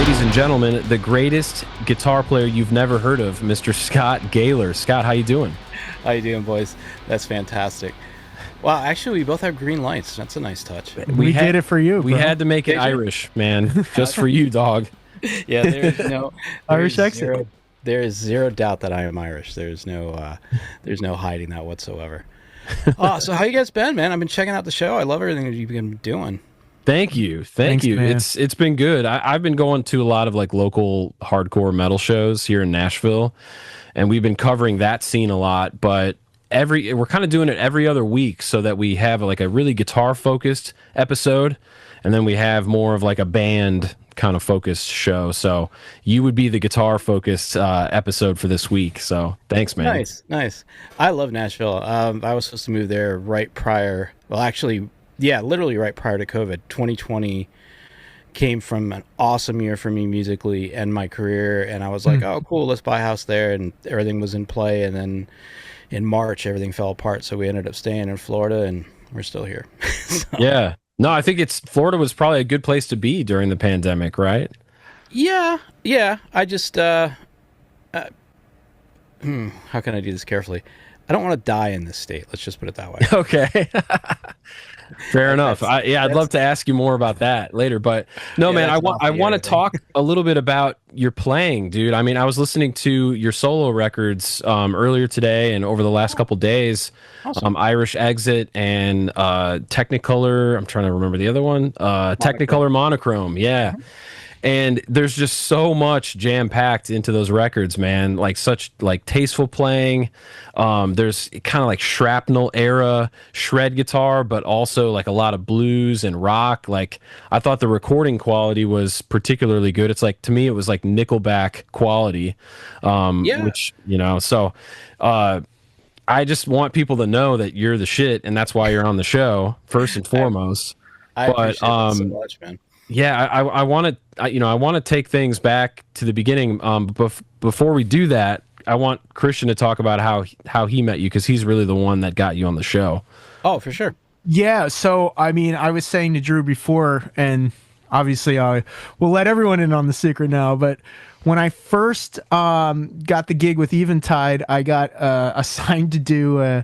ladies and gentlemen, the greatest guitar player you've never heard of, Mr. Scott Gailor. Scott, how you doing? How you doing, boys? That's fantastic. Wow, actually, we both have green lights. That's a nice touch. We did it for you, We bro. had to make it Irish, man, just for you, dog. Yeah, there's no Irish accent. There is zero doubt that I am Irish. There's no hiding that whatsoever. So how you guys been, man? I've been checking out the show. I love everything that you've been doing. Thank you. Thanks, you. Man. It's been good. I've been going to a lot of like local hardcore metal shows here in Nashville, and we've been covering that scene a lot, but we're kind of doing it every other week so that we have like a really guitar focused episode, and then we have more of like a band kind of focused show. So you would be the guitar focused episode for this week. So thanks, man. Nice. I love Nashville. I was supposed to move there right prior. Well, actually, yeah, literally right prior to COVID. 2020 came from an awesome year for me musically and my career, and I was like, oh, cool, let's buy a house there, and everything was in play. And then in March, everything fell apart, so we ended up staying in Florida, and we're still here. So. Yeah. No, I think Florida was probably a good place to be during the pandemic, right? Yeah. I just, how can I do this carefully? I don't want to die in this state. Let's just put it that way. Okay. Fair enough. I'd love to ask you more about that later, but no, man, I want to talk a little bit about your playing, dude. I mean, I was listening to your solo records earlier today and over the last couple days. Awesome. Irish Exit and Technicolor. I'm trying to remember the other one. Technicolor Monochrome. Yeah. Mm-hmm. And there's just so much jam-packed into those records, man. Like such like tasteful playing. There's kind of like shrapnel era shred guitar, but also like a lot of blues and rock. Like I thought the recording quality was particularly good. It's like, to me, it was like Nickelback quality. Which, so I just want people to know that you're the shit, and that's why you're on the show first and foremost. I appreciate that so much, man. Yeah, I want to take things back to the beginning. Before we do that, I want Christian to talk about how he met you, because he's really the one that got you on the show. Oh, for sure. Yeah. So I mean, I was saying to Drew before, and obviously I will let everyone in on the secret now, but when I first got the gig with Eventide, I got assigned to do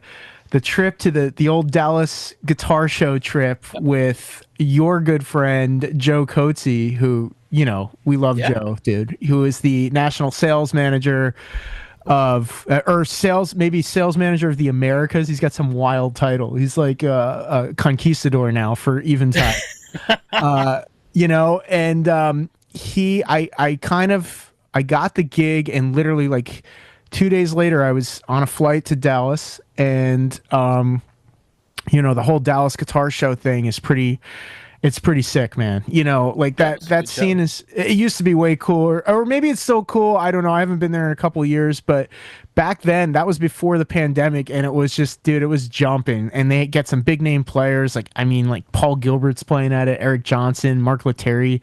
the trip to the old Dallas Guitar Show trip with your good friend Joe Coetzee, who, we love Joe, dude, who is the national sales manager of sales manager of the Americas. He's got some wild title. He's like a conquistador now for Eventide. I got the gig, and literally like 2 days later, I was on a flight to Dallas, and the whole Dallas Guitar Show thing is pretty sick, man. Like that scene it used to be way cooler, or maybe it's still cool. I don't know. I haven't been there in a couple of years, but back then, that was before the pandemic, and it was just, dude, it was jumping, and they get some big name players. Like Paul Gilbert's playing at it, Eric Johnson, Mark Lettieri.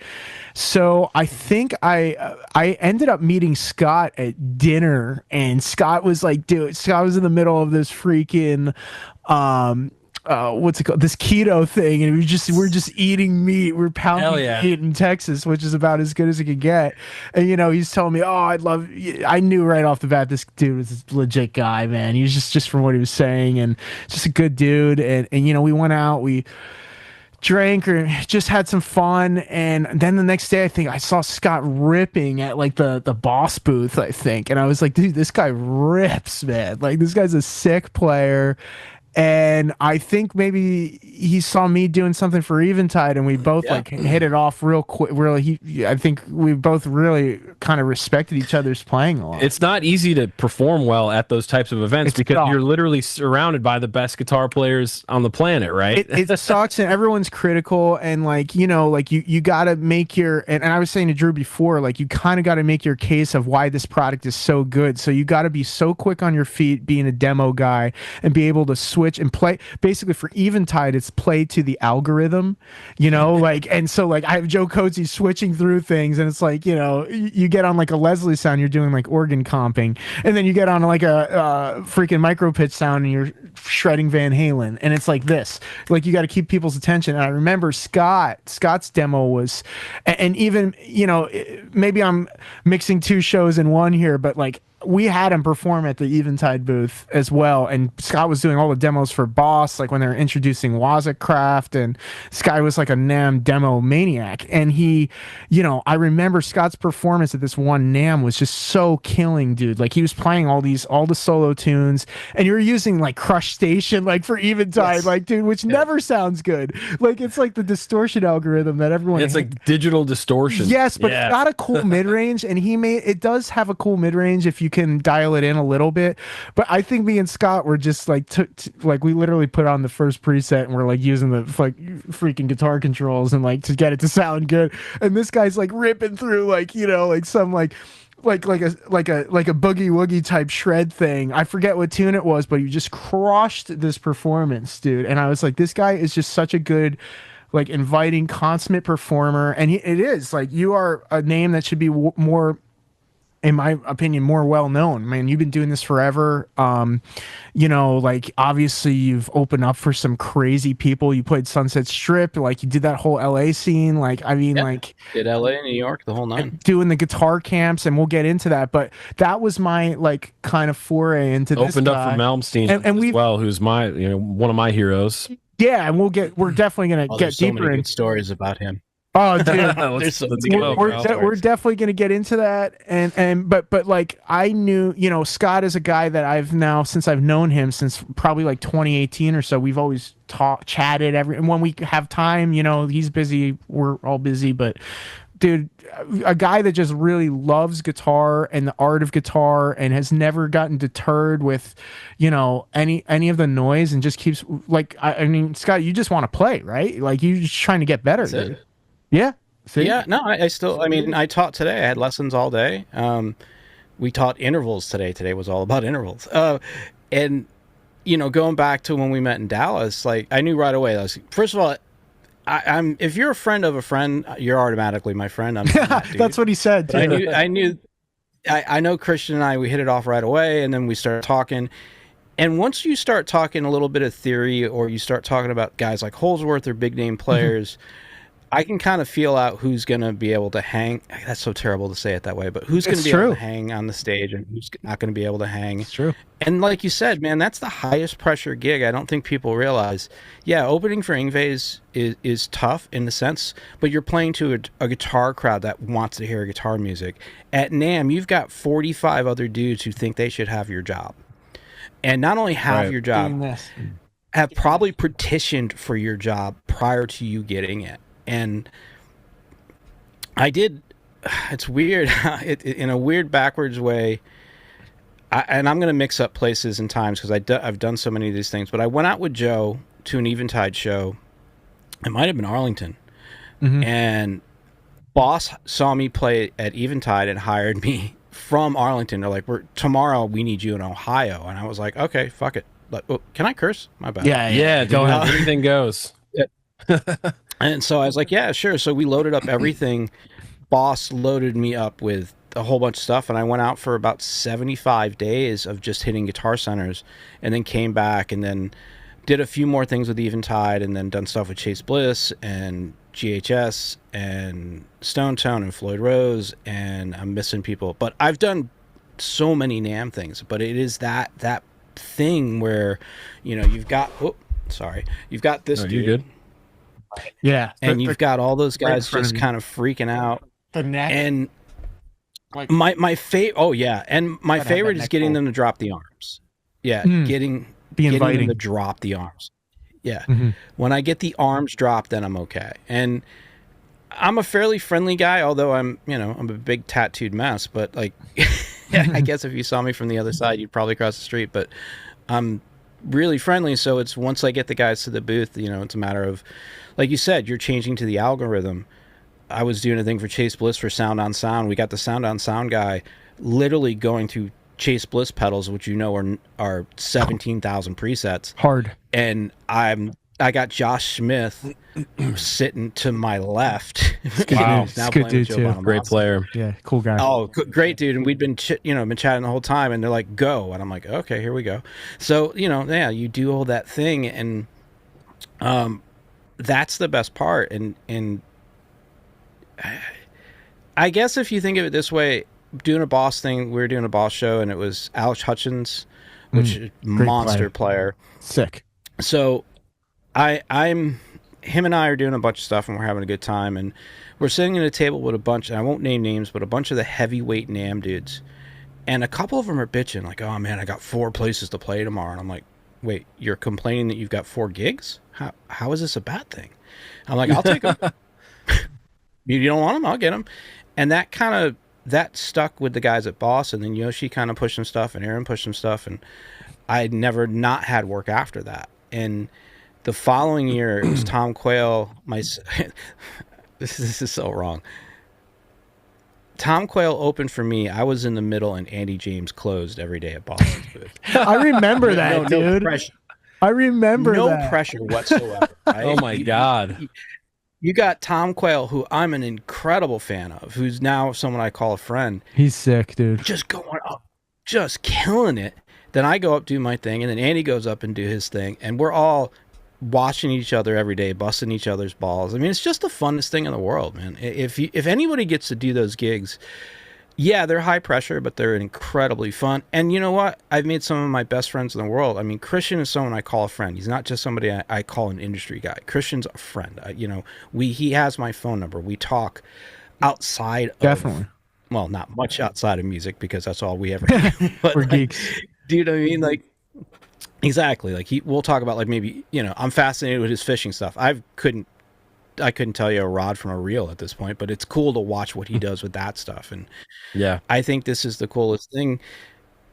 So I think I ended up meeting Scott at dinner, and Scott was like, dude, Scott was in the middle of this freaking, what's it called? This keto thing, and we're just eating meat. We're pounding meat in Texas, which is about as good as it could get. And he's telling me, I knew right off the bat this dude was a legit guy, man. He was just from what he was saying, and just a good dude. And we went out, we drank or just had some fun, and then the next day I think I saw Scott ripping at like the Boss booth, I think, and I was like, dude, this guy rips, man. Like, this guy's a sick player. And I think maybe he saw me doing something for Eventide, and we both like hit it off real quick. I think we both really kind of respected each other's playing a lot. It's not easy to perform well at those types of events because you're literally surrounded by the best guitar players on the planet, right? It sucks, and everyone's critical, and you got to make your, and I was saying to Drew before, like, you kind of got to make your case of why this product is so good. So you got to be so quick on your feet being a demo guy and be able to switch switch and play. Basically, for Eventide, it's play to the algorithm, like, and so like I have Joe Coetzee switching through things, and it's like, you get on like a Leslie sound, you're doing like organ comping, and then you get on like a freaking micro pitch sound, and you're shredding Van Halen, and it's like this. Like, you got to keep people's attention. And I remember Scott's demo was, and even, maybe I'm mixing two shows in one here, but like, we had him perform at the Eventide booth as well, and Scott was doing all the demos for Boss, like when they were introducing Wazacraft, and Sky was like a NAMM demo maniac. And he, I remember Scott's performance at this one NAMM was just so killing, dude. Like, he was playing all the solo tunes, and you were using like Crush Station, like for Eventide, yes. Like, dude, which never sounds good. Like, it's like the distortion algorithm that everyone it's like digital distortion. Yes, but it's got a cool mid-range, and it does have a cool mid-range if you can dial it in a little bit. But I think me and Scott were just like like we literally put on the first preset, and we're like using the like freaking guitar controls and like to get it to sound good. And this guy's like ripping through like like some like a boogie woogie type shred thing. I forget what tune it was, but you just crushed this performance, dude. And I was like, this guy is just such a good, like, inviting, consummate performer. And it is like, you are a name that should be more, in my opinion, more well known. Man, you've been doing this forever. Like, obviously you've opened up for some crazy people. You played Sunset Strip, like you did that whole LA scene. Like, I mean, like, did LA, New York, the whole nine. Doing the guitar camps, and we'll get into that. But that was my like kind of foray into this. Opened up for Malmsteen and as well, who's my one of my heroes. Yeah, and we're definitely gonna get so deeper in stories about him. Oh, dude, we're definitely going to get into that, but like, I knew, Scott is a guy that I've now, since I've known him since probably like 2018 or so, we've always chatted and when we have time, he's busy, we're all busy, but dude, a guy that just really loves guitar and the art of guitar, and has never gotten deterred with, any of the noise, and just keeps like, I mean, Scott, you just want to play, right? Like, you're just trying to get better, dude. Yeah. See? Yeah. No, I still, I mean, I taught today. I had lessons all day. We taught intervals today. Today was all about intervals. And, going back to when we met in Dallas, like, I knew right away. First of all, I'm if you're a friend of a friend, you're automatically my friend. That's what he said. Too. I know Christian and I, we hit it off right away, and then we started talking. And once you start talking a little bit of theory, or you start talking about guys like Holsworth or big name players, I can kind of feel out who's going to be able to hang. That's so terrible to say it that way, but who's going to be able to hang on the stage, and who's not going to be able to hang. It's true. And like you said, man, that's the highest pressure gig. I don't think people realize. Yeah, opening for Yngwie is tough in the sense, but you're playing to a guitar crowd that wants to hear guitar music. At NAMM, you've got 45 other dudes who think they should have your job. And not only have your job, have probably petitioned for your job prior to you getting it. And I did, it's weird, in a weird backwards way, and I'm going to mix up places and times because I've done so many of these things, but I went out with Joe to an Eventide show. It might have been Arlington. And Boss saw me play at Eventide and hired me from Arlington. They're like, tomorrow we need you in Ohio. And I was like, okay, fuck it. But, can I curse? My bad. Yeah, go ahead. Everything goes. And so I was like, yeah, sure. So we loaded up everything. Boss loaded me up with a whole bunch of stuff, and I went out for about 75 days of just hitting Guitar Centers, and then came back and then did a few more things with Eventide, and then done stuff with Chase Bliss and GHS and Stone Tone and Floyd Rose, and I'm missing people. But I've done so many NAMM things, but it is that thing where, you've got, you've got this dude. You're good. Yeah, and you've got all those guys just kind of freaking out. The neck, and like, my favorite. Oh yeah, and my favorite is getting them to drop the arms. Yeah, getting them to drop the arms. Yeah, when I get the arms dropped, then I'm okay. And I'm a fairly friendly guy, although I'm a big tattooed mess. But like, I guess if you saw me from the other side, you'd probably cross the street. But I'm really friendly, so it's once I get the guys to the booth, it's a matter of, like you said, you're changing to the algorithm. I was doing a thing for Chase Bliss for Sound on Sound. We got the Sound on Sound guy literally going through Chase Bliss pedals, which are 17,000 presets. Hard. And I got Josh Smith sitting to my left. Wow, he's a good dude too. Great player. Yeah, cool guy. Oh, great dude. And we'd been been chatting the whole time, and they're like, "Go," and I'm like, "Okay, here we go." So you do all that thing, and that's the best part. And I guess if you think of it this way, doing a Boss thing, we were doing a Boss show, and it was Alex Hutchins, which is monster player. Sick. So him and I are doing a bunch of stuff, and we're having a good time, and we're sitting at a table with a bunch, and I won't name names, but a bunch of the heavyweight NAMM dudes, and a couple of them are bitching like, "Oh man, I got 4 places to play tomorrow," and I'm like, "Wait, you're complaining that you've got 4 gigs? How is this a bad thing?" I'm like, "I'll take them." You don't want them? I'll get them. And that stuck with the guys at Boss, and then Yoshi kind of pushed some stuff, and Aaron pushed some stuff, and I never not had work after that. And the following year, it was Tom Quayle. This is so wrong. Tom Quayle opened for me. I was in the middle, and Andy James closed every day at Boston's booth. I remember that, dude. No pressure. I remember that. No pressure whatsoever. Right? Oh my God. You got Tom Quayle, who I'm an incredible fan of, who's now someone I call a friend. He's sick, dude. Just going up, just killing it. Then I go up, do my thing, and then Andy goes up and do his thing, and we're all watching each other every day, busting each other's balls. I mean, it's just the funnest thing in the world, man. If anybody gets to do those gigs, yeah, they're high pressure, but they're incredibly fun. And you know what? I've made some of my best friends in the world. I mean, Christian is someone I call a friend. He's not just somebody I call an industry guy. Christian's a friend. He has my phone number. We talk outside of... Definitely. Well, not much outside of music, because that's all we ever do. But we're geeks. Do you know what I mean? Like, exactly. Like we'll talk about, like, maybe, I'm fascinated with his fishing stuff. I couldn't tell you a rod from a reel at this point, but it's cool to watch what he does with that stuff. And yeah, I think this is the coolest thing.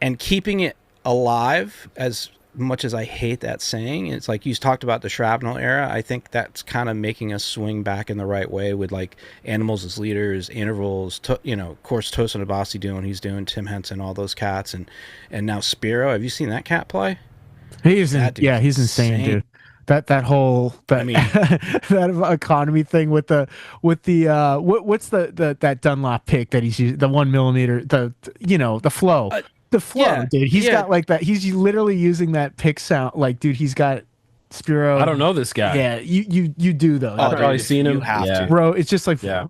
And keeping it alive, as much as I hate that saying, it's like you talked about the shrapnel era. I think that's kind of making us swing back in the right way with, like, Animals as Leaders, Intervals, of course, Tosin Abasi doing what he's doing, Tim Henson, all those cats, and now Spiro. Have you seen that cat play? He's insane, dude. That whole that economy thing with the what's that Dunlop pick that he's using, the 1 millimeter, the flow. The flow, yeah, dude. He's got like that. He's literally using that pick sound. Like, dude, he's got Spiro. I don't know this guy. Yeah, you do though. I've probably seen him. You have to, bro. It's just like, yeah,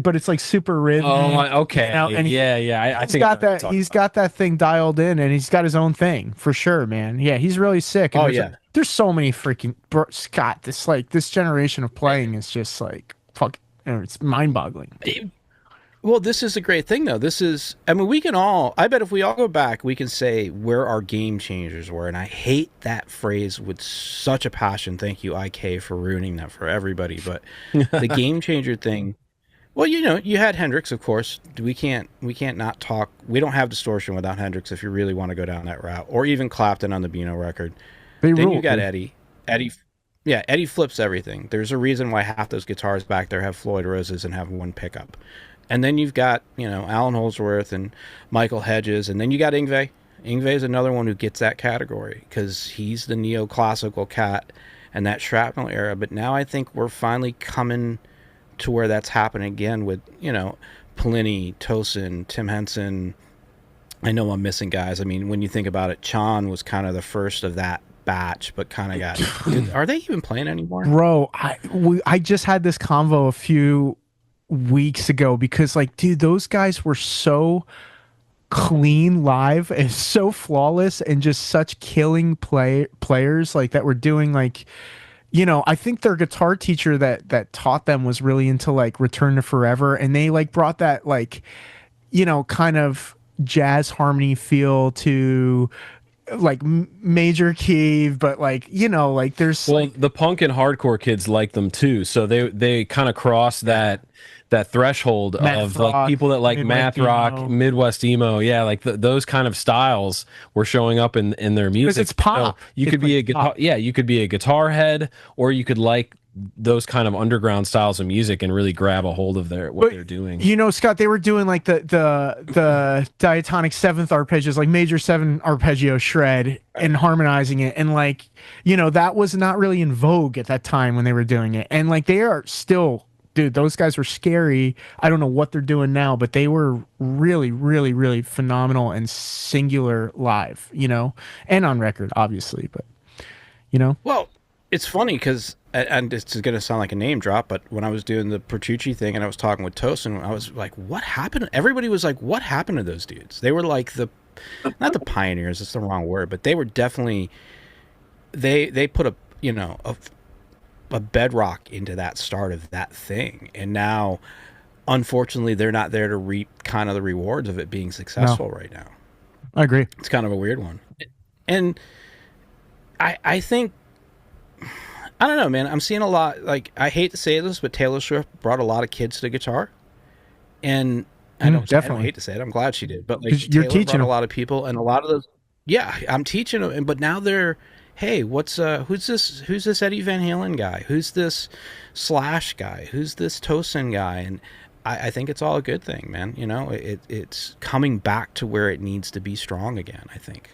but it's like super rhythmic. Oh my, okay. And I think he's got that thing dialed in, and he's got his own thing for sure, man. Yeah, he's really sick. And there's so many freaking Scott. This generation of playing is just like fuck. It's mind-boggling. Well, this is a great thing, though. I bet if we all go back, we can say where our game changers were. And I hate that phrase with such a passion. Thank you, IK, for ruining that for everybody. But the game changer thing, well, you had Hendrix, of course. We can't not talk. We don't have Distortion without Hendrix, if you really want to go down that route. Or even Clapton on the Beano record. Then you got Eddie. Eddie flips everything. There's a reason why half those guitars back there have Floyd Roses and have one pickup. And then you've got, Alan Holdsworth and Michael Hedges, and then you got Yngwie. Yngwie is another one who gets that category because he's the neoclassical cat and that shrapnel era. But now I think we're finally coming to where that's happening again with, Pliny, Tosin, Tim Henson. I know I'm missing guys. I mean, when you think about it, Chan was kind of the first of that batch, but kind of got... Are they even playing anymore? Bro, I just had this convo a few weeks ago because, like, dude, those guys were so clean live and so flawless and just such killing players, like, that were doing, like, I think their guitar teacher that taught them was really into, like, Return to Forever, and they, like, brought that, like, kind of jazz harmony feel to, like, major key, but, like, like, there's the punk and hardcore kids like them too, so they kind of cross that threshold of rock, like people that like math rock, Midwest emo, like those kind of styles were showing up in their music. It's pop. So you could be a guitar, you could be a guitar head, or you could like those kind of underground styles of music and really grab a hold of what they're doing. You know, Scott, they were doing like the diatonic seventh arpeggios, like major seven arpeggio shred, and harmonizing it, and like, you know, that was not really in vogue at that time when they were doing it, and like they are still. Dude, those guys were scary. I don't know what they're doing now, but they were really, really, really phenomenal and singular live, you know, and on record, obviously. But, you know. Well, it's funny because, and this is going to sound like a name drop, but when I was doing the Petrucci thing and I was talking with Tosin, I was like, what happened? Everybody was like, what happened to those dudes? They were like not the pioneers, it's the wrong word, but they were definitely, they put a bedrock into that start of that thing, and now unfortunately they're not there to reap kind of the rewards of it being successful right now. I agree. It's kind of a weird one, and I think, I don't know, man, I'm seeing a lot, like, I hate to say this, but Taylor Swift brought a lot of kids to guitar, and I don't hate to say it, I'm glad she did, but like you're Taylor teaching brought a lot of people, and a lot of those, yeah, I'm teaching them, but now they're, hey, who's this Eddie Van Halen guy? Who's this Slash guy? Who's this Tosin guy? And I think it's all a good thing, man. You know, it's coming back to where it needs to be strong again, I think.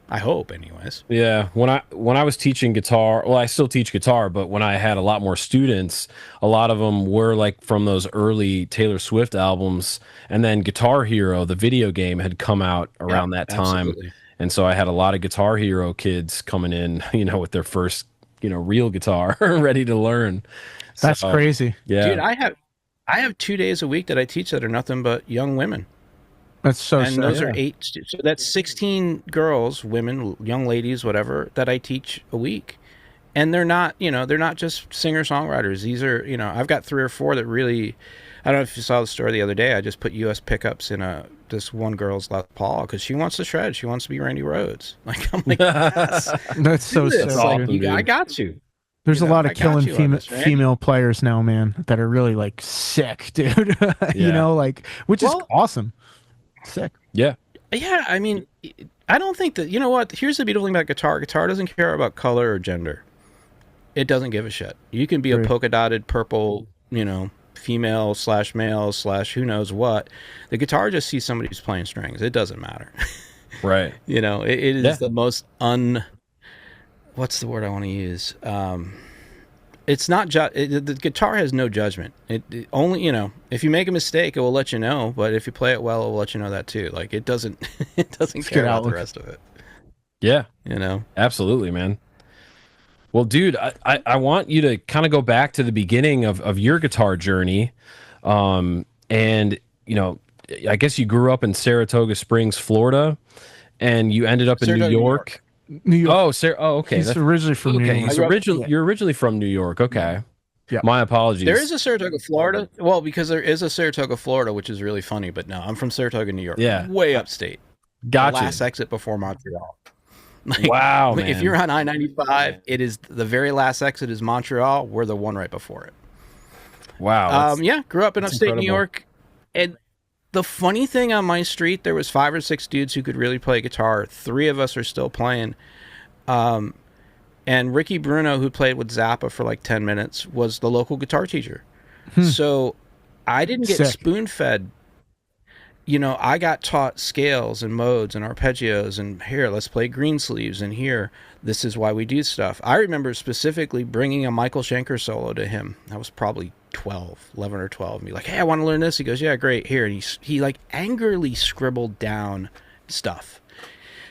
I hope, anyways. Yeah, when I was teaching guitar, well, I still teach guitar, but when I had a lot more students, a lot of them were like from those early Taylor Swift albums, and then Guitar Hero, the video game, had come out around that time. Absolutely. And so I had a lot of Guitar Hero kids coming in, you know, with their first, you know, real guitar ready to learn. That's crazy. Yeah. Dude, I have 2 days a week that I teach that are nothing but young women. That's so and those are 8, so that's 16 girls, women, young ladies, whatever, that I teach a week. And they're not, you know, they're not just singer-songwriters. These are, you know, I've got 3 or 4 that really, I don't know if you saw the story the other day. I just put US pickups in this one girl's Les Paul because she wants to shred. She wants to be Randy Rhoads. Like, I'm like, yes, that's so sick. Like, I got you. There's a lot of killing female players now, man, that are really like sick, dude. You know, like, which is awesome. Sick. Yeah. Yeah. I mean, I don't think that, you know what? Here's the beautiful thing about guitar. Guitar doesn't care about color or gender. It doesn't give a shit. You can be a polka dotted purple, you know, female / male / who knows what. The guitar just sees somebody who's playing strings. It doesn't matter. Right. You know, it is the most what's the word I want to use? It's not the guitar has no judgment. It only, you know, if you make a mistake, it will let you know, but if you play it well, it will let you know that too. Like, it doesn't care about the rest of it. Yeah. You know. Absolutely, man. Well, dude, I want you to kind of go back to the beginning of your guitar journey. And, you know, I guess you grew up in Saratoga Springs, Florida, and you ended up in New York. New York. Oh, okay. He's originally from New York. You're originally from New York. Okay. Yeah. My apologies. There is a Saratoga, Florida. Well, because there is a Saratoga, Florida, which is really funny. But no, I'm from Saratoga, New York. Yeah. Way upstate. Gotcha. The last exit before Montreal. Like, wow, man. If you're on I-95, it is the very last exit is Montreal. We're the one right before it. Wow. Yeah, grew up in upstate incredible. New York. And the funny thing on my street, there was 5 or 6 dudes who could really play guitar. 3 of us are still playing. And Ricky Bruno, who played with Zappa for like 10 minutes, was the local guitar teacher. So I didn't get spoon-fed. You know, I got taught scales and modes and arpeggios, and here, let's play green sleeves, and here, this is why we do stuff. I remember specifically bringing a Michael Schenker solo to him. I was probably 11 or 12, and be like, hey, I want to learn this. He goes, yeah, great, here. And he like angrily scribbled down stuff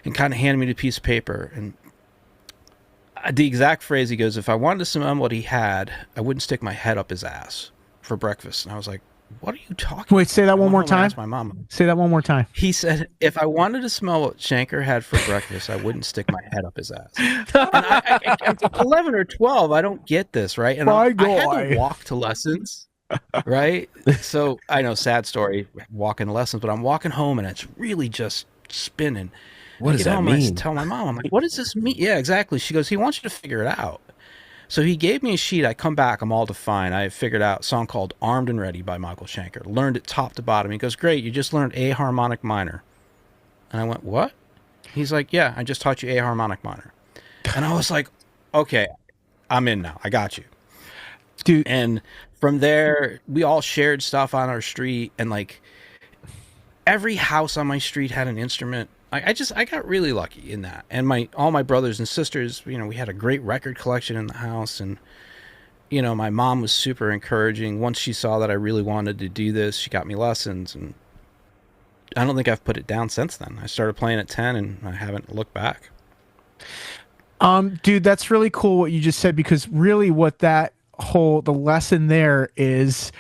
and kind of handed me the piece of paper. And the exact phrase, he goes, if I wanted to smell what he had, I wouldn't stick my head up his ass for breakfast. And I was like, what are you talking about? Wait, say that one more time. My mom. Say that one more time. He said, if I wanted to smell what Schenker had for breakfast, I wouldn't stick my head up his ass. And I'm 11 or 12. I don't get this, right? And I had to walk to lessons, right? So I know, sad story, walking to lessons, but I'm walking home and it's really just spinning. What does that mean? I tell my mom, I'm like, what does this mean? Yeah, exactly. She goes, he wants you to figure it out. So he gave me a sheet. I come back. I'm all defined. I figured out a song called Armed and Ready by Michael Schenker. Learned it top to bottom. He goes, great. You just learned A harmonic minor. And I went, what? He's like, yeah, I just taught you A harmonic minor. And I was like, okay, I'm in now. I got you. dude. And from there, we all shared stuff on our street, and like every house on my street had an instrument. I got really lucky in that. And all my brothers and sisters, you know, we had a great record collection in the house. And, you know, my mom was super encouraging. Once she saw that I really wanted to do this, she got me lessons. And I don't think I've put it down since then. I started playing at 10 and I haven't looked back. Dude, that's really cool what you just said, because really what the lesson there is,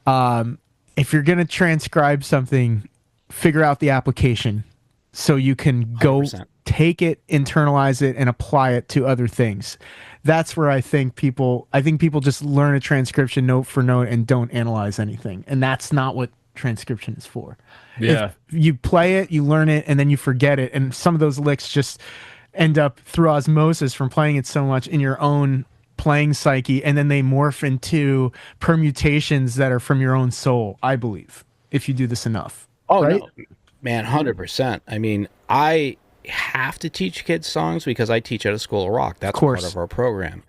if you're going to transcribe something, figure out the application so you can go 100%. Take it, internalize it, and apply it to other things. That's where I think people just learn a transcription note for note and don't analyze anything. And that's not what transcription is for. Yeah. If you play it, you learn it, and then you forget it. And some of those licks just end up through osmosis from playing it so much in your own playing psyche, and then they morph into permutations that are from your own soul, I believe, if you do this enough. Oh, right? no, man, 100%. I mean, I have to teach kids songs because I teach at a school of rock. That's part of our program.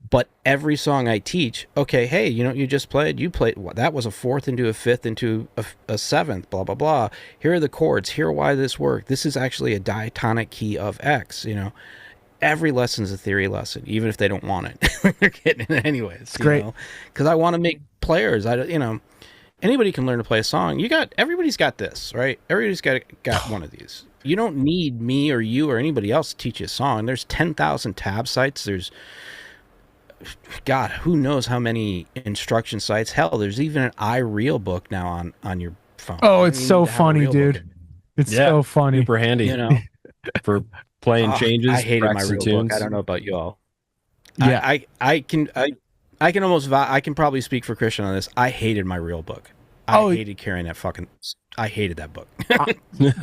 But every song I teach, okay, hey, you know, you played, that was a fourth into a fifth into a seventh, blah, blah, blah. Here are the chords. Here are why this worked. This is actually a diatonic key of X, you know. Every lesson's a theory lesson, even if they don't want it. They're getting it anyways. It's great. Because I want to make players. Anybody can learn to play a song. Everybody's got this, right? Everybody's got one of these. You don't need me or you or anybody else to teach you a song. There's 10,000 tab sites. There's, God, who knows how many instruction sites. Hell, there's even an iReal book now on your phone. Oh, it's so funny, dude. It's so funny. Super handy, you know, for playing changes. I hated my real tunes. book. I don't know about you all. Yeah, I can probably speak for Christian on this. I hated my real book. I hated carrying that fucking. I hated that book.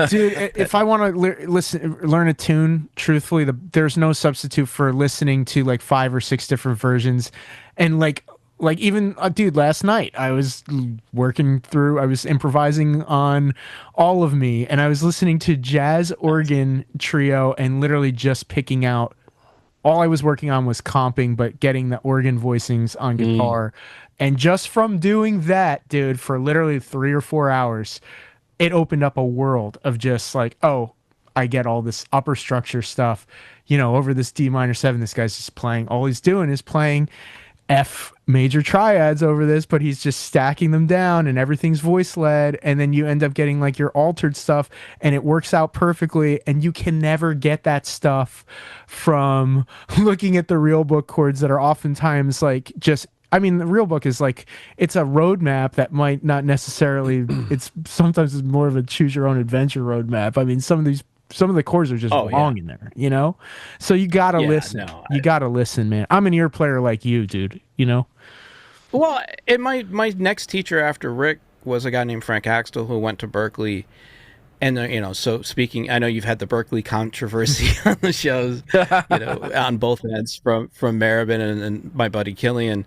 Dude, if I want to learn a tune, truthfully, there's no substitute for listening to like 5 or 6 different versions, and like even dude, last night I was improvising on All of Me, and I was listening to jazz organ trio and literally just picking out. All I was working on was comping, but getting the organ voicings on guitar. And just from doing that, dude, for literally 3 or 4 hours, it opened up a world of just like, oh, I get all this upper structure stuff, you know, over this D minor 7. This guy's just playing. All he's doing is playing F major triads over this, but he's just stacking them down and everything's voice led. And then you end up getting like your altered stuff and it works out perfectly. And you can never get that stuff from looking at the real book chords that are oftentimes like just, I mean, the real book is like, it's a roadmap that might not necessarily, it's sometimes it's more of a choose your own adventure roadmap. I mean, some of the chords are just wrong in there, you know? So you gotta listen. You gotta listen, man. I'm an ear player like you, dude, you know? Well, and my next teacher after Rick was a guy named Frank Axtell who went to Berkeley. And, you know, so speaking, I know you've had the Berkeley controversy on the shows, you know, on both ends from Maribin and my buddy Killian.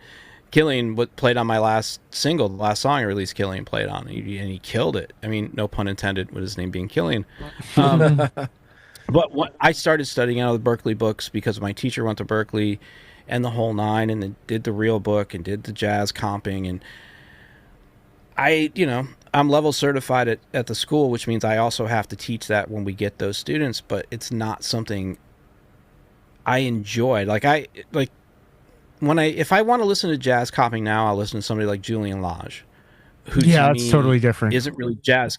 Killian played on my last single, the last song I released. Killian played on, and he killed it. I mean, no pun intended with his name being Killian. But I started studying out of the Berkeley books because my teacher went to Berkeley and the whole nine, and then did the real book and did the jazz comping. And I'm level certified at the school, which means I also have to teach that when we get those students, but it's not something I enjoyed. If I want to listen to jazz comping now, I'll listen to somebody like Julian Lage, who that's totally different. Isn't really jazz.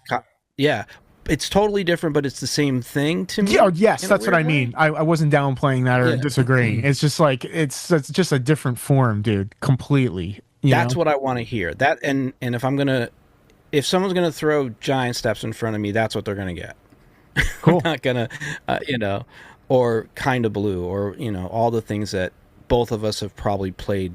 It's totally different, but it's the same thing to me. Yeah, yes, that's what I mean. I wasn't downplaying that or disagreeing. It's just like it's just a different form, dude. Completely. That's what I want to hear. That and if someone's gonna throw giant steps in front of me, that's what they're gonna get. Cool. Not gonna, or Kind of Blue, or all the things that both of us have probably played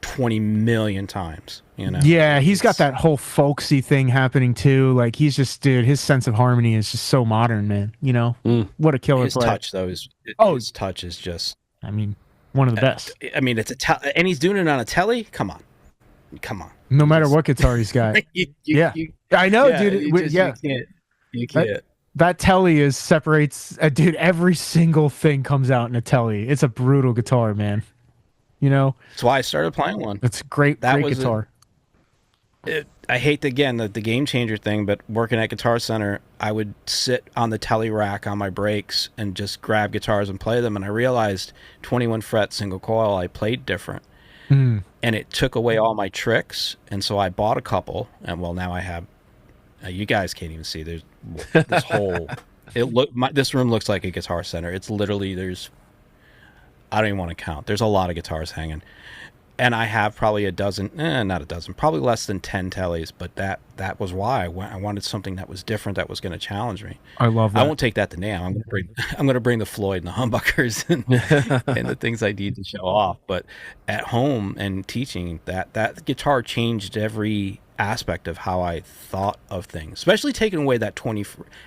20 million times. Yeah, he's got that whole folksy thing happening too. Like he's just, dude, his sense of harmony is just so modern, man. What a killer player. Touch though his touch is just, I mean, one of the best. I mean, and he's doing it on a telly. Come on. No matter what guitar he's got. I know, dude. You can't. That telly separates, dude. Every single thing comes out in a telly. It's a brutal guitar, man. You know, That's why I started playing one. it's great. That Great was guitar. I hate the game changer thing, but working at Guitar Center, I would sit on the telly rack on my breaks and just grab guitars and play them. And I realized 21 fret single coil, I played different. Mm. And it took away all my tricks. And so I bought a couple. And well, now I have, you guys can't even see, there's this whole, this room looks like a Guitar Center. It's literally, I don't even want to count. There's a lot of guitars hanging. And I have probably a dozen, not a dozen, probably less than 10 tellies, but that was why I wanted something that was different, that was going to challenge me. I love that. I won't take that to NAMM. I'm going to bring the Floyd and the humbuckers and the things I need to show off. But at home and teaching, that guitar changed every aspect of how I thought of things, especially taking away that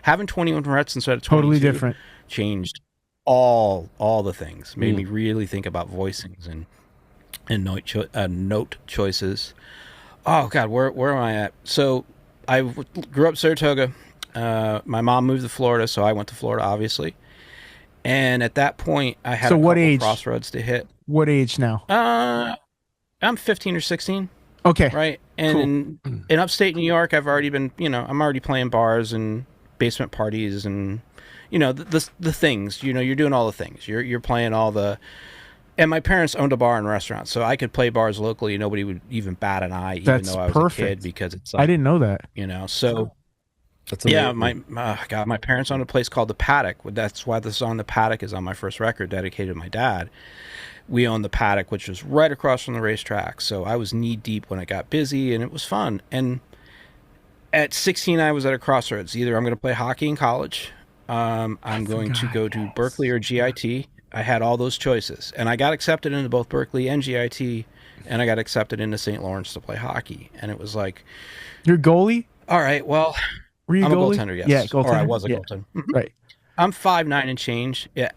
having 21 frets instead of 22. Totally different. Changed all the things, made me really think about voicings and note choices. Oh God, where am I at? So I grew up Saratoga. My mom moved to Florida, so I went to Florida, obviously. And at that point, I had a couple crossroads to hit. What age now? I'm 15 or 16. Okay. Right. And in upstate New York, I've already been, I'm already playing bars and basement parties and, the things, you're doing all the things. You're playing all the. And my parents owned a bar and restaurant, so I could play bars locally. Nobody would even bat an eye, even though I was a kid, because it's like, I didn't know that. So that's yeah, my parents owned a place called the Paddock. That's why the song "The Paddock" is on my first record, dedicated to my dad. We owned the Paddock, which was right across from the racetrack. So I was knee deep when it got busy, and it was fun. And at 16, I was at a crossroads. Either I'm going to play hockey in college, I'm going to go to Berkeley or GIT. I had all those choices, and I got accepted into both Berkeley and GIT, and I got accepted into St. Lawrence to play hockey. And it was like, you're goalie? All right, well, were you I'm goalie? A goaltender, yes. Yeah, goaltender. Or I was a goaltender. Right. I'm 5'9" and change. Yeah,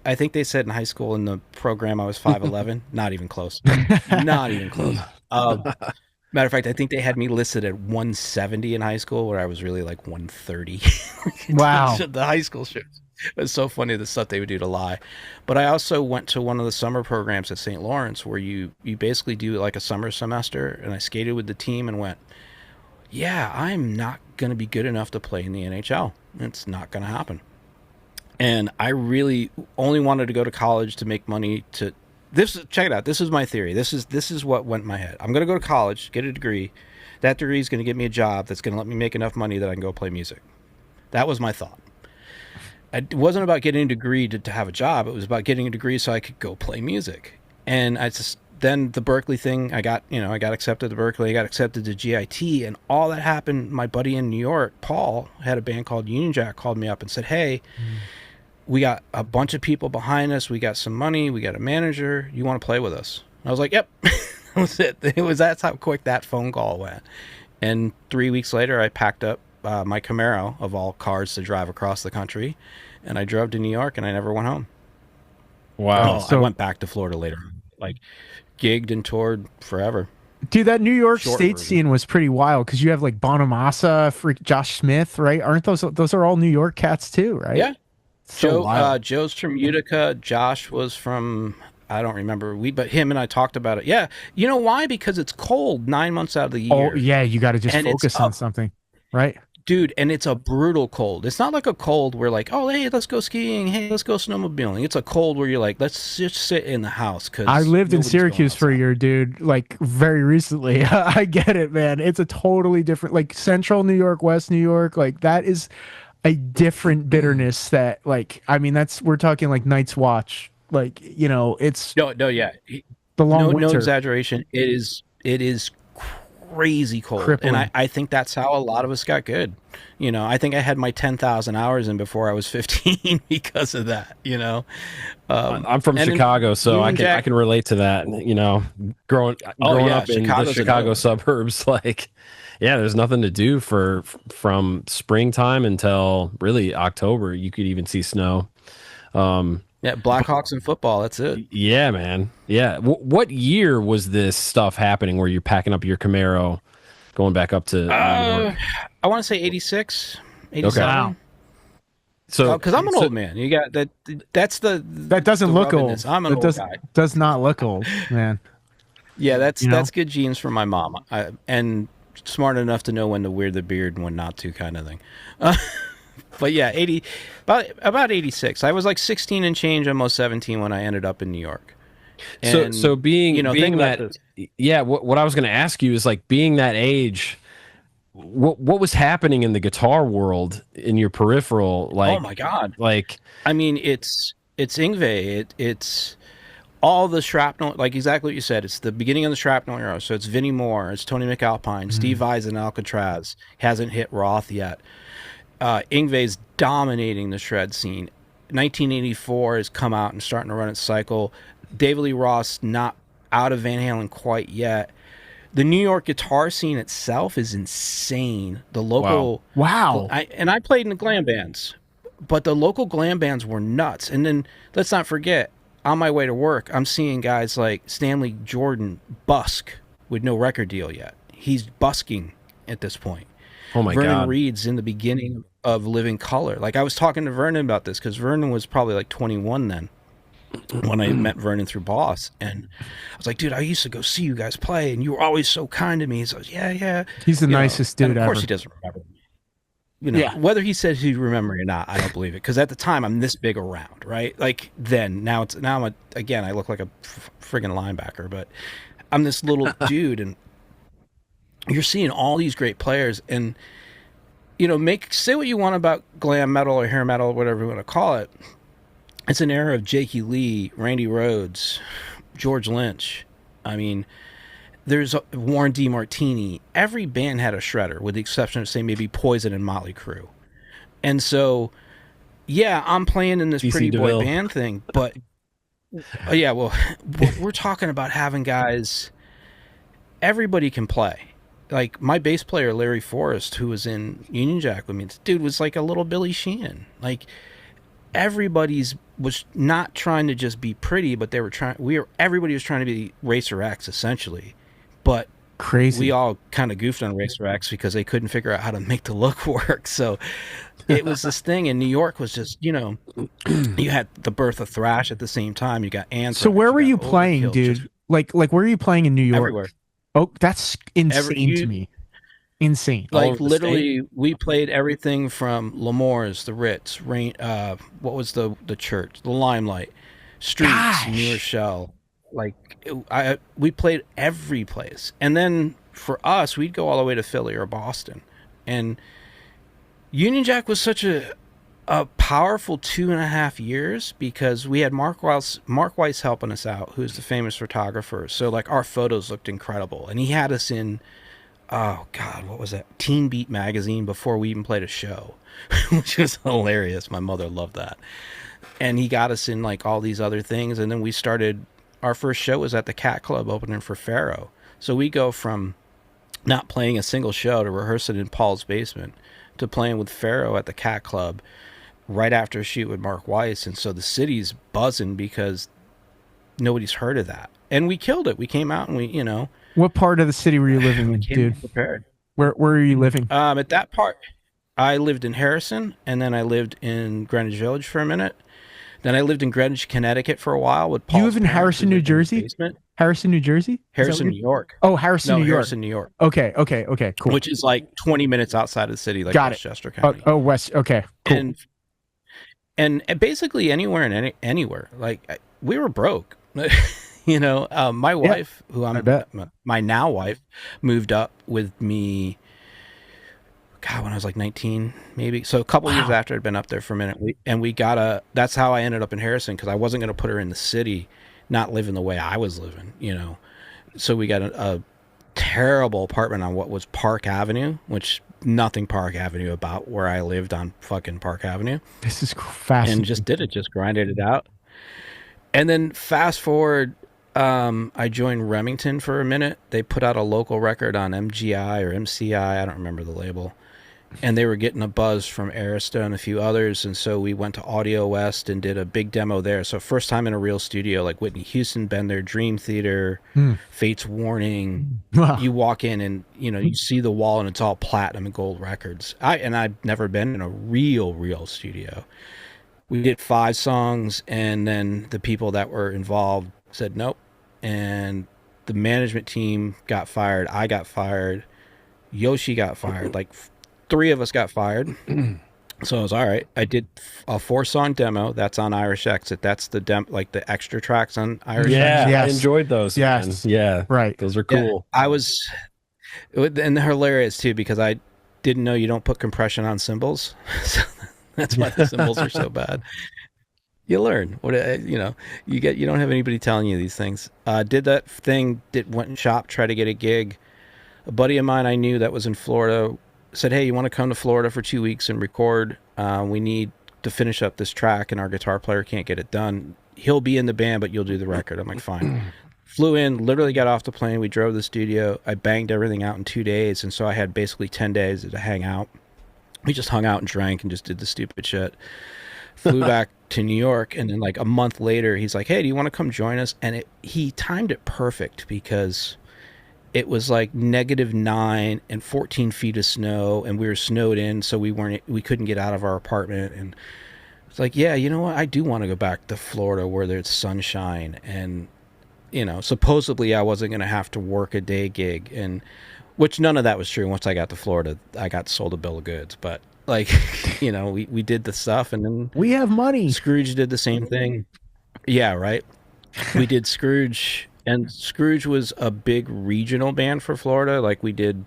I think they said in high school in the program I was 5'11". Not even close. Not even close. Matter of fact, I think they had me listed at 170 in high school, where I was really like 130. Wow. The high school shows. It was so funny, the stuff they would do to lie. But I also went to one of the summer programs at St. Lawrence where you basically do like a summer semester, and I skated with the team and went, yeah, I'm not going to be good enough to play in the NHL. It's not going to happen. And I really only wanted to go to college to make money to check it out. This is my theory. This is what went in my head. I'm going to go to college, get a degree. That degree is going to get me a job that's going to let me make enough money that I can go play music. That was my thought. It wasn't about getting a degree to have a job. It was about getting a degree so I could go play music. And then the Berkeley thing, I got accepted to Berkeley. I got accepted to GIT, and all that happened. My buddy in New York, Paul, had a band called Union Jack, called me up and said, hey, we got a bunch of people behind us. We got some money. We got a manager. You want to play with us? And I was like, yep. That was it. That's how quick that phone call went. And 3 weeks later, I packed up my Camaro, of all cars, to drive across the country, and I drove to New York, and I never went home. Wow. So I went back to Florida later, like gigged and toured forever. Dude, that New York state scene was pretty wild, because you have like Bonamassa, freak Josh Smith, right? Aren't those are all New York cats too, right? Yeah. So Joe's from Utica. Josh was from, I don't remember, but him and I talked about it. Yeah. You know why? Because it's cold 9 months out of the year. Oh yeah, you got to just focus on something, right? Dude, and it's a brutal cold. It's not like a cold where like, oh, hey, let's go skiing. Hey, let's go snowmobiling. It's a cold where you're like, let's just sit in the house. Cause I lived in Syracuse for a year, dude, like very recently. I get it, man. It's a totally different, like central New York, West New York. Like that is a different bitterness that, like, I mean, we're talking like Night's Watch. Like, it's no, yeah. The long winter. No exaggeration. It is crazy cold. Crippling. And I think that's how a lot of us got good. I think I had my 10,000 hours in before I was 15 because of that. I'm from Chicago, so I can relate to that. Growing up in the Chicago suburbs, like, yeah, there's nothing to do from springtime until really October. You could even see snow. Yeah, Blackhawks and football. That's it. Yeah, man. Yeah. What year was this stuff happening where you're packing up your Camaro, going back up to New York? I want to say 86, 87. Okay. Wow. So because I'm an old man. You got that. That doesn't look old. I'm an old guy. Does not look old, man. Yeah, that's good genes from my mom, and smart enough to know when to wear the beard and when not to, kind of thing. But yeah, about 86. I was like 16 and change, almost 17 when I ended up in New York. And, so being that, yeah. What I was going to ask you is like being that age. What was happening in the guitar world in your peripheral? Like, oh my God! Like, I mean, it's Yngwie. It's all the shrapnel, like exactly what you said. It's the beginning of the shrapnel era. So it's Vinnie Moore, it's Tony McAlpine, Steve Vais and Alcatraz. Hasn't hit Roth yet. Yngwie's dominating the shred scene. 1984 has come out and starting to run its cycle. David Lee Roth not out of Van Halen quite yet. The New York guitar scene itself is insane. The local wow. I played in the glam bands, but the local glam bands were nuts. And then let's not forget, on my way to work, I'm seeing guys like Stanley Jordan busk with no record deal yet. He's busking at this point. Oh my Vernon God. Reed's in the beginning of Living Color. Like I was talking to Vernon about this because Vernon was probably like 21 then when I met Vernon through Boss. And I was like, dude, I used to go see you guys play and you were always so kind to me. So yeah. He's the nicest dude ever. Of course he doesn't remember me. You know, whether he said he'd remember me or not, I don't believe it. Because at the time, I'm this big around, right? Like then, now again, I look like a friggin' linebacker, but I'm this little dude, and you're seeing all these great players, and you know, say what you want about glam metal or hair metal, whatever you want to call it. It's an era of Jakey Lee, Randy Rhoads, George Lynch. I mean, there's Warren DeMartini. Every band had a shredder, with the exception of, say, maybe Poison and Motley Crue. And so, yeah, I'm playing in this DC pretty DeVille. boy band thing, but yeah, well, we're talking about having guys. Everybody can play. Like my bass player Larry Forrest, who was in Union Jack with me, this dude was like a little Billy Sheehan. Like was not trying to just be pretty, but they were everybody was trying to be Racer X essentially. But crazy, we all kind of goofed on Racer X because they couldn't figure out how to make the look work. So it was this thing, and New York was just, you know, you had the birth of thrash at the same time. You got Anthrax. So where were you playing, dude? Like where were you playing in New York? Everywhere. Oh, that's insane to me. Insane. Like literally, we played everything from L'Amour's, the Ritz, what was the church, the Limelight, Streets, New Rochelle. Like we played every place, and then for us, we'd go all the way to Philly or Boston, and Union Jack was such a powerful 2.5 years because we had Mark Weiss helping us out, who's the famous photographer. So like our photos looked incredible, and he had us in, oh God, what was that? Teen Beat magazine before we even played a show, which was hilarious. My mother loved that. And he got us in like all these other things, and then we started. Our first show was at the Cat Club opening for Pharaoh. So we go from not playing a single show to rehearsing in Paul's basement to playing with Pharaoh at the Cat Club right after a shoot with Mark Weiss. And so the city's buzzing because nobody's heard of that. And we killed it. We came out and we, you know. What part of the city were you living in, dude? Prepared. Where are you living? At that part, I lived in Harrison, and then I lived in Greenwich Village for a minute. Then I lived in Greenwich, Connecticut for a while with Paul. You live in Harrison, New Jersey? Harrison, New Jersey? Harrison, New York. Oh, Harrison, New York. Harrison, New York. Okay, cool. Which is like 20 minutes outside of the city, like Got Westchester County. West. Okay, cool. And basically anywhere and anywhere. Like we were broke. You know, my wife, who my now wife, moved up with me. God, when I was like 19, maybe. So a couple years after I'd been up there for a minute, that's how I ended up in Harrison, because I wasn't going to put her in the city, not living the way I was living, you know. So we got a terrible apartment on what was Park Avenue, which nothing Park Avenue about where I lived on fucking Park Avenue. This is fascinating. And just grinded it out. And then fast forward, I joined Remington for a minute. They put out a local record on MGI or MCI, I don't remember the label. and they were getting a buzz from Arista and a few others, and so we went to Audio West and did a big demo there. So first time in a real studio, like Whitney Houston, been there, Dream Theater, Fate's Warning. Wow. You walk in and you see the wall and it's all platinum and gold records. I've never been in a real studio. We did 5 songs, and then the people that were involved said nope, and the management team got fired. I got fired. Yoshi got fired. Like 3 of us got fired. So I was all right. I did a 4-song demo that's on Irish Exit. That's the like the extra tracks on Irish Exit. Yeah, I enjoyed those. Yes. Man. Yeah, right. Those are cool. Yeah, and they're hilarious too, because I didn't know you don't put compression on cymbals. So that's why the cymbals are so bad. You learn you don't have anybody telling you these things. Did that thing, went and shopped, tried to get a gig. A buddy of mine I knew that was in Florida said, hey, you want to come to Florida for 2 weeks and record? We need to finish up this track and our guitar player can't get it done. He'll be in the band, but you'll do the record. I'm like, fine. Flew in, literally got off the plane. We drove to the studio. I banged everything out in 2 days. And so I had basically 10 days to hang out. We just hung out and drank and just did the stupid shit. Flew back to New York, and then like a month later, he's like, hey, do you want to come join us? And he timed it perfect, because it was like -9 and 14 feet of snow, and we were snowed in, so we couldn't get out of our apartment. And it's like, yeah, you know what? I do want to go back to Florida where there's sunshine, and supposedly I wasn't going to have to work a day gig, and which none of that was true. Once I got to Florida, I got sold a bill of goods, but like, we did the stuff, and then we have money. Scrooge did the same thing. Yeah, right. We did Scrooge, and Scrooge was a big regional band for Florida. Like, we did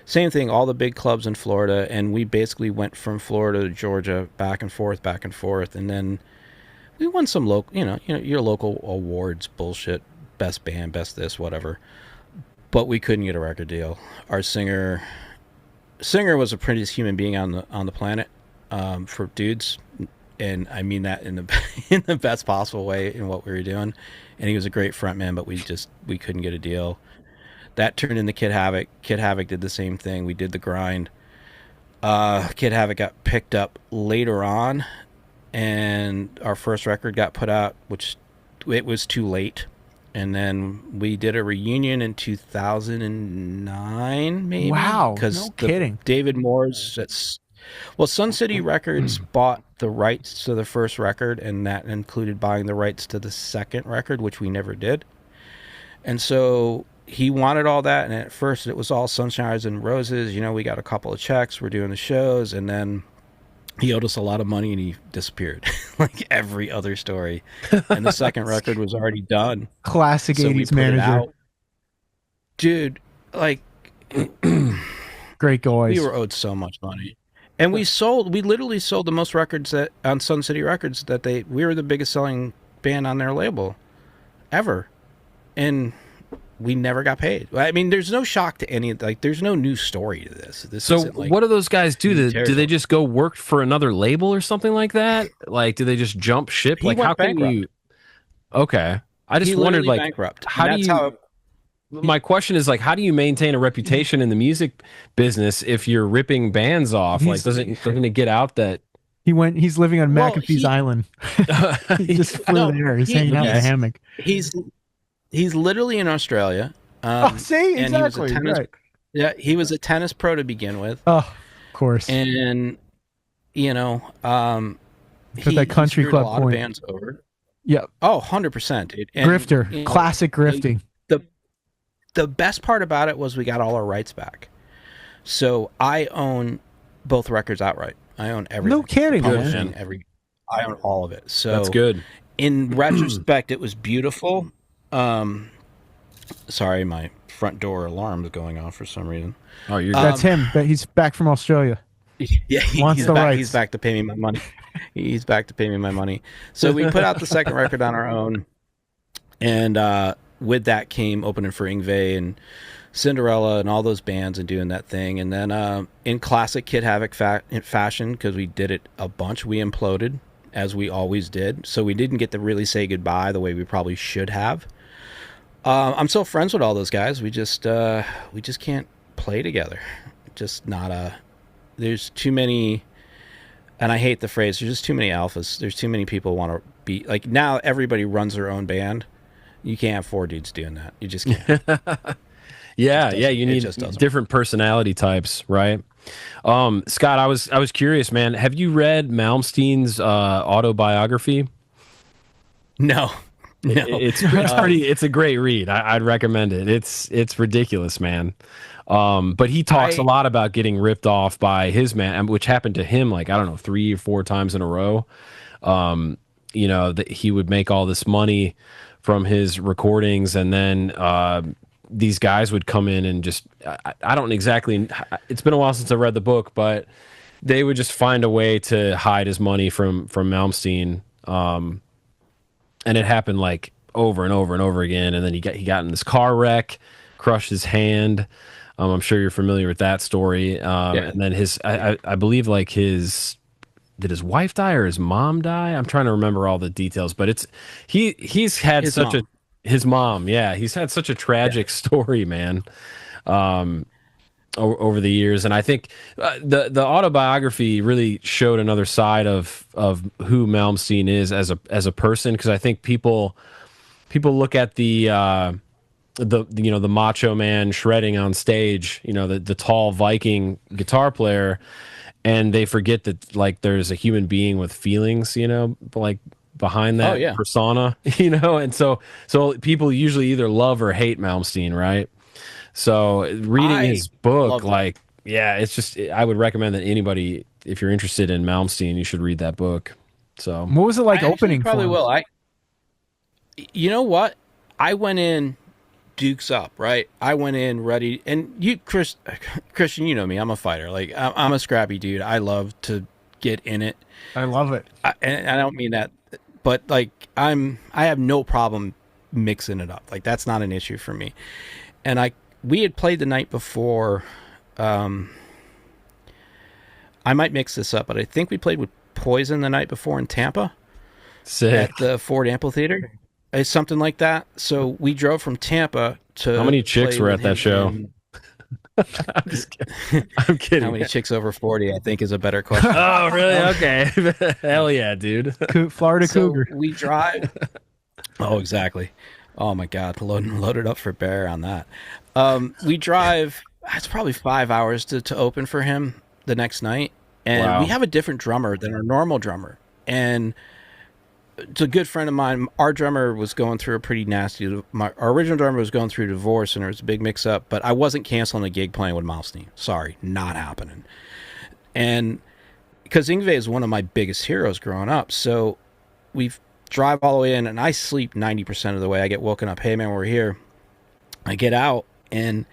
same thing, all the big clubs in Florida, and we basically went from Florida to Georgia, back and forth, and then we won some local, your local awards bullshit, best band, best this, whatever. But we couldn't get a record deal. Our singer was the prettiest human being on the planet, for dudes, and I mean that in the best possible way in what we were doing. And he was a great frontman, but we couldn't get a deal. That turned into Kid Havoc. Kid Havoc did the same thing. We did the grind. Kid Havoc got picked up later on, and our first record got put out, which it was too late. And then we did a reunion in 2009, maybe. Wow, no kidding. David Moore's. Sun City Records bought the rights to the first record, and that included buying the rights to the second record, which we never did. And so he wanted all that, and at first it was all sunshines and roses. We got a couple of checks, we're doing the shows, and then he owed us a lot of money and he disappeared, like every other story. And the second record was already done. Classic 80s manager. Dude, like, great guys. We were owed so much money. And we literally sold the most records on Sun City Records we were the biggest selling band on their label ever. And we never got paid. I mean, there's no shock to any, like, there's no new story to this. So what do those guys do? Do they just go work for another label or something like that? Like, do they just jump ship? Like, how can you? Okay, I just wondered, like, bankrupt. My question is, like, how do you maintain a reputation in the music business if you're ripping bands off? Like, doesn't it get out that he's living on McAfee's Island? He just flew there. He's hanging out in a hammock. He's literally in Australia. See, exactly. Yeah, he was a tennis pro to begin with. Oh, of course. And that country club a lot of bands over. Yep. Oh, 100%. Grifter, classic grifting. The best part about it was we got all our rights back. So I own both records outright. I own everything. No kidding. I own all of it. So that's good. In retrospect, it was beautiful. Sorry, my front door alarm is going off for some reason. Oh, that's him. He's back from Australia. Yeah, he's back to pay me my money. He's back to pay me my money. So we put out the second record on our own, and with that came opening for Yngwie and Cinderella and all those bands and doing that thing. And then in classic Kid Havoc fashion, because we did it a bunch, we imploded, as we always did. So we didn't get to really say goodbye the way we probably should have. I'm still friends with all those guys. We just can't play together. Just not There's too many, and I hate the phrase, there's just too many alphas. There's too many people want to be, like, now everybody runs their own band. You can't have 4 dudes doing that. You just can't. Yeah, you need different personality types, right? Scott, I was curious, man. Have you read Malmsteen's autobiography? No. It's a great read. I'd recommend it. It's ridiculous, man. But he talks a lot about getting ripped off by his man, which happened to him, like, I don't know, 3 or 4 times in a row. You know, that he would make all this money from his recordings, and then these guys would come in and just, I don't exactly, it's been a while since I read the book, but they would just find a way to hide his money from Malmsteen. And it happened like over and over and over again. And then he got in this car wreck, crushed his hand. I'm sure you're familiar with that story. And then I believe, like, did his wife die or his mom die? I'm trying to remember all the details, but he's had his mom. Yeah. He's had such a tragic story, man. Over the years. And I think the autobiography really showed another side of who Malmsteen is as a person. Cause I think people look at the macho man shredding on stage, the tall Viking guitar player, and they forget that, like, there's a human being with feelings, like behind that persona, and so people usually either love or hate Malmsteen, right? So reading his book, like, it's just, I would recommend that anybody, if you're interested in Malmsteen, you should read that book. So what was it like opening? Probably will. You know what? I went in dukes up, right? I went in ready, and Christian, you know me, I'm a fighter. Like, I'm a scrappy dude. I love to get in it. I love it. And I don't mean that, but, like, I have no problem mixing it up. Like, that's not an issue for me. And we had played the night before. I might mix this up, but I think we played with Poison the night before in Tampa. Sick. At the Ford Amphitheater. It's something like that. So we drove from Tampa to. How many chicks were at that show? I'm kidding. How many chicks over 40, I think, is a better question. Oh, really? Okay. Hell yeah, dude. Florida Cougar. We drive. Oh, exactly. Oh, my God. Loaded up for bear on that. We drive. It's probably 5 hours to open for him the next night. And we have a different drummer than our normal drummer. And it's a good friend of mine. Our drummer was going through a pretty nasty. Our original drummer was going through a divorce, and there was a big mix-up. But I wasn't canceling a gig playing with Malmsteen. Sorry, not happening. And because Yngwie is one of my biggest heroes growing up, so we drive all the way in, and I sleep 90% of the way. I get woken up. Hey, man, we're here. I get out, and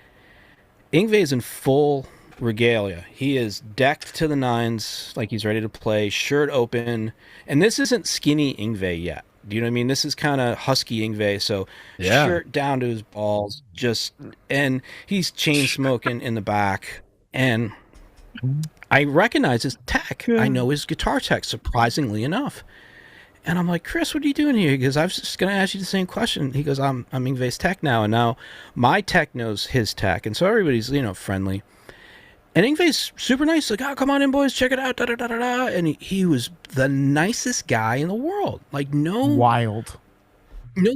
Yngwie is in full regalia. He is decked to the nines, like he's ready to play, shirt open. And this isn't skinny Yngwie yet. Do you know what I mean? This is kind of husky Yngwie. So shirt down to his balls, and he's chain smoking in the back. And I recognize his tech. I know his guitar tech, surprisingly enough. And I'm like, Chris, what are you doing here? He goes, I was just going to ask you the same question. He goes, I'm Yngwie's tech now. And now my tech knows his tech. And so everybody's, friendly. And Yngwie's super nice. Like, oh, come on in, boys. Check it out. Da, da, da, da, da. And he was the nicest guy in the world. Like, no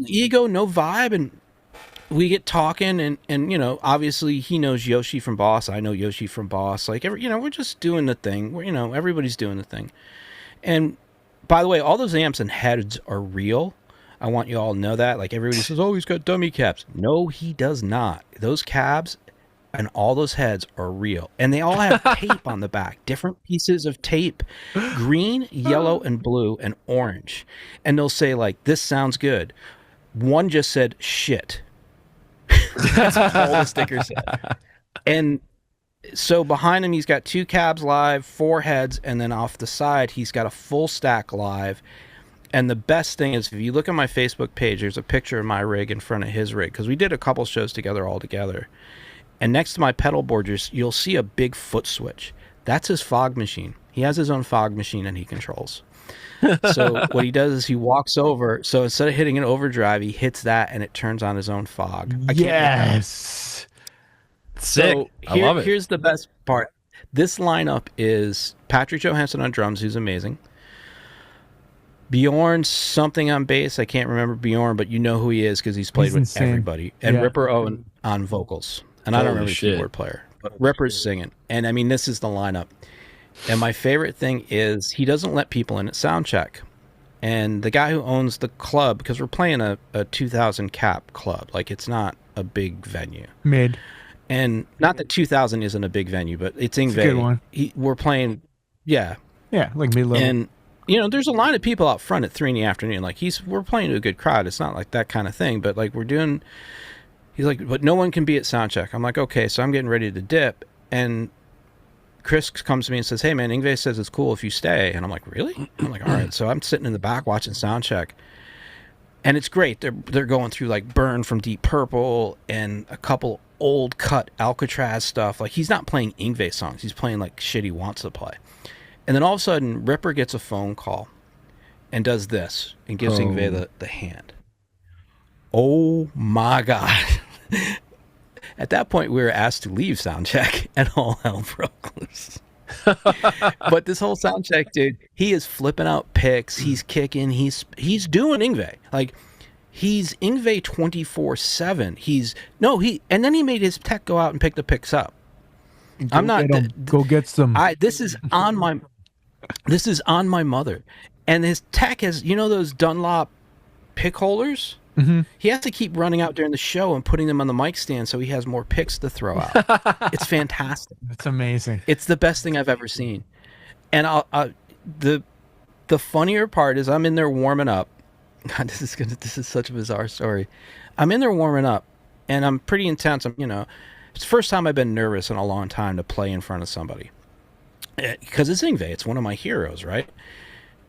ego, no vibe. And we get talking. And obviously he knows Yoshi from Boss. I know Yoshi from Boss. Like, we're just doing the thing. Everybody's doing the thing. And by the way, all those amps and heads are real. I want you all to know that. Like, everybody says, oh, he's got dummy cabs. No, he does not. Those cabs and all those heads are real. And they all have tape on the back. Different pieces of tape. Green, yellow, and blue, and orange. And they'll say, like, this sounds good. One just said, shit. That's all the stickers said. And so behind him, he's got 2 cabs live, 4 heads, and then off the side, he's got a full stack live. And the best thing is, if you look at my Facebook page, there's a picture of my rig in front of his rig, because we did a couple shows together all together. And next to my pedal board, you'll see a big foot switch. That's his fog machine. He has his own fog machine and he controls. So what he does is he walks over. So instead of hitting an overdrive, he hits that and it turns on his own fog. Yes. Sick. So I love it. Here's the best part. This lineup is Patrick Johansson on drums, who's amazing. Bjorn something on bass. I can't remember Bjorn, but you know who he is because he's played with everybody. And Ripper Owen on vocals. And I don't remember the keyboard player, but Ripper's singing. And I mean, this is the lineup. And my favorite thing is he doesn't let people in at sound check. And the guy who owns the club, because we're playing a 2,000 cap club, like it's not a big venue. Mid. And not that 2,000 isn't a big venue, but it's Yngwie. It's a good one. We're playing, yeah, like mid-level. And you know, there's a line of people out front at 3 PM. Like we're playing to a good crowd. It's not like that kind of thing, but like he's like, but no one can be at sound check. I'm like, okay, so I'm getting ready to dip, and Chris comes to me and says, hey man, Yngwie says it's cool if you stay. And I'm like, really? I'm like, all right. So I'm sitting in the back watching sound check, and it's great. They're going through like Burn from Deep Purple and a couple old cut Alcatraz stuff. Like he's not playing Yngwie songs. He's playing like shit he wants to play. And then all of a sudden, Ripper gets a phone call and does this and gives Yngwie the hand. Oh my God. At that point, we were asked to leave soundcheck, and all hell broke loose. But this whole soundcheck, dude, he is flipping out picks. He's kicking. He's doing Yngwie. Like, he's Yngwie 24/7. And then he made his tech go out and pick the picks up. Go get some. This is on my mother, and his tech has those Dunlop pick holders. Mm-hmm. He has to keep running out during the show and putting them on the mic stand so he has more picks to throw out. It's fantastic. It's amazing. It's the best thing I've ever seen. And the funnier part is I'm in there warming up. God, this is such a bizarre story. I'm in there warming up, and I'm pretty intense. It's the first time I've been nervous in a long time to play in front of somebody. Because it's Yngwie. It's one of my heroes, right?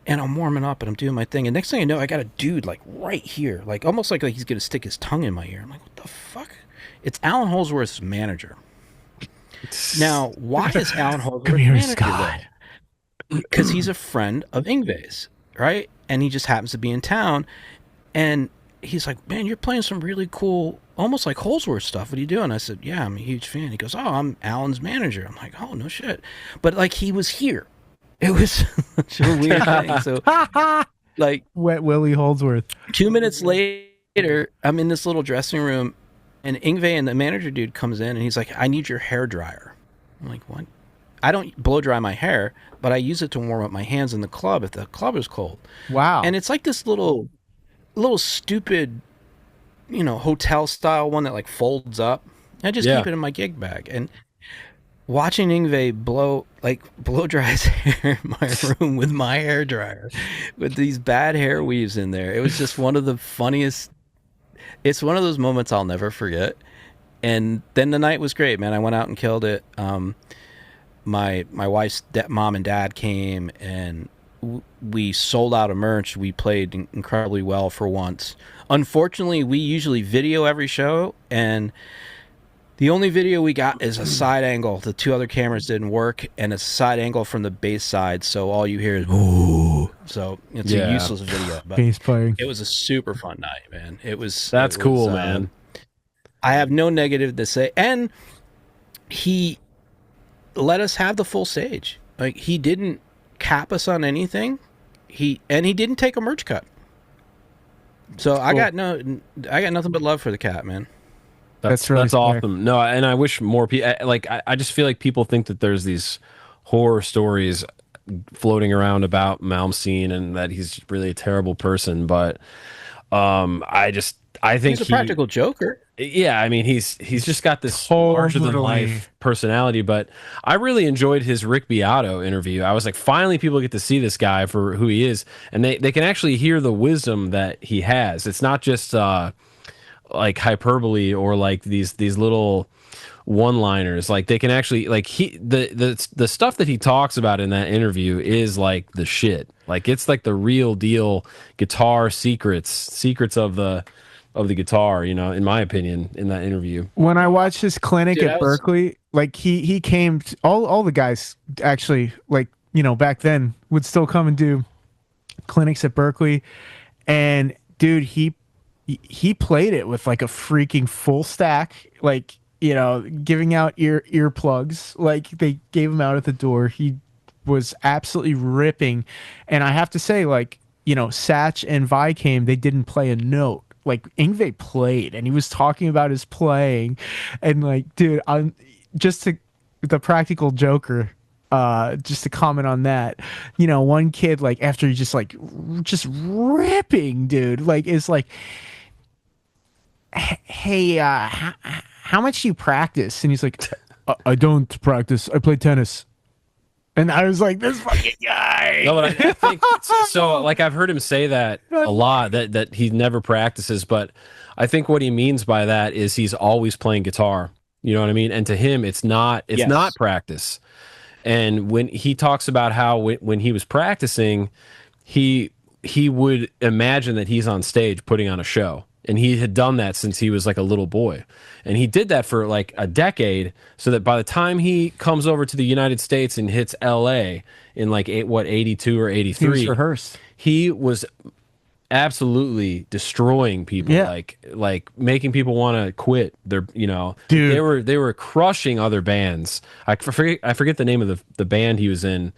And I'm warming up and I'm doing my thing. And next thing I know, I got a dude like right here, like almost like he's going to stick his tongue in my ear. I'm like, what the fuck? It's Alan Holsworth's manager. Now, why is Alan Holsworth manager there? Because he's a friend of Yngwie's, right? And he just happens to be in town. And he's like, man, you're playing some really cool, almost like Holsworth stuff. What are you doing? I said, yeah, I'm a huge fan. He goes, oh, I'm Alan's manager. I'm like, oh, no shit. But like he was here. It was such a weird thing. So, like, Wet Willie Holdsworth. 2 minutes later, I'm in this little dressing room, and Yngwie and the manager dude comes in, and he's like, I need your hair dryer. I'm like, what? I don't blow dry my hair, but I use it to warm up my hands in the club if the club is cold. Wow. And it's like this little stupid, hotel style one that like folds up. I just keep it in my gig bag. And watching Yngwie blow dry his hair in my room with my hair dryer, with these bad hair weaves in there, it was just one of the funniest. It's one of those moments I'll never forget. And then the night was great, man. I went out and killed it. My wife's mom and dad came, and we sold out of merch. We played incredibly well for once. Unfortunately, we usually video every show, and the only video we got is a side angle. The two other cameras didn't work, and a side angle from the bass side, so all you hear is "ooh." So it's a useless video. But bass playing. It was a super fun night, man. That's cool, man. I have no negative to say, and he let us have the full stage. Like, he didn't cap us on anything. He didn't take a merch cut. So cool. I got nothing but love for the cat, man. That's awesome. No, and I wish more people, like, I just feel like people think that there's these horror stories floating around about Malmsteen and that he's really a terrible person, but I think he's a practical joker. Yeah, I mean, he's just got this larger than life personality, but I really enjoyed his Rick Beato interview. I was like, finally people get to see this guy for who he is, and they can actually hear the wisdom that he has. It's not just like hyperbole or like these little one-liners. Like, they can actually, like, the stuff that he talks about in that interview is like the shit. Like, it's like the real deal guitar secrets of the guitar, in my opinion, in that interview. When I watched his clinic at Berkeley, like he came all the guys actually, like, back then would still come and do clinics at Berkeley, and dude, he played it with like a freaking full stack, like you know, giving out earplugs. Like they gave him out at the door. He was absolutely ripping. And I have to say, like, you know, Satch and Vi came, they didn't play a note. Like Yngwie played and he was talking about his playing. And like, dude, I'm just to the practical joker, just to comment on that, you know, one kid, like after he just ripping, dude, like is like, hey, how much do you practice? And he's like, I don't practice. I play tennis. And I was like, this fucking guy. No, but I think so. Like I've heard him say that a lot, that he never practices. But I think what he means by that is he's always playing guitar. You know what I mean? And to him, it's not practice. And when he talks about how when he was practicing, he would imagine that he's on stage putting on a show. And he had done that since he was like a little boy. And he did that for like a decade, so that by the time he comes over to the United States and hits LA in like 82 or 83, he was rehearsed. He was absolutely destroying people, like making people want to quit. They're, you know, dude, they were crushing other bands. I forget the name of the band he was in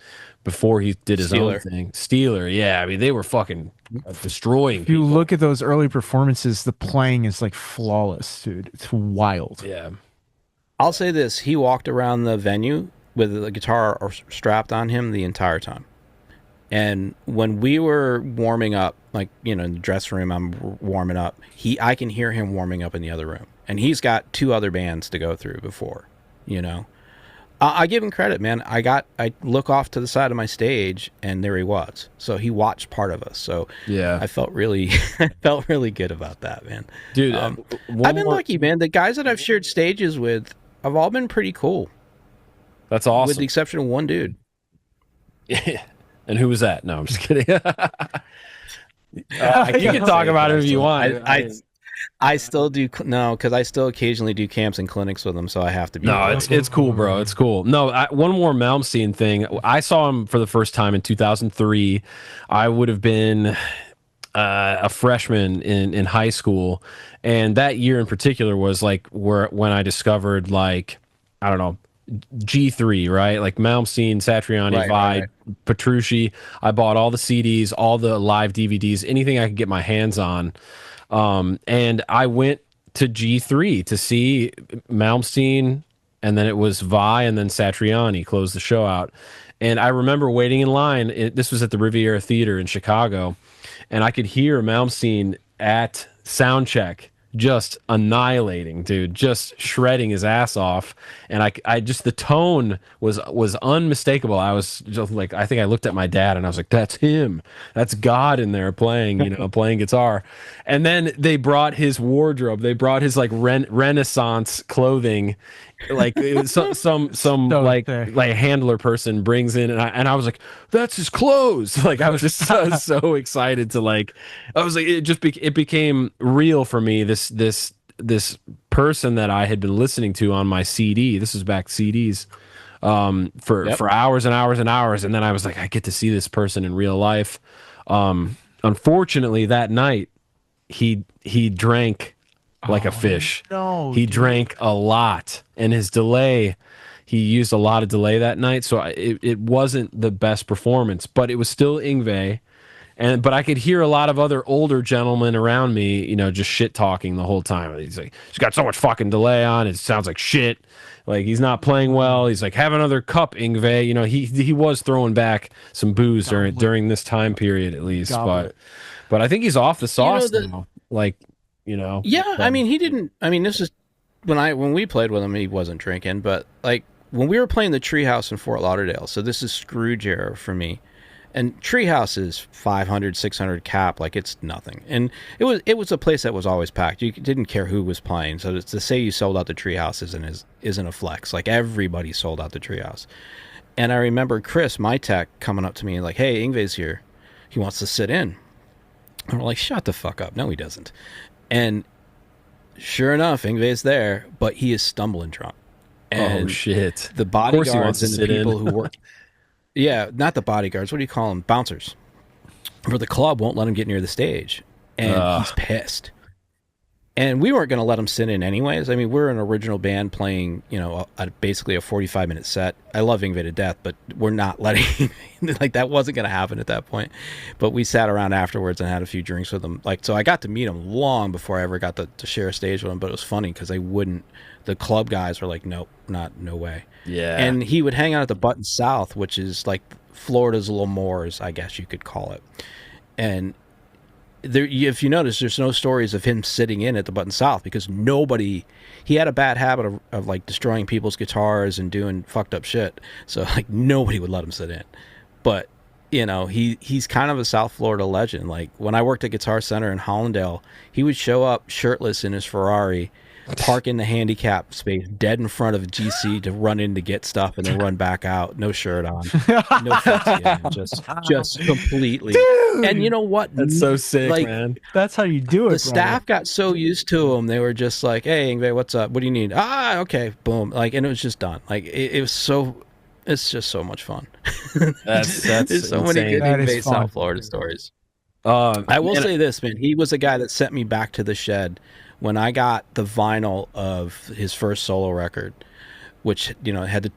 before he did his own thing. Steeler, yeah. I mean, they were fucking destroying if you people. look at those early performances, the playing is like flawless, dude. It's wild. Yeah. I'll say this. He walked around the venue with the guitar strapped on him the entire time. And when we were warming up, like, you know, in the dressing room, I'm warming up. I can hear him warming up in the other room. And he's got 2 other bands to go through before, you know. I give him credit, man. I look off to the side of my stage, and there he was. So he watched part of us. So yeah, I felt really good about that, man. Dude, I've been lucky, man. The guys that I've shared stages with have all been pretty cool. That's awesome. With the exception of one dude. Yeah. And who was that? No, I'm just kidding. You can talk about it if you want. I still do, no, because I still occasionally do camps and clinics with him, so I have to be. No, it's cool, bro. It's cool. No, one more Malmsteen thing. I saw him for the first time in 2003. I would have been a freshman in high school, and that year in particular was like when I discovered, like, I don't know, G3, right? Like Malmsteen, Satriani, right. Petrucci. I bought all the CDs, all the live DVDs, anything I could get my hands on. And I went to G3 to see Malmsteen, and then it was Vi, and then Satriani closed the show out. And I remember waiting in line. This was at the Riviera Theater in Chicago, and I could hear Malmsteen at soundcheck just annihilating, dude, just shredding his ass off. And I just, the tone was unmistakable. I was just like, I think I looked at my dad and I was like, that's him. That's God in there playing, you know, playing guitar. And then they brought his wardrobe. They brought his like Renaissance clothing. Like some like handler person brings in, and I was like, that's his clothes. Like I was just so excited to, like, I was like, it became real for me. This person that I had been listening to on my CD. This was back CDs, for hours and hours and hours, and then I was like, I get to see this person in real life. Unfortunately, that night he drank like a fish. No, he drank a lot, and his delay, he used a lot of delay that night, so it wasn't the best performance, but it was still Yngwie. But I could hear a lot of other older gentlemen around me, you know, just shit talking the whole time. He's like, he's got so much fucking delay on, it sounds like shit. Like, he's not playing well. He's like, have another cup, Yngwie. You know, he was throwing back some booze during this time period, at least. But I think he's off the sauce now. Like, you know. Yeah, I mean, he didn't. I mean, this is when we played with him, he wasn't drinking. But like when we were playing the Treehouse in Fort Lauderdale, so this is Scrooge era for me. And Treehouse is 500, 600 cap, like it's nothing. And it was a place that was always packed. You didn't care who was playing. So to say you sold out the Treehouse isn't a flex. Like everybody sold out the Treehouse. And I remember Chris, my tech, coming up to me like, "Hey, Yngwie's here. He wants to sit in." And we're like, "Shut the fuck up." No, he doesn't. And sure enough, Yngwie's there, but he is stumbling drunk. And oh shit! The bodyguards and the people who work. Yeah, not the bodyguards. What do you call them? Bouncers. For the club won't let him get near the stage. And he's pissed. And we weren't going to let him sit in anyways. I mean, we're an original band playing, basically a 45-minute set. I love Yngwie to death, but we're not letting like that wasn't going to happen at that point. But we sat around afterwards and had a few drinks with him. Like, so I got to meet him long before I ever got to share a stage with him. But it was funny because they wouldn't. The club guys were like, nope, no way. Yeah. And he would hang out at the Button South, which is like Florida's Little Moors, I guess you could call it. And there, if you notice, there's no stories of him sitting in at the Button South because he had a bad habit of like destroying people's guitars and doing fucked up shit. So like nobody would let him sit in. But he's kind of a South Florida legend. Like when I worked at Guitar Center in Hollandale, he would show up shirtless in his Ferrari, park in the handicap space dead in front of a GC to run in to get stuff and then run back out, no shirt on, no just completely. Dude, and you know what? That's so sick, man. That's how you do it. The staff got so used to him, they were just like, "Hey, Yngwie, what's up? What do you need?" "Ah, okay, boom." Like, and it was just done. Like, it was so. It's just so much fun. That's There's so many good Yngwie South Florida stories. I will say this, man. He was a guy that sent me back to the shed when I got the vinyl of his first solo record, which had the.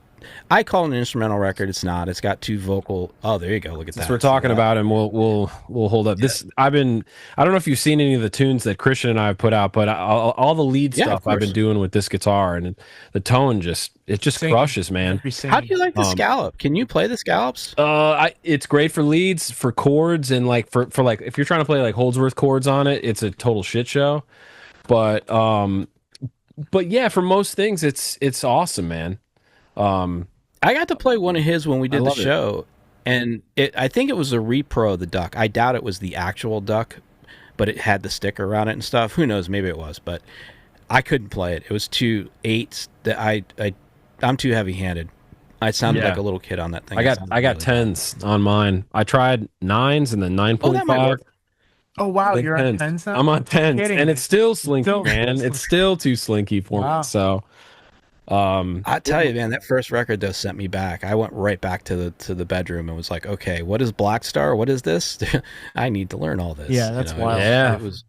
I call it an instrumental record. It's not. It's got 2 vocal. Oh, there you go. Look at that. Since we're talking about him, we'll hold up. This I don't know if you've seen any of the tunes that Christian and I have put out, but all the lead stuff I've been doing with this guitar, and the tone just crushes, man. How do you like the scallop? Can you play the scallops? It's great for leads, for chords, and like for like if you're trying to play like Holdsworth chords on it, it's a total shit show. But yeah, for most things, it's awesome, man. I got to play one of his when we did the show, and I think it was a repro of the Duck. I doubt it was the actual Duck, but it had the sticker around it and stuff. Who knows? Maybe it was, but I couldn't play it. It was 2 8s that I'm too heavy-handed. I sounded like a little kid on that thing. I got really 10s on mine. I tried 9s and then 9.5. Oh wow, you're on 10s now? I'm on 10s, and it's still slinky, man. It's still too slinky for me. So. I tell you, man, that first record though sent me back. I went right back to the bedroom and was like, okay, what is Black Star? What is this? I need to learn all this. Yeah, that's wild. Yeah, it was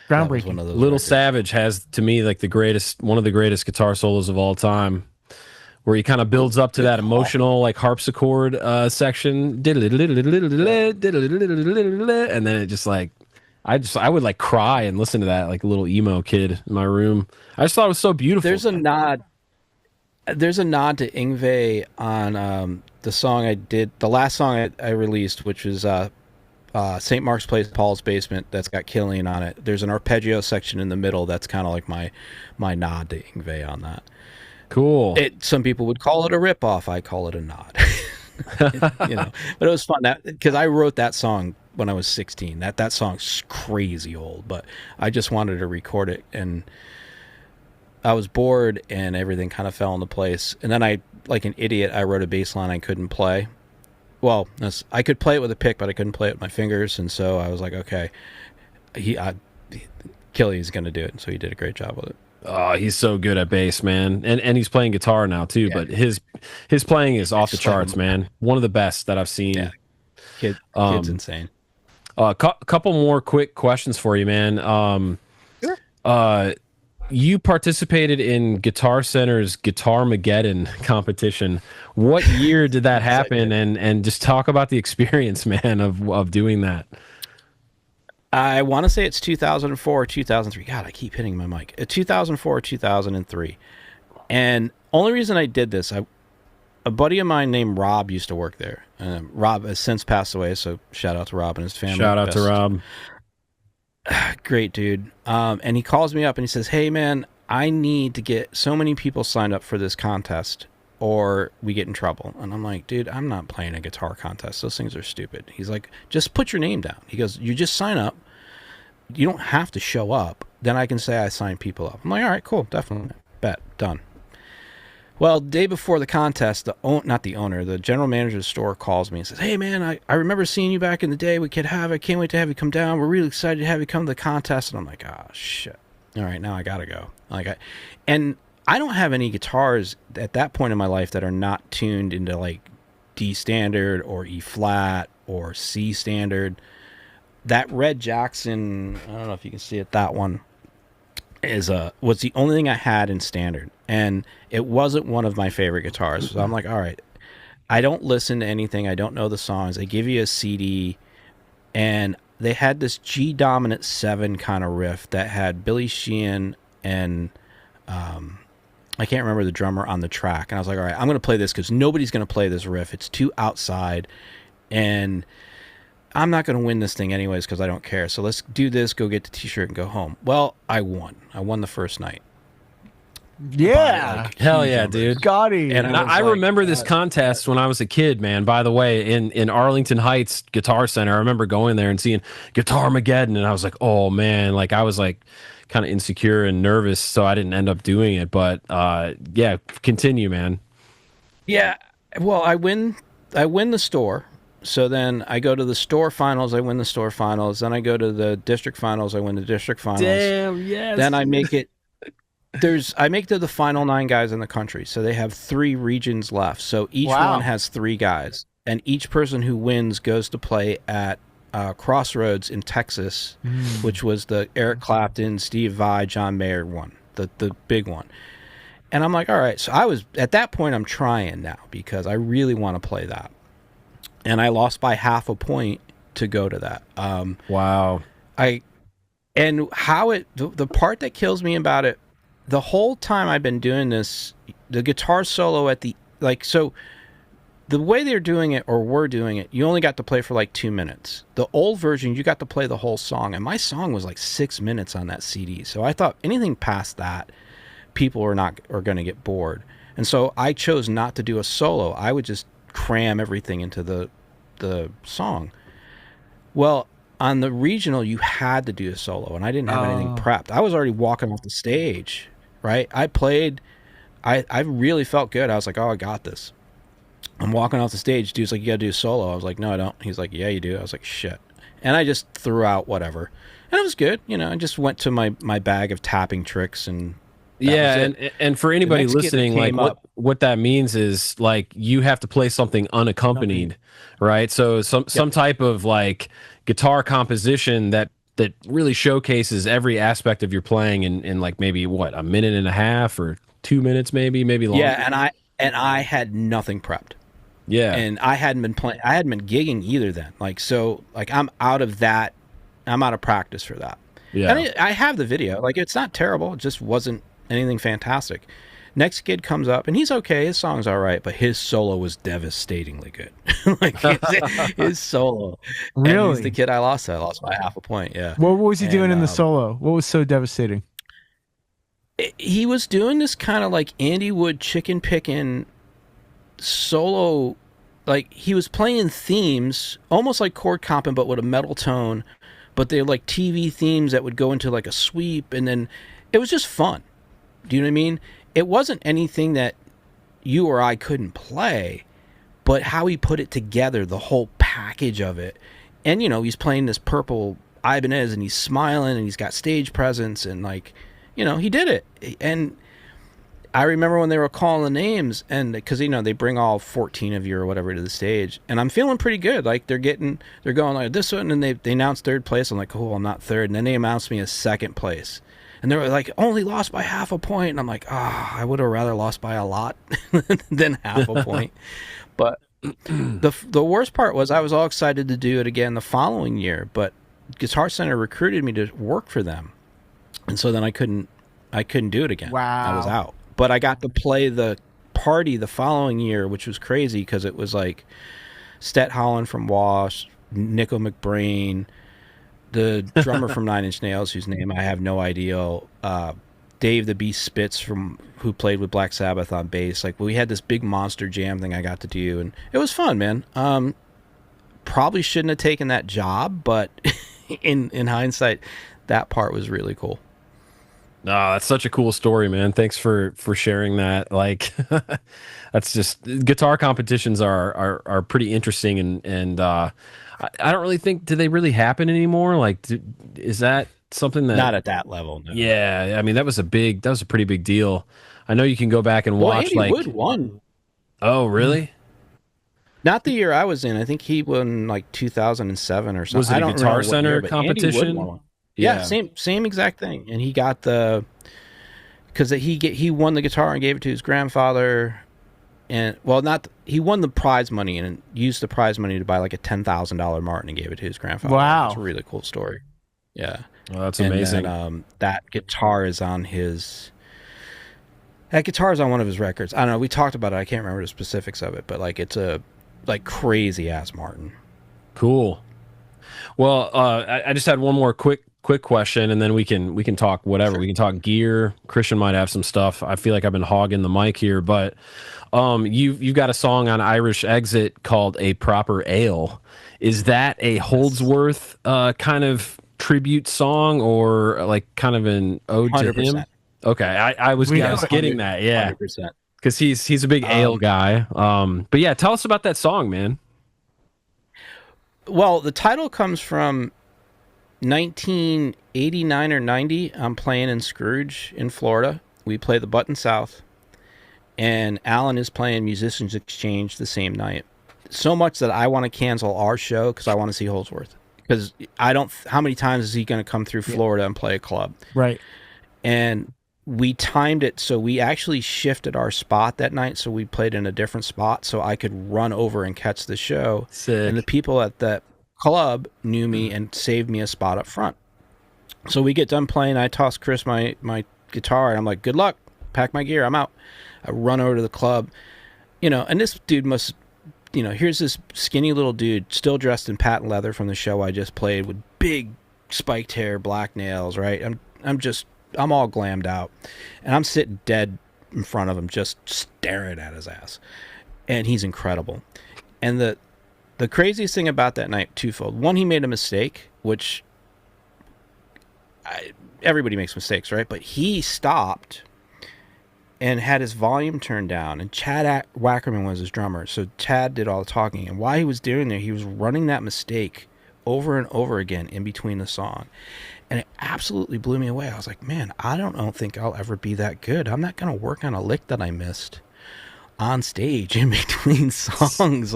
groundbreaking. One of those Little records. Savage has, to me, like one of the greatest guitar solos of all time, where he kind of builds up to that emotional like harpsichord section, and then it just like. I would like cry and listen to that like a little emo kid in my room. I just thought it was so beautiful. There's a nod to Yngwie on the song I did, the last song I released, which was St. Mark's Place, Paul's Basement. That's got Killian on it. There's an arpeggio section in the middle. That's kind of like my nod to Yngwie on that. Cool. Some people would call it a ripoff. I call it a nod. But it was fun because I wrote that song when I was 16. That song's crazy old, but I just wanted to record it, and I was bored, and everything kind of fell into place. And then I, like an idiot, I wrote a bass line I couldn't play. Well, I could play it with a pick, but I couldn't play it with my fingers, and so I was like, okay, Killy's going to do it, and so he did a great job with it. Oh, he's so good at bass, man, and he's playing guitar now too. Yeah. But his playing is off the charts, man. One of the best that I've seen. Yeah. Kid's insane. Couple more quick questions for you, man. Sure. You participated in Guitar Center's Guitarmageddon competition. What year did that happen? And just talk about the experience, man, of doing that. I want to say it's 2004 or 2003. God, I keep hitting my mic. 2004 or 2003. And only reason I did this, a buddy of mine named Rob used to work there. Rob has since passed away, so shout out to Rob and his family. Shout out to Rob. Great dude. And he calls me up and he says, hey, man, I need to get so many people signed up for this contest or we get in trouble. And I'm like, dude, I'm not playing a guitar contest. Those things are stupid. He's like, just put your name down. He goes, you just sign up. You don't have to show up. Then I can say I signed people up. I'm like, all right, cool, definitely. Bet, done. Well, day before the contest, the general manager of the store calls me and says, hey, man, I remember seeing you back in the day with Kid Havoc. Can't wait to have you come down. We're really excited to have you come to the contest. And I'm like, oh, shit. All right, now I got to go. And I don't have any guitars at that point in my life that are not tuned into like D standard or E flat or C standard. That Red Jackson, I don't know if you can see it, that one. was the only thing I had in standard, and it wasn't one of my favorite guitars. So I'm like, all right, I don't listen to anything. I don't know the songs. They give you a CD, and they had this G dominant 7 kind of riff that had Billy Sheehan and I can't remember the drummer on the track. And I was like, all right, I'm going to play this because nobody's going to play this riff. It's too outside, and I'm not going to win this thing anyways because I don't care. So let's do this, go get the t-shirt and go home. Well, I won. I won the first night. Yeah. Like, hell yeah, dude. Got it. And I remember this contest when I was a kid, man. By the way, in Arlington Heights Guitar Center, I remember going there and seeing Guitarmageddon, and I was like, oh man, like I was like kind of insecure and nervous, so I didn't end up doing it. But yeah, continue, man. Yeah, well, I win the store. So then I go to the store finals, I win the store finals. Then I go to the district finals, I win the district finals. Damn, yes. Then I make it. I make to the final 9 guys in the country. So they have 3 regions left. So each one has 3 guys, and each person who wins goes to play at Crossroads in Texas, which was the Eric Clapton, Steve Vai, John Mayer one, the big one. And I'm like, all right. So I was at that point. I'm trying now because I really want to play that. And I lost by half a point to go to that. Wow. The part that kills me about it, the whole time I've been doing this, the guitar solo at the, so the way they're doing it, or were doing it, you only got to play for like 2 minutes. The old version, you got to play the whole song. And my song was like 6 minutes on that CD. So I thought anything past that, people are going to get bored. And so I chose not to do a solo. I would just cram everything into the song. Well, on the regional, you had to do a solo, and I didn't have anything prepped. I was already walking off the stage, right? I played. I really felt good. I was like, oh, I got this. I'm walking off the stage. Dude's like, you gotta do a solo. I was like, no, I don't. He's like, yeah, you do. I was like, shit. And I just threw out whatever, and it was good. I just went to my bag of tapping tricks and. Yeah, and for anybody listening, like what that means is like you have to play something unaccompanied, right? So some type of like guitar composition that really showcases every aspect of your playing in like maybe what, a minute and a half or 2 minutes, maybe longer. Yeah, and I had nothing prepped. Yeah, and I hadn't been gigging either then. I'm out of that. I'm out of practice for that. Yeah, and I have the video. Like, it's not terrible. It just wasn't anything fantastic. Next kid comes up and he's okay. His song's all right, but his solo was devastatingly good. Like his solo. Really? And he's the kid I lost by half a point. Yeah. What was he doing in the solo? What was so devastating? He was doing this kind of like Andy Wood chicken picking solo. Like, he was playing themes almost like chord comping, but with a metal tone. But they're like TV themes that would go into like a sweep, and then it was just fun. Do you know what I mean? It wasn't anything that you or I couldn't play, but how he put it together, the whole package of it. And, he's playing this purple Ibanez, and he's smiling, and he's got stage presence, and like, he did it. And I remember when they were calling the names, and because, they bring all 14 of you or whatever to the stage, and I'm feeling pretty good. Like, they're going like this one, and they announced third place. I'm like, cool, I'm not third. And then they announced me as second place. And they were like, only lost by half a point. And I'm like, I would have rather lost by a lot than half a point. But the worst part was I was all excited to do it again the following year. But Guitar Center recruited me to work for them. And so then I couldn't do it again. Wow. I was out. But I got to play the party the following year, which was crazy because it was like Stet Holland from Wash, Nico McBrain, the drummer from Nine Inch Nails, whose name I have no idea, Dave the Beast Spitz who played with Black Sabbath on bass. Like, we had this big monster jam thing I got to do, and it was fun, man. Probably shouldn't have taken that job, but in hindsight, that part was really cool. Oh, that's such a cool story, man. Thanks for sharing that. Like, that's just, guitar competitions are pretty interesting, and I don't really think, do they really happen anymore? Like, is that something that, not at that level? No. Yeah, I mean, that was a pretty big deal. I know you can go back and watch. Andy Wood won. Oh, really? Not the year I was in. I think he won like 2007 or something. Was it a Guitar Center competition? Yeah, same exact thing. And he got the because he won the guitar and gave it to his grandfather, and he won the prize money and used the prize money to buy like a $10,000 Martin and gave it to his grandfather. Wow, it's a really cool story. Yeah, well, that's amazing. Then, that guitar is on his. That guitar is on one of his records. I don't know. We talked about it. I can't remember the specifics of it, but like it's a crazy ass Martin. Cool. Well, I just had one more quick question, and then we can talk whatever. Sure. We can talk gear. Christian might have some stuff. I feel like I've been hogging the mic here, but you've got a song on Irish Exit called "A Proper Ale." Is that a Holdsworth kind of tribute song, or like kind of an ode 100%. To him? Okay, I was getting that, yeah, 100%. Because he's a big ale guy. But yeah, tell us about that song, man. Well, the title comes from 1989 or 90. I'm playing in Scrooge in Florida. We play the Button South, and Alan is playing Musicians Exchange the same night. So much that I want to cancel our show because I want to see Holdsworth. Because how many times is he going to come through Florida and play a club? Right. And we timed it so we actually shifted our spot that night, so we played in a different spot so I could run over and catch the show. Sick. And the people at that club knew me and saved me a spot up front. So we get done playing. I toss Chris my guitar, and I'm like, good luck. Pack my gear. I'm out. I run over to the club. And this dude must, here's this skinny little dude still dressed in patent leather from the show I just played with big spiked hair, black nails, right? I'm all glammed out, and I'm sitting dead in front of him, just staring at his ass, and he's incredible. And the craziest thing about that night, twofold. One, he made a mistake, which everybody makes mistakes, right? But he stopped and had his volume turned down, and Chad Wackerman was his drummer, so Chad did all the talking. And while he was doing there, he was running that mistake over and over again in between the song. And it absolutely blew me away. I was like, man, I don't think I'll ever be that good. I'm not going to work on a lick that I missed on stage in between songs.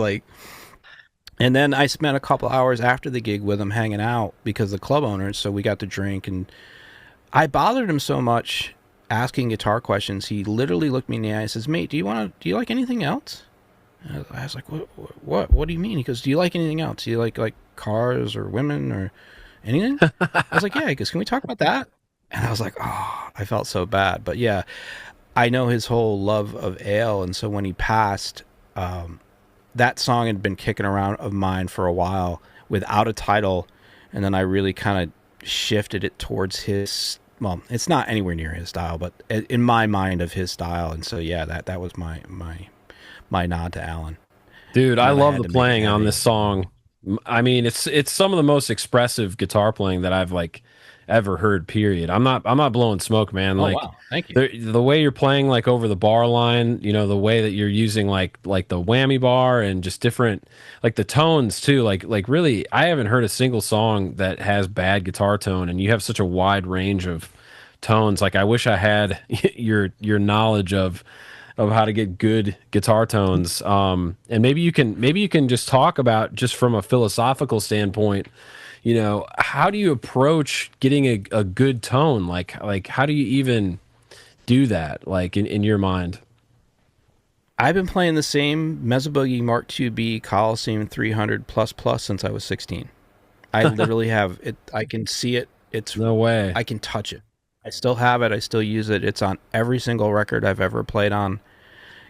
And then I spent a couple hours after the gig with him hanging out because the club owners, so we got to drink. And I bothered him so much asking guitar questions. He literally looked me in the eye and says, mate, do you like anything else? And I was like, what do you mean? He goes, do you like anything else? Do you like cars or women or anything? I was like, yeah. He goes, can we talk about that? And I was like, oh, I felt so bad. But yeah, I know his whole love of ale. And so when he passed, that song had been kicking around of mine for a while without a title. And then I really kind of shifted it towards his, well, it's not anywhere near his style, but in my mind of his style. And so, yeah, that was my nod to Alan. Dude, I love the playing on this song. I mean, it's some of the most expressive guitar playing that I've ever heard, period. I'm not blowing smoke, man. Oh, wow. Thank you. The way you're playing over the bar line, the way that you're using like the whammy bar and just different the tones too. Like really, I haven't heard a single song that has bad guitar tone, and you have such a wide range of tones. I wish I had your knowledge of how to get good guitar tones. And maybe you can just talk about, just from a philosophical standpoint, how do you approach getting a good tone? Like how do you even do that? In your mind? I've been playing the same Mesa Boogie Mark IIB Coliseum 300 plus since I was 16. I literally have it. I can see it. It's no way. I can touch it. I still have it. I still use it. It's on every single record I've ever played on.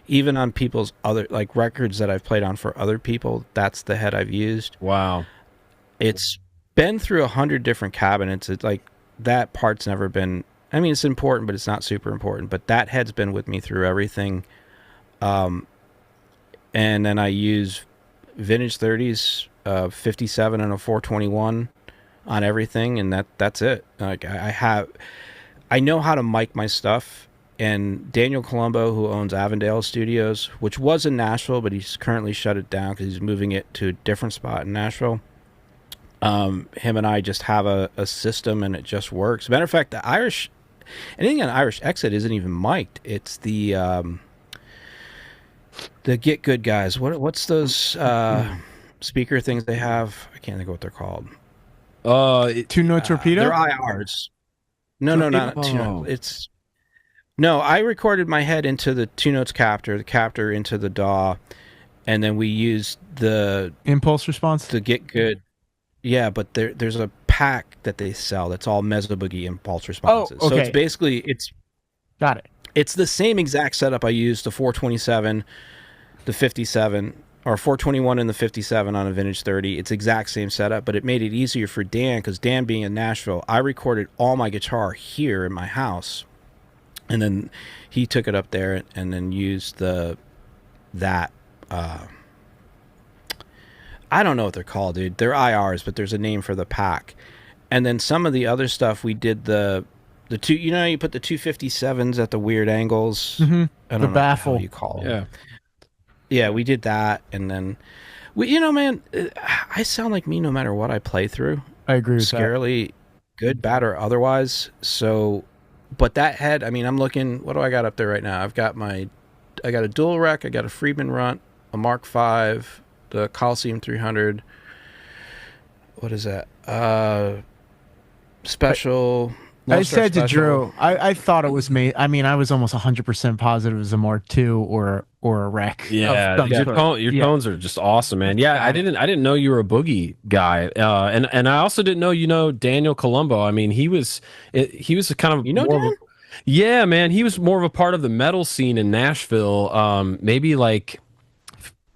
Even on people's other records that I've played on for other people, that's the head I've used. Wow. It's been through 100 different cabinets. It's that part's never been, I mean, it's important, but it's not super important. But that head's been with me through everything. And then I use vintage 30s, 57 and a 421 on everything, and that's it. I know how to mic my stuff. And Daniel Colombo, who owns Avondale Studios, which was in Nashville, but he's currently shut it down because he's moving it to a different spot in Nashville. Him and I just have a system, and it just works. Matter of fact, anything on Irish Exit isn't even mic'd. It's the Get Good guys. What's those speaker things they have? I can't think of what they're called. Two-note torpedo? They're IRs. No, not two-note. It's No, I recorded my head into the 2 notes captor, the captor into the DAW, and then we used the impulse response to get good. Yeah, but there's a pack that they sell that's all Mesa Boogie impulse responses. Oh, okay. So it's basically got it. It's the same exact setup I used, the 427, the 57, or 421 and the 57 on a Vintage 30. It's exact same setup, but it made it easier for Dan, because Dan being in Nashville, I recorded all my guitar here in my house. And then he took it up there and then used that. I don't know what they're called, dude. They're IRs, but there's a name for the pack. And then some of the other stuff we did the two. You know, you put the 257s at the weird angles. Mm-hmm. I don't the know baffle. what you call them. Yeah, we did that, and then man, I sound like me no matter what I play through. I agree with that. Scarily good, bad, or otherwise. So. But that head, I mean, I'm looking, what do I got up there right now? I got a dual rec, I got a Friedman Runt, a Mark V, the Coliseum 300. What is that? Special. I said to special. Drew, I thought it was me. I mean, I was almost 100% positive it was a Mark II or a rec. Yeah, your tones are just awesome, man. Yeah, I didn't know you were a Boogie guy, and I also didn't know Daniel Colombo. I mean, he was kind of Dan? Yeah, man, he was more of a part of the metal scene in Nashville. Maybe like,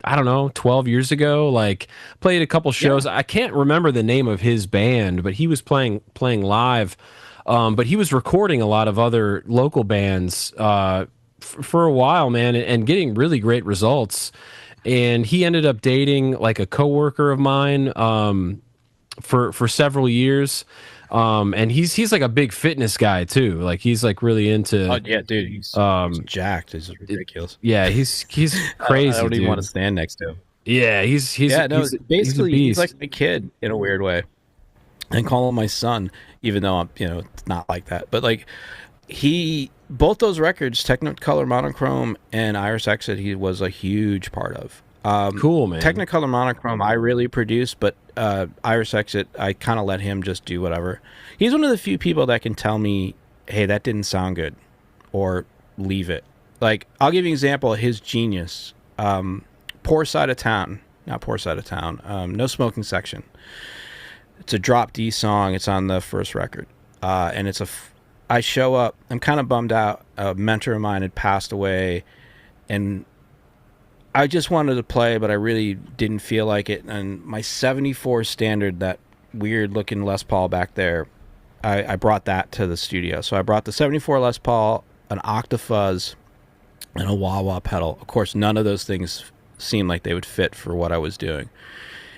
I don't know, 12 years ago. Like, played a couple shows. Yeah. I can't remember the name of his band, but he was playing live. But he was recording a lot of other local bands for a while, man, and getting really great results. And he ended up dating like a coworker of mine for several years. And he's like a big fitness guy too. Like he's like really into. Oh yeah, dude, he's jacked. He's ridiculous. Yeah, he's crazy. I don't even dude. want to stand next to him. Yeah, he's basically he's he's like a kid in a weird way. And call him my son, even though I'm, it's not like that. But like, both those records, Technicolor Monochrome and Iris Exit, he was a huge part of. Cool, man. Technicolor Monochrome, I really produced, but Iris Exit, I kind of let him just do whatever. He's one of the few people that can tell me, hey, that didn't sound good, or leave it. Like, I'll give you an example of his genius. Poor Side of Town, not Poor Side of Town, No Smoking Section. It's a drop D song. It's on the first record. And I show up. I'm kind of bummed out. A mentor of mine had passed away. And I just wanted to play, but I really didn't feel like it. And my 74 Standard, that weird looking Les Paul back there, I brought that to the studio. So I brought the 74 Les Paul, an Octafuzz, and a wah-wah pedal. Of course, none of those things seemed like they would fit for what I was doing.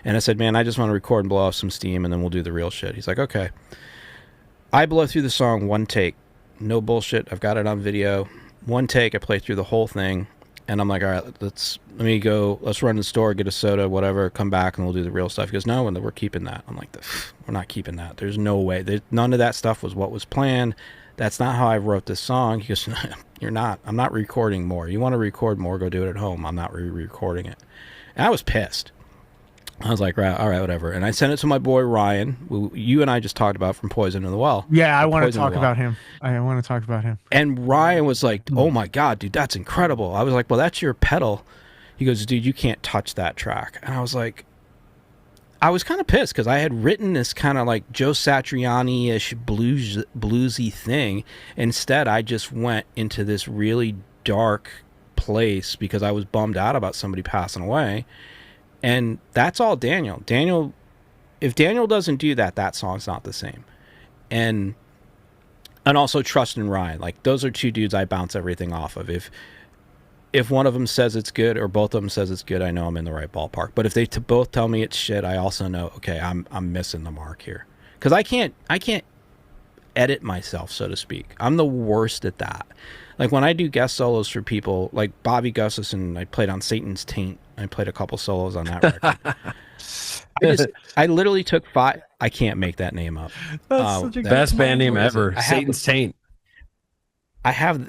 And I said, man, I just want to record and blow off some steam, and then we'll do the real shit. He's like, okay. I blow through the song one take. No bullshit. I've got it on video. One take, I play through the whole thing. And I'm like, all right, let's run to the store, get a soda, whatever, come back, and we'll do the real stuff. He goes, no, we're keeping that. I'm like, we're not keeping that. There's no way. None of that stuff was what was planned. That's not how I wrote this song. He goes, you're not. I'm not recording more. You want to record more, go do it at home. I'm not re-recording it. And I was pissed. I was like, all right, whatever. And I sent it to my boy Ryan, who you and I just talked about from Poison in the Well. Yeah, I want to talk about him. And Ryan was like, oh my God, dude, that's incredible. I was like, well, that's your pedal. He goes, dude, you can't touch that track. And I was like, I was kind of pissed because I had written this kind of like Joe Satriani-ish bluesy thing. Instead, I just went into this really dark place because I was bummed out about somebody passing away. And that's all Daniel. If Daniel doesn't do that, that song's not the same. And also Trust in Ryan. Like, those are two dudes I bounce everything off of. If one of them says it's good or both of them says it's good, I know I'm in the right ballpark. But if they both tell me it's shit, I also know, okay, I'm missing the mark here. Because I can't edit myself, so to speak. I'm the worst at that. Like, when I do guest solos for people, like Bobby Gustafson, I played on Satan's Taint. I played a couple solos on that record. I literally took 5. I can't make that name up. That's such a best band name ever. Satan's Taint.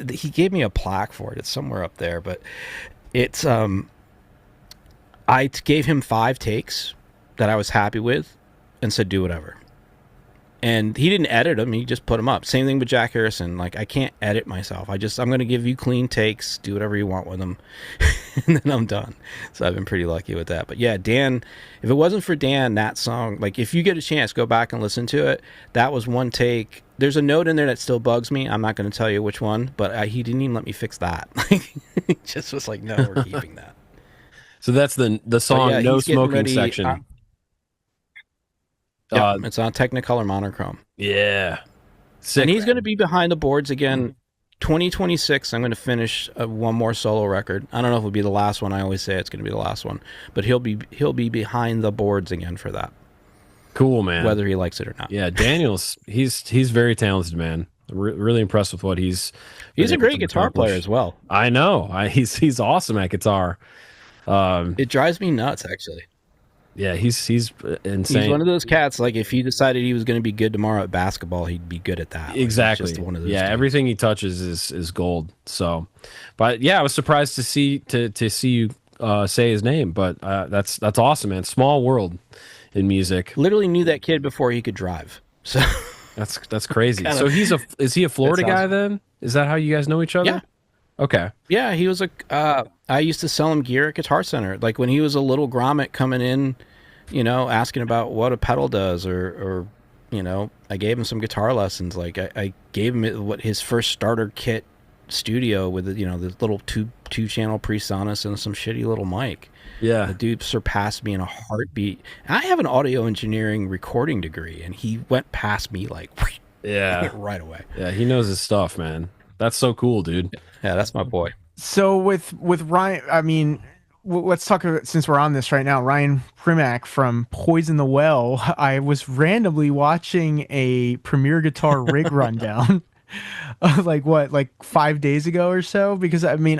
He gave me a plaque for it. It's somewhere up there, but it's I gave him 5 takes that I was happy with and said, do whatever. And he didn't edit them, he just put them up. Same thing with Jack Harrison. Like, I can't edit myself. I'm going to give you clean takes, do whatever you want with them, and then I'm done. So I've been pretty lucky with that. But yeah, Dan, if it wasn't for Dan, that song, like, if you get a chance, go back and listen to it. That was one take. There's a note in there that still bugs me. I'm not going to tell you which one, but he didn't even let me fix that. He just was like, no, we're keeping that. So that's the song, yeah, No Smoking section. It's on Technicolor monochrome. Yeah. Sick, and he's going to be behind the boards again. 2026, I'm going to finish one more solo record. I don't know if it'll be the last one. I always say it's going to be the last one. But he'll be behind the boards again for that. Cool, man. Whether he likes it or not. Yeah, Daniel's, he's very talented, man. Really impressed with what he's a great guitar player as well. I know. He's awesome at guitar. It drives me nuts, actually. Yeah, he's insane. He's one of those cats, like, if he decided he was going to be good tomorrow at basketball, he'd be good at that. Exactly. Like, just one of those dudes. Everything he touches is gold. So, but yeah, I was surprised to see you say his name, but that's awesome, man. Small world in music. Literally knew that kid before he could drive. So that's crazy. So is he a Florida guy then? Is that how you guys know each other? Yeah. Okay. Yeah, he was I used to sell him gear at Guitar Center. Like, when he was a little grommet coming in, asking about what a pedal does, or I gave him some guitar lessons. Like, I gave him his first starter kit studio with this little two channel PreSonus and some shitty little mic. Yeah, the dude surpassed me in a heartbeat. I have an audio engineering recording degree, and he went past me like, right away. Yeah, he knows his stuff, man. That's so cool, dude. Yeah, that's my boy. So with Ryan, I mean, let's talk about, since we're on this right now, Ryan Primack from Poison the Well. I was randomly watching a Premier Guitar rig rundown, like 5 days ago or so, because I mean,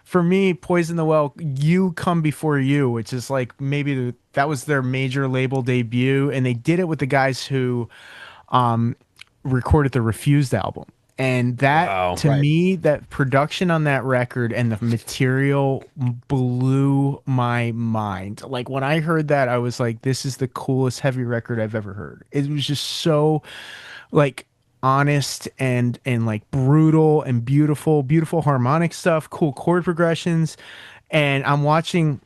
for me, Poison the Well, You Come Before You, which is like maybe that was their major label debut, and they did it with the guys who recorded the Refused album. And that, to me, that production on that record and the material blew my mind. Like, when I heard that, I was like, this is the coolest heavy record I've ever heard. It was just so, like, honest and like brutal and beautiful harmonic stuff, cool chord progressions. And I'm watching,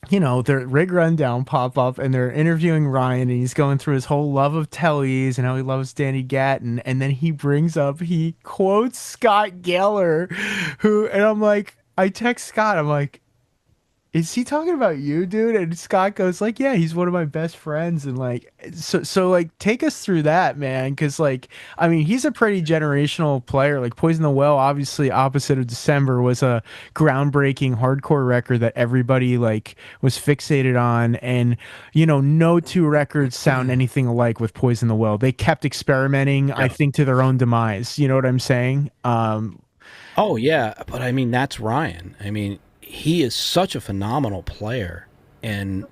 their rig rundown pop up, and they're interviewing Ryan, and he's going through his whole love of Tellys and how he loves Danny Gatton, and then he quotes Scott Gailor, and I'm like, I text Scott, I'm like, is he talking about you, dude? And Scott goes like, yeah, he's one of my best friends. And like, so like, take us through that, man. Cause like, I mean, he's a pretty generational player. Like, Poison the Well, obviously Opposite of December was a groundbreaking hardcore record that everybody like was fixated on. And, no two records sound anything alike with Poison the Well. They kept experimenting, I think, to their own demise. You know what I'm saying? Oh yeah. But I mean, that's Ryan. I mean, he is such a phenomenal player, and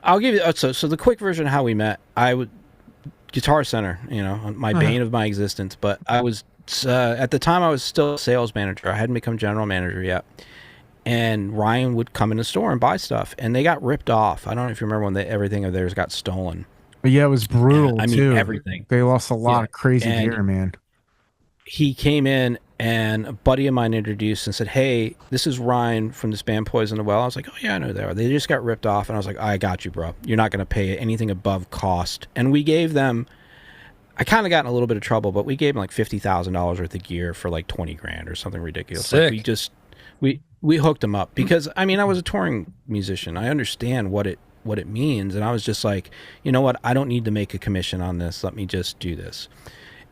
I'll give you so the quick version of how we met. I would Guitar Center, my bane of my existence. But I was at the time I was still a sales manager. I hadn't become general manager yet, and Ryan would come in the store and buy stuff, and they got ripped off. I don't know if you remember when everything of theirs got stolen. But yeah, it was brutal. I mean, too. Everything. They lost a lot of crazy gear, man. He came in, and a buddy of mine introduced and said, hey, this is Ryan from this band Poison the Well. I was like, oh yeah, I know they are. They just got ripped off. And I was like, I got you, bro. You're not going to pay anything above cost. And we gave them, I kind of got in a little bit of trouble, but we gave them like $50,000 worth of gear for like 20 grand or something ridiculous. Sick. Like, we hooked them up because, I mean, I was a touring musician. I understand what it means. And I was just like, you know what? I don't need to make a commission on this. Let me just do this.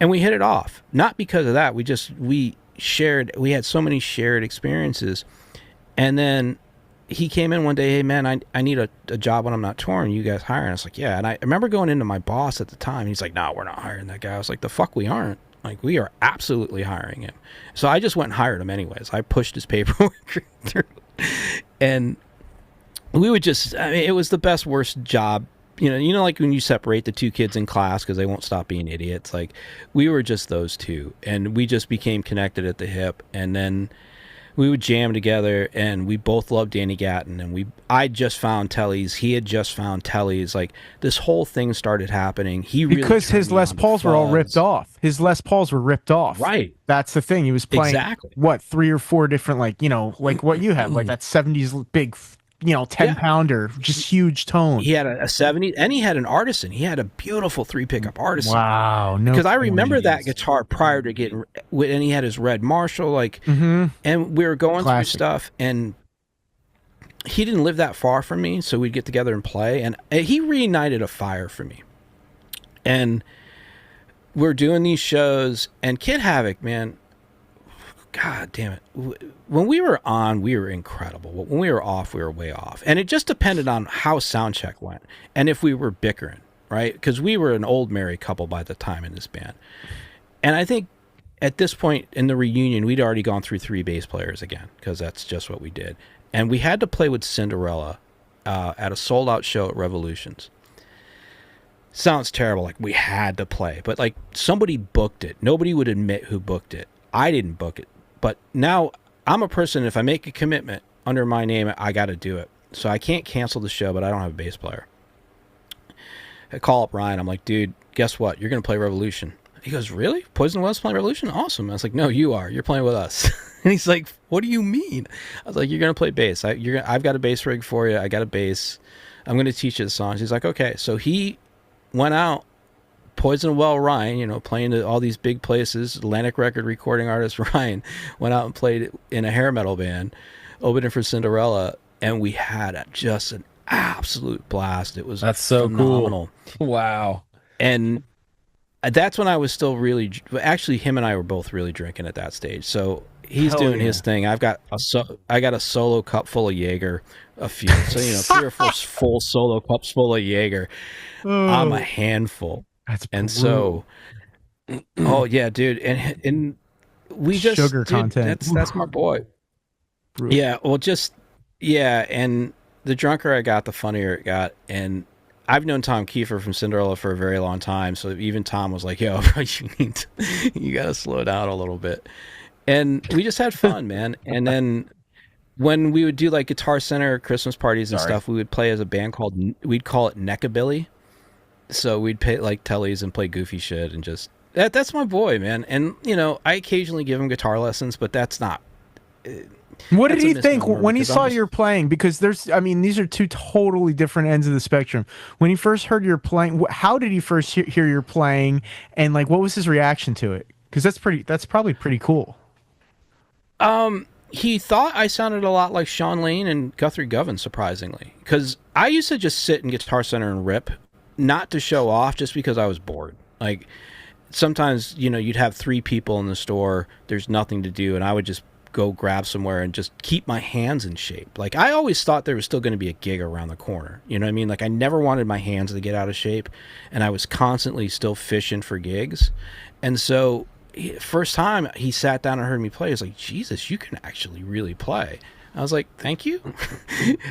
And we hit it off. Not because of that. We had so many shared experiences. And then he came in one day, hey man, I need a job when I'm not touring. You guys hiring? I was like, yeah. And I remember going into my boss at the time. He's like, no, we're not hiring that guy. I was like, the fuck we aren't. Like, we are absolutely hiring him. So I just went and hired him anyways. I pushed his paperwork through. And we would just, I mean, it was the best, worst job. Like when you separate the two kids in class because they won't stop being idiots. Like, we were just those two, and we just became connected at the hip. And then we would jam together, and we both loved Danny Gatton, and I just found Tellys, he had just found Tellys. Like, this whole thing started happening. He really because his Les Pauls were all ripped off. His Les Pauls were ripped off. Right. That's the thing. He was playing what 3 or 4 different, like, you know, like what you have, like that 70s big, you know, 10-pounder, just huge tone. He had a 70, and he had an Artisan. He had a beautiful 3-pickup Artisan. Wow, no. Because I remember that guitar prior to getting, and he had his red Marshall, like, and we were going through stuff, and he didn't live that far from me, so we'd get together and play, and he reignited a fire for me. And we're doing these shows, and Kid Havoc, man, God damn it. When we were on, we were incredible. When we were off, we were way off. And it just depended on how sound check went and if we were bickering, right? Because we were an old married couple by the time in this band. And I think at this point in the reunion, we'd already gone through 3 bass players again, because that's just what we did. And we had to play with Cinderella at a sold-out show at Revolutions. Sounds terrible, like we had to play. But like, somebody booked it. Nobody would admit who booked it. I didn't book it. But now I'm a person, if I make a commitment under my name, I got to do it. So I can't cancel the show, but I don't have a bass player. I call up Ryan. I'm like, dude, guess what? You're going to play Revolution. He goes, really? Poison Wells playing Revolution? Awesome. I was like, no, you are. You're playing with us. And he's like, what do you mean? I was like, you're going to play bass. I've got a bass rig for you. I got a bass. I'm going to teach you the songs. He's like, okay. So he went out. Poison Well Ryan, you know, playing all these big places, Atlantic record recording artist Ryan, went out and played in a hair metal band, opening for Cinderella, and we had just an absolute blast. It was phenomenal. Cool. Wow. And that's when I was still really, actually him and I were both really drinking at that stage. So he's doing his thing. I got a solo cup full of Jaeger, a few, so, you know, 3 or 4 full solo cups full of Jaeger. I'm a handful. And so, oh yeah, dude, and we just sugar content. That's my boy. Brutal. Yeah, well, and the drunker I got, the funnier it got. And I've known Tom Kiefer from Cinderella for a very long time, so even Tom was like, "Yo, bro, you gotta slow down a little bit." And we just had fun, man. And then when we would do like Guitar Center Christmas parties and stuff, we would play as a band we'd call it Neckabilly. So we'd pay like Tellys and play goofy shit, and just that's my boy, man. And you know, I occasionally give him guitar lessons, but that's not. What did he think when he saw you're playing? Because these are 2 totally different ends of the spectrum. When he first heard you're playing, how did he first hear you're playing, and like what was his reaction to it? Because that's probably pretty cool. He thought I sounded a lot like Sean Lane and Guthrie Govan, surprisingly, because I used to just sit in Guitar Center and rip. Not to show off, just because I was bored. Like, sometimes, you know, you'd have 3 people in the store, there's nothing to do, and I would just go grab somewhere and just keep my hands in shape. Like, I always thought there was still going to be a gig around the corner. You know what I mean? Like, I never wanted my hands to get out of shape, and I was constantly still fishing for gigs. And so, first time he sat down and heard me play, he was like, Jesus, you can actually really play. I was like, thank you.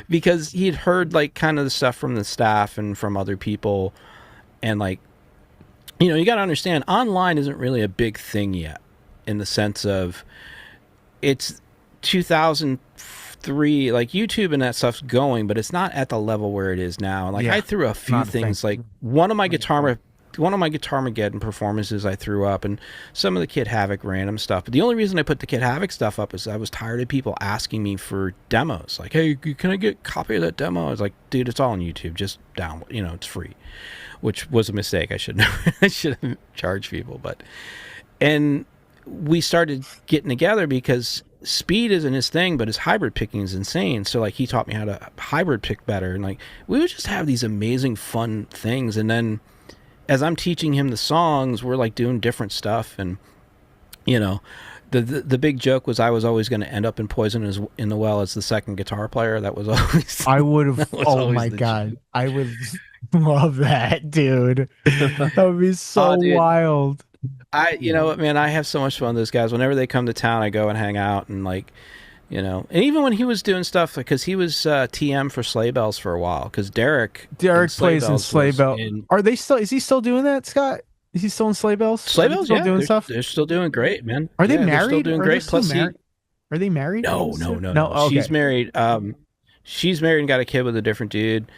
Because he had heard like kind of the stuff from the staff and from other people. And like, you know, you got to understand, online isn't really a big thing yet, in the sense of it's 2003, like YouTube and that stuff's going, but it's not at the level where it is now. Like I threw a few things, like one of my Guitarmageddon performances I threw up, and some of the Kid Havoc random stuff. But the only reason I put the Kid Havoc stuff up is I was tired of people asking me for demos. Like, hey, can I get a copy of that demo? I was like, dude, it's all on YouTube. Just download, you know, it's free. Which was a mistake. I should have charged people. And we started getting together because speed isn't his thing, but his hybrid picking is insane. So like he taught me how to hybrid pick better. And like we would just have these amazing fun things. And then as I'm teaching him the songs, we're like doing different stuff. And, you know, the big joke was I was always going to end up in Poison in the Well as the second guitar player. That was always. I would have. Oh my God. I would love that, dude. That would be so wild. You know what, man, I have so much fun with those guys. Whenever they come to town, I go and hang out and like, you know, and even when he was doing stuff, because he was TM for Sleigh Bells for a while, because Derek plays in Sleigh Bells. Are they still? Is he still doing that, Scott? Is he still in Sleigh Bells? Sleigh Bells, still doing stuff. They're still doing great, man. Are they married? They're still doing great. Plus, are Are they married? No. Okay. She's married. She's married and got a kid with a different dude.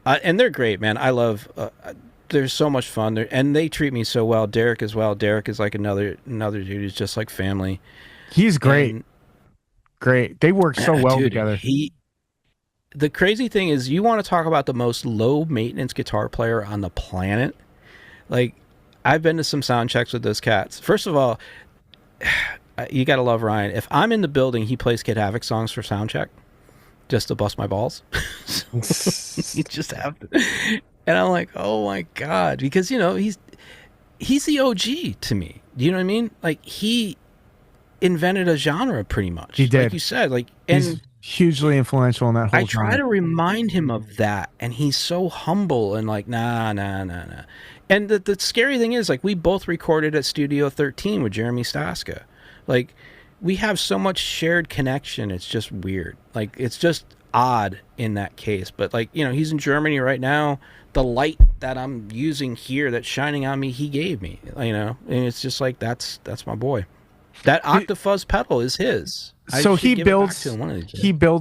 And they're great, man. I love. They're so much fun. And they treat me so well. Derek as well. Derek is like another dude who's just like family. He's great. And, great. They work so well together. The crazy thing is, you want to talk about the most low maintenance guitar player on the planet? Like, I've been to some sound checks with those cats. First of all, you gotta love Ryan. If I'm in the building, he plays Kid Havoc songs for sound check, just to bust my balls. You just have to. And I'm like, oh my god, because you know he's the OG to me. You know what I mean? Like, he invented a genre pretty much. He did, like you said. Like, and he's hugely influential in that whole. I try to remind him of that, and he's so humble and like, nah. And the scary thing is, like, we both recorded at Studio 13 with Jeremy Staska. Like, we have so much shared connection. It's just weird. Like, it's just odd in that case. But like, you know, he's in Germany right now. The light that I'm using here that's shining on me, he gave me. You know, and it's just like, that's my boy. That Octafuzz pedal is his. So he builds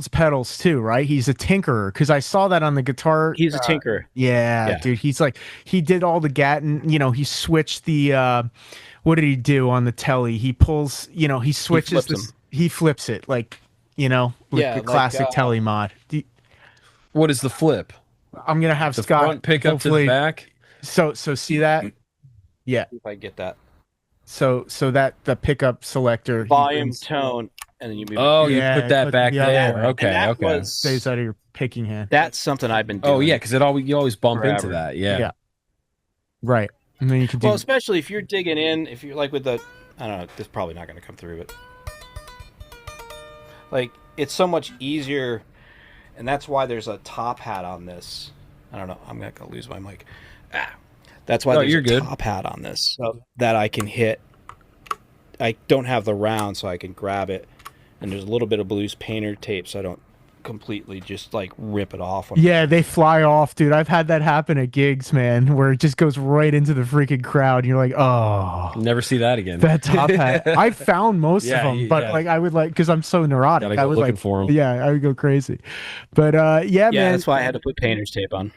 pedals too, right? He's a tinkerer, because I saw that on the guitar. He's a tinkerer. Yeah, dude. He's like, he did all the Gatton. You know, he switched the. What did he do on the telly? He pulls. You know, he switches. He flips it, like, you know, with the classic telly mod. What is the flip? I'm gonna have the Scott front pick up to the back. So see that? Yeah. If I get that. So that the pickup selector, volume, tone, and then you move. Oh, you put that back there. Okay. Stays out of your picking hand. That's something I've been doing. Oh yeah, because you always bump into that. Yeah. Right. And then you can well, especially if you're digging in, if you're like with the, I don't know, this is probably not going to come through, but like, it's so much easier, and that's why there's a top hat on this. I don't know. I'm going to lose my mic. That's why there's a top hat on this, so that I can hit. I don't have the round, so I can grab it, and there's a little bit of loose painter tape, so I don't completely just like rip it off. Yeah, they fly off, dude. I've had that happen at gigs, man, where it just goes right into the freaking crowd, and you're like, oh, never see that again. That top hat. I found most of them, but like, I would like, because I'm so neurotic, I would looking for them. Yeah, I would go crazy. But man, that's why I had to put painter's tape on.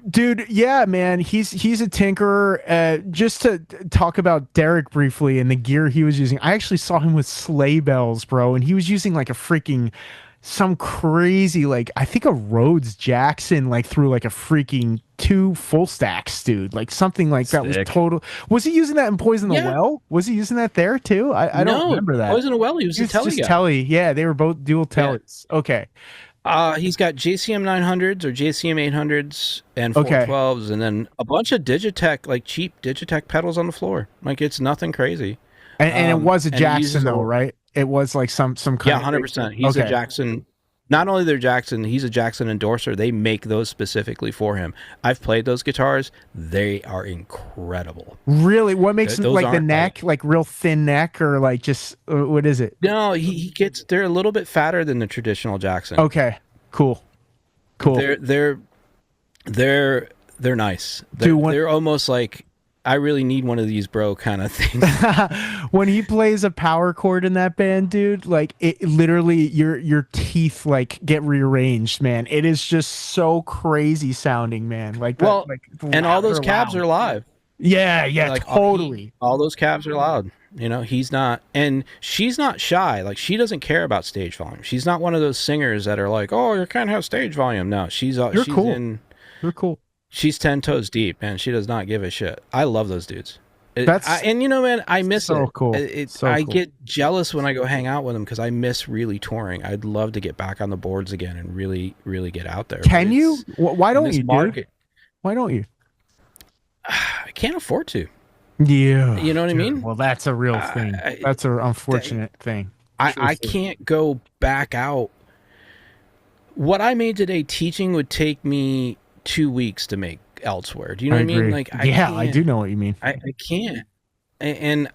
Dude, yeah, man, he's a tinkerer. Just to talk about Derek briefly and the gear he was using, I actually saw him with sleigh bells, bro, and he was using like a freaking some crazy, like, I think a Rhodes Jackson, like through like a freaking 2 full stacks, dude, like something like that. Was total. Was he using that in Poison the Well? Was he using that there too? I don't remember that. Poison the Well, he was a telly guy. Telly, yeah, they were both dual tellies. Yeah. Okay. He's got JCM 900s or JCM 800s and 412s, and then a bunch of Digitech, like cheap Digitech pedals on the floor. Like, it's nothing crazy. And it was a Jackson though, right? It was like some kind. Yeah, 100%. He's a Jackson. Not only they're Jackson, he's a Jackson endorser. They make those specifically for him. I've played those guitars. They are incredible. Really? What makes them, like, the neck, like real thin neck, or like just what is it? No, he gets. They're a little bit fatter than the traditional Jackson. Okay, cool. They're nice. They're almost like, I really need one of these, bro, kind of thing. When he plays a power chord in that band, dude, like, it literally, your teeth like get rearranged, man. It is just so crazy sounding, man. Like, well, and all those cabs are live. Yeah, like, totally. All those cabs are loud. You know, he's not, and she's not shy. Like, she doesn't care about stage volume. She's not one of those singers that are like, oh, you can't have stage volume. No, she's cool. You're cool. She's 10 toes deep, man. She does not give a shit. I love those dudes. And you know, man, I miss so it. Cool. I get jealous when I go hang out with them, because I miss really touring. I'd love to get back on the boards again and really, really get out there. Can you? Why don't you, dude? Why don't you? I can't afford to. Yeah. You know what I mean? Well, that's a real thing. That's an unfortunate thing. I can't go back out. What I made today teaching would take me 2 weeks to make elsewhere. Do you know what I mean? Like, I do know what you mean. I can't. And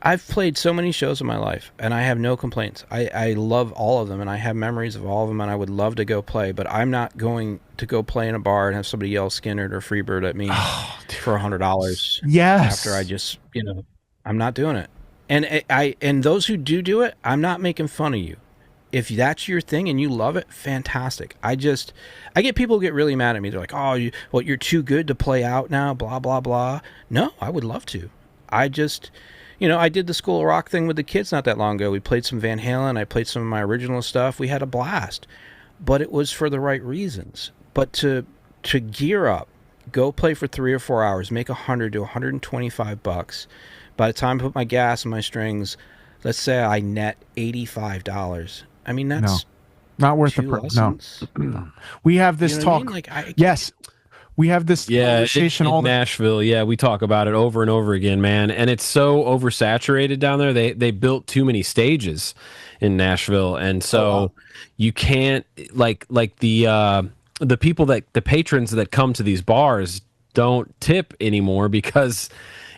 I've played so many shows in my life, and I have no complaints. I love all of them, and I have memories of all of them, and I would love to go play, but I'm not going to go play in a bar and have somebody yell Skinnerd or Freebird at me for $100. Yes. After I just, I'm not doing it. And and those who do it, I'm not making fun of you. If that's your thing and you love it, fantastic. I get people who get really mad at me. They're like, "Oh, you're too good to play out now." Blah blah blah. No, I would love to. I just, I did the School of Rock thing with the kids not that long ago. We played some Van Halen. I played some of my original stuff. We had a blast, but it was for the right reasons. But to gear up, go play for 3 or 4 hours, make $100 to $125. By the time I put my gas and my strings, let's say I net $85. I mean, that's not worth the no. We have this talk. I mean? Like, yes, we have this conversation in Nashville. Yeah, we talk about it over and over again, man. And it's so oversaturated down there. They built too many stages in Nashville, and so you can't like the people the patrons that come to these bars don't tip anymore because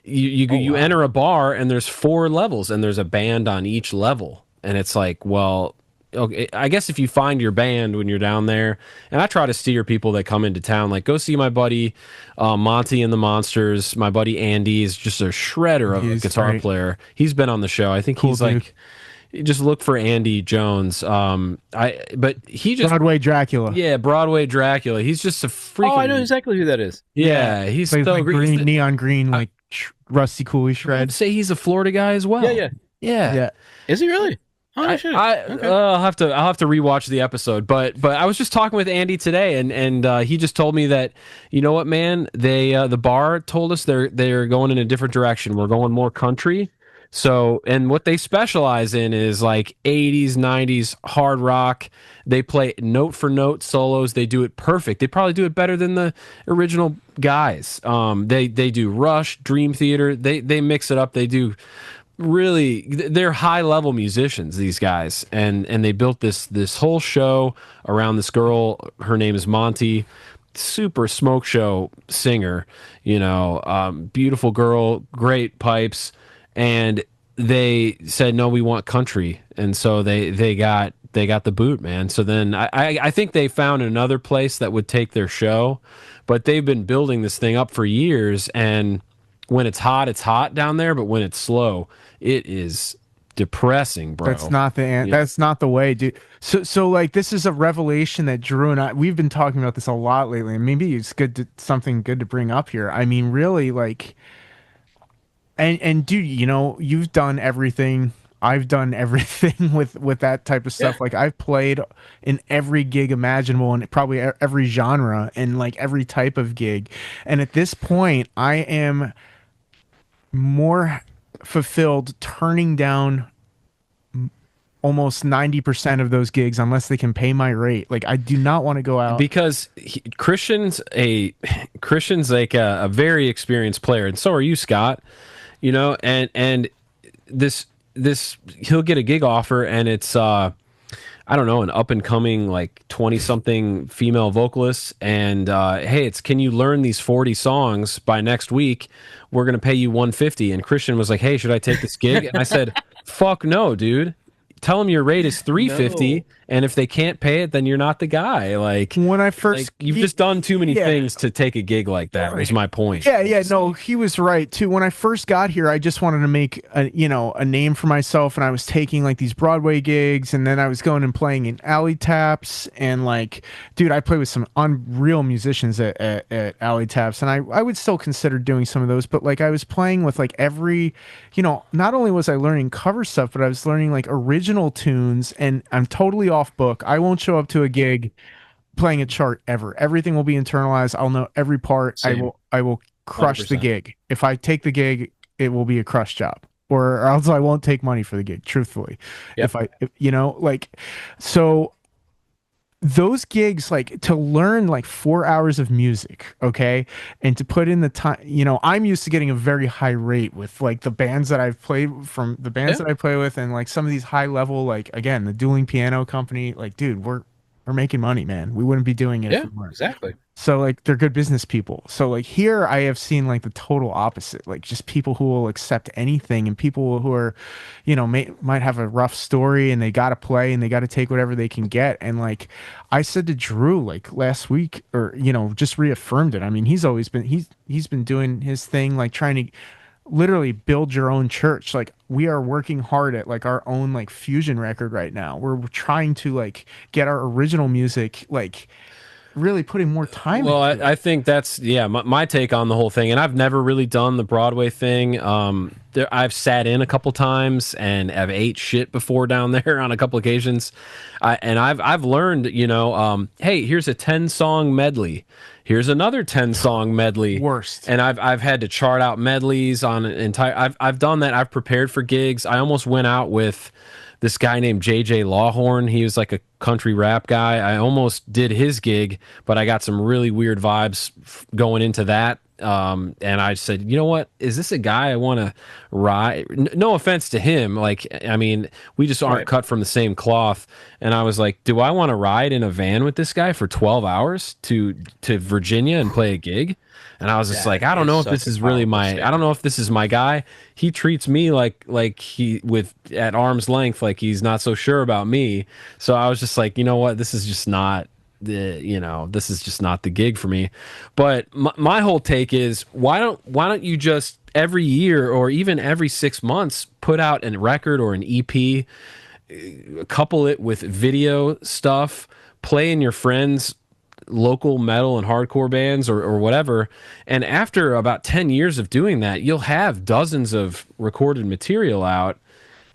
you enter a bar and there's 4 levels and there's a band on each level, and it's like, well, okay, I guess if you find your band when you're down there, and I try to steer people that come into town, like go see my buddy Monty and the Monsters. My buddy Andy is just a shredder of a guitar player. He's been on the show. I think he's dude. Like, just look for Andy Jones. But he just Broadway Dracula. Yeah, Broadway Dracula. He's just a freaking. Oh, I know exactly who that is. Yeah, he's so like green, neon green, like rusty Cooley shred. I'd say he's a Florida guy as well. Yeah. Is he really? Oh, okay. I'll have to rewatch the episode, but I was just talking with Andy today, and he just told me that, you know what, man, they the bar told us they're going in a different direction. We're going more country. So, and what they specialize in is like 80s, 90s hard rock. They play note for note solos. They do it perfect. They probably do it better than the original guys. They do Rush, Dream Theater. They mix it up. They do really, they're high level musicians, these guys, and they built this whole show around this girl. Her name is Monty, super smoke show singer, beautiful girl, great pipes, and they said, no, we want country, and so they got the boot, man. So then I think they found another place that would take their show, but they've been building this thing up for years, and when it's hot down there, but when it's slow, it is depressing, bro. That's not that's not the way, dude. So like, this is a revelation that Drew and we've been talking about this a lot lately, and maybe it's something good to bring up here. I mean, really, like, and dude, you've done everything. I've done everything with that type of stuff. Yeah. Like, I've played in every gig imaginable and probably every genre and like every type of gig. And at this point, I am more fulfilled turning down almost 90% of those gigs unless they can pay my rate. Like, I do not want to go out because Christian's like a very experienced player, and so are you, Scott. And this he'll get a gig offer, and it's I don't know, an up and coming like 20-something female vocalist, and hey, it's, can you learn these 40 songs by next week? We're gonna pay you $150. And Christian was like, hey, should I take this gig? And I said, fuck no, dude. Tell them your rate is $350, and if they can't pay it, then you're not the guy. Like, when I first, you've just done too many things to take a gig like that. Was my point. No, he was right too. When I first got here, I just wanted to make a name for myself, and I was taking like these Broadway gigs, and then I was going and playing in alley taps, and like, dude, I play with some unreal musicians at alley taps, and I would still consider doing some of those, but like, I was playing with like every, not only was I learning cover stuff, but I was learning like original tunes, and I'm totally off book. I won't show up to a gig playing a chart ever. Everything will be internalized. I'll know every part. Same. I will crush 100%. The gig. If I take the gig, it will be a crush job, or else I won't take money for the gig, truthfully. Yep. So those gigs, like, to learn like 4 hours of music, okay, and to put in the time, I'm used to getting a very high rate with like the bands that I've played that I play with, and like some of these high level, like, again, the Dueling Piano Company, like, dude, we're making money, man. We wouldn't be doing it if we weren't. Exactly. So like, they're good business people. So like, here I have seen like the total opposite, like just people who will accept anything, and people who are, might have a rough story, and they got to play, and they got to take whatever they can get. And like, I said to Drew like last week, or just reaffirmed it. I mean, he's always been he's been doing his thing, like trying to literally build your own church. Like we are working hard at like our own like fusion record right now. We're trying to like get our original music like really putting more time well into I think that's my take on the whole thing, and I've never really done the Broadway thing. I've sat in a couple times and I've ate shit before down there on a couple occasions, and I've learned, hey, here's a 10-song medley, here's another 10-song medley. Worst. And I've had to chart out medleys on an entire. I've done that. I've prepared for gigs. I almost went out with this guy named JJ Lawhorn. He was like a country rap guy. I almost did his gig, but I got some really weird vibes going into that. And I said, you know what? Is this a guy I want to ride? No offense to him. Like, I mean, we just aren't cut from the same cloth. And I was like, do I want to ride in a van with this guy for 12 hours to Virginia and play a gig? And I was just like, I don't know if this is really I don't know if this is my guy. He treats me like he at arm's length, like he's not so sure about me. So I was just like, you know what? This is just not this is just not the gig for me. But my whole take is, why don't you just every year or even every 6 months put out a record or an EP, couple it with video stuff, play in your friends' local metal and hardcore bands or whatever, and after about 10 years of doing that, you'll have dozens of recorded material out,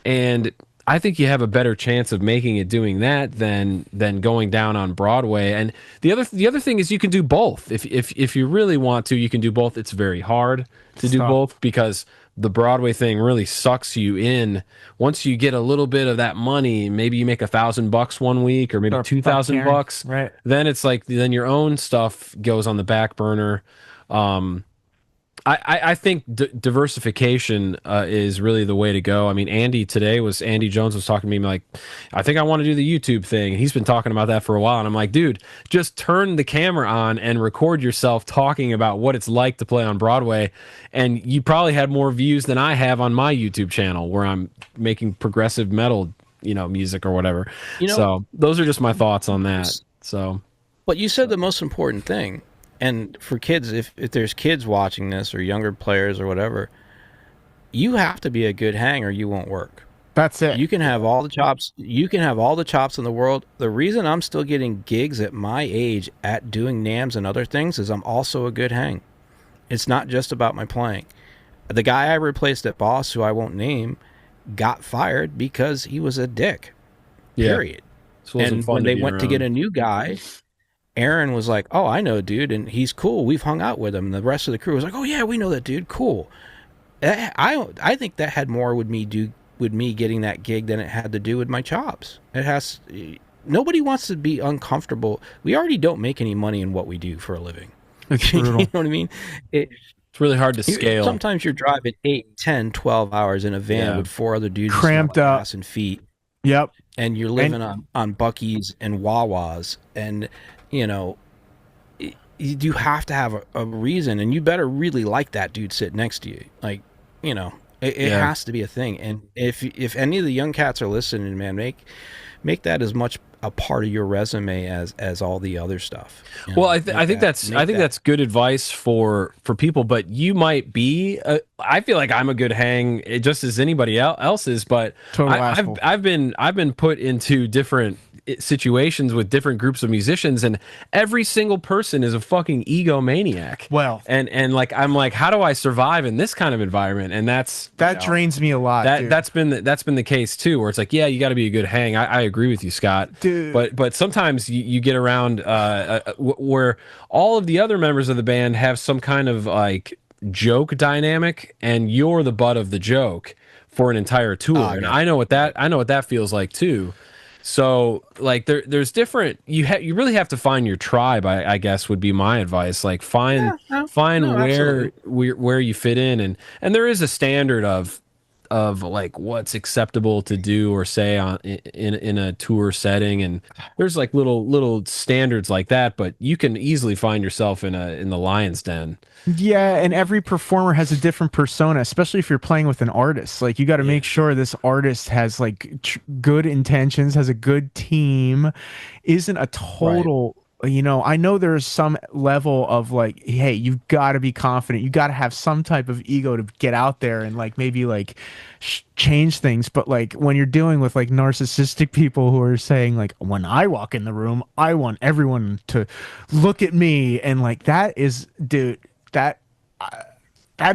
and I think you have a better chance of making it doing that than going down on Broadway. And the other thing is, you can do both. If you really want to, you can do both. It's very hard to do both because the Broadway thing really sucks you in. Once you get a little bit of that money, maybe you make $1,000 one week or maybe $2,000. Right. Then it's like, then your own stuff goes on the back burner. I think diversification is really the way to go. I mean, Andy Jones was talking to me like, I think I want to do the YouTube thing. And he's been talking about that for a while. And I'm like, dude, just turn the camera on and record yourself talking about what it's like to play on Broadway. And you probably had more views than I have on my YouTube channel where I'm making progressive metal, music or whatever. So those are just my thoughts on that. So, but you said the most important thing. And for kids, if there's kids watching this or younger players or whatever, you have to be a good hanger. You won't work. That's it. You can have all the chops. You can have all the chops in the world. The reason I'm still getting gigs at my age at doing NAMMs and other things is I'm also a good hang. It's not just about my playing. The guy I replaced at Boss, who I won't name, got fired because he was a dick. Period. And when they went to get a new guy, Aaron was like, oh, I know, dude, and he's cool. We've hung out with him. And the rest of the crew was like, oh, yeah, we know that dude. Cool. I think that had more with me getting that gig than it had to do with my chops. Nobody wants to be uncomfortable. We already don't make any money in what we do for a living. You know what I mean? It's really hard to scale. Sometimes you're driving 8, 10, 12 hours in a van with 4 other dudes cramped up, ass and feet. Yep. And you're living on Buc-ee's and Wawa's, and you have to have a reason, and you better really like that dude sitting next to you. Like, it has to be a thing. And if any of the young cats are listening, man, make that as much a part of your resume as all the other stuff. Well, I think that's good advice for people, but you might be I feel like I'm a good hang just as anybody else is, but I've been put into different situations with different groups of musicians, and every single person is a fucking egomaniac. Well, and like, I'm like, how do I survive in this kind of environment? And that drains me a lot. That's been the case too, where it's like, yeah, you got to be a good hang. I agree with you, Scott. Dude. But sometimes you get around where all of the other members of the band have some kind of like joke dynamic, and you're the butt of the joke for an entire tour. And I know what that feels like too. So like there's different, you really have to find your tribe, I guess would be my advice. Like find where you fit in, and there is a standard of like what's acceptable to do or say in a tour setting, and there's like little standards like that, but you can easily find yourself in the lion's den. Yeah, and every performer has a different persona, especially if you're playing with an artist. Like, you got to make sure this artist has like good intentions, has a good team, isn't a total you know, I know there's some level of like, hey, you've got to be confident. You got to have some type of ego to get out there and like maybe like change things. But like when you're dealing with like narcissistic people who are saying like, when I walk in the room, I want everyone to look at me, and like that is, dude, that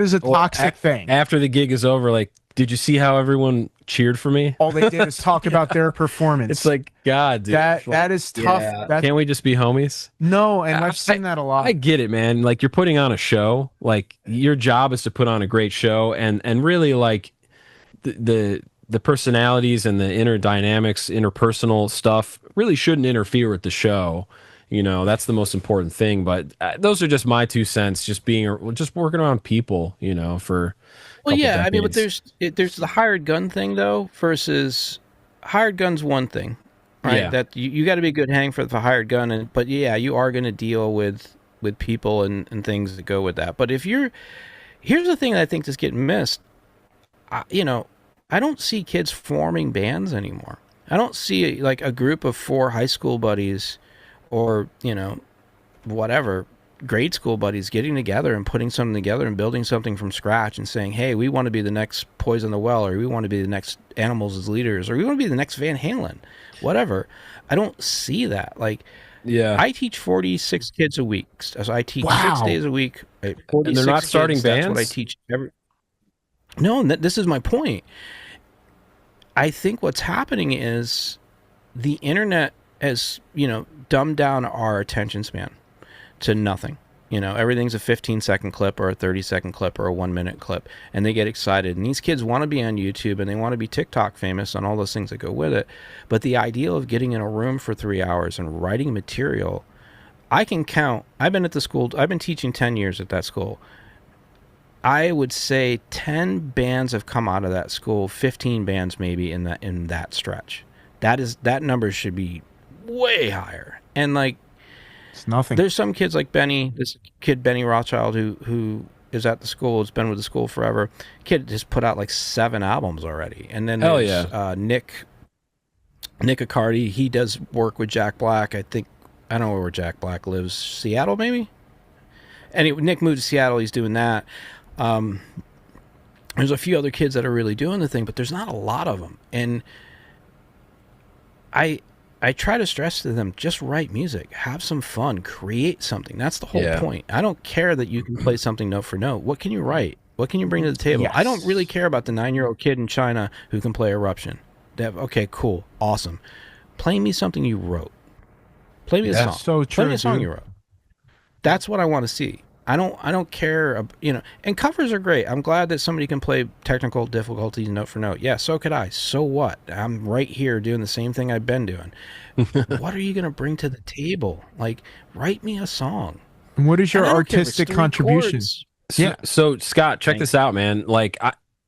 is a toxic thing. After the gig is over, like, did you see how everyone cheered for me? All they did is talk about their performance. It's like, God, dude. That is tough. Yeah. Can't we just be homies? No, and I've seen that a lot. I get it, man. Like, you're putting on a show. Like, your job is to put on a great show, and really, like, the personalities and the inner dynamics, interpersonal stuff really shouldn't interfere with the show. You know, that's the most important thing. But those are just my 2 cents. Just working around people. You know, for well, yeah. I mean, but there's the hired gun thing though. Versus hired gun's one thing, right? Yeah. That you got to be a good hang for the hired gun, but yeah, you are going to deal with people and things that go with that. But here's the thing that I think is getting missed. You know, I don't see kids forming bands anymore. I don't see like a group of 4 high school buddies or, you know, whatever, grade school buddies getting together and putting something together and building something from scratch and saying, hey, we want to be the next Poison the Well, or we want to be the next Animals as Leaders, or we want to be the next Van Halen, whatever. I don't see that. Like, yeah, I teach 46 kids a week. So I teach 6 days a week. And they're not starting kids, bands? That's what I teach No, this is my point. I think what's happening is the internet has, you know, dumbed down our attention span to nothing. You know, everything's a 15-second clip or a 30-second clip or a 1-minute clip, and they get excited. And these kids want to be on YouTube and they want to be TikTok famous and all those things that go with it. But the ideal of getting in a room for 3 hours and writing material, I can count. I've been teaching 10 years at that school. I would say 10 bands have come out of that school, 15 bands maybe in that stretch. That number should be way higher. And like, it's nothing. There's some kids like Benny Rothschild, who is at the school, has been with the school forever. Kid has put out like 7 albums already. And then there's Nick Accardi. He does work with Jack Black. I don't know where Jack Black lives. Seattle, maybe? Anyway, Nick moved to Seattle. He's doing that. There's a few other kids that are really doing the thing, but there's not a lot of them. And I try to stress to them, just write music, have some fun, create something. That's the whole point. I don't care that you can play something note for note. What can you write? What can you bring to the table? Yes. I don't really care about the 9-year-old kid in China who can play Eruption. Okay, cool, awesome. Play me something you wrote. Play me a song. So true, play me a song you wrote. That's what I want to see. I don't care, you know, and covers are great. I'm glad that somebody can play technical difficulties note for note. Yeah, so could I. So what? I'm right here doing the same thing I've been doing. What are you going to bring to the table? Like, write me a song. And what is your artistic contribution? So Scott, check this out, man. Like,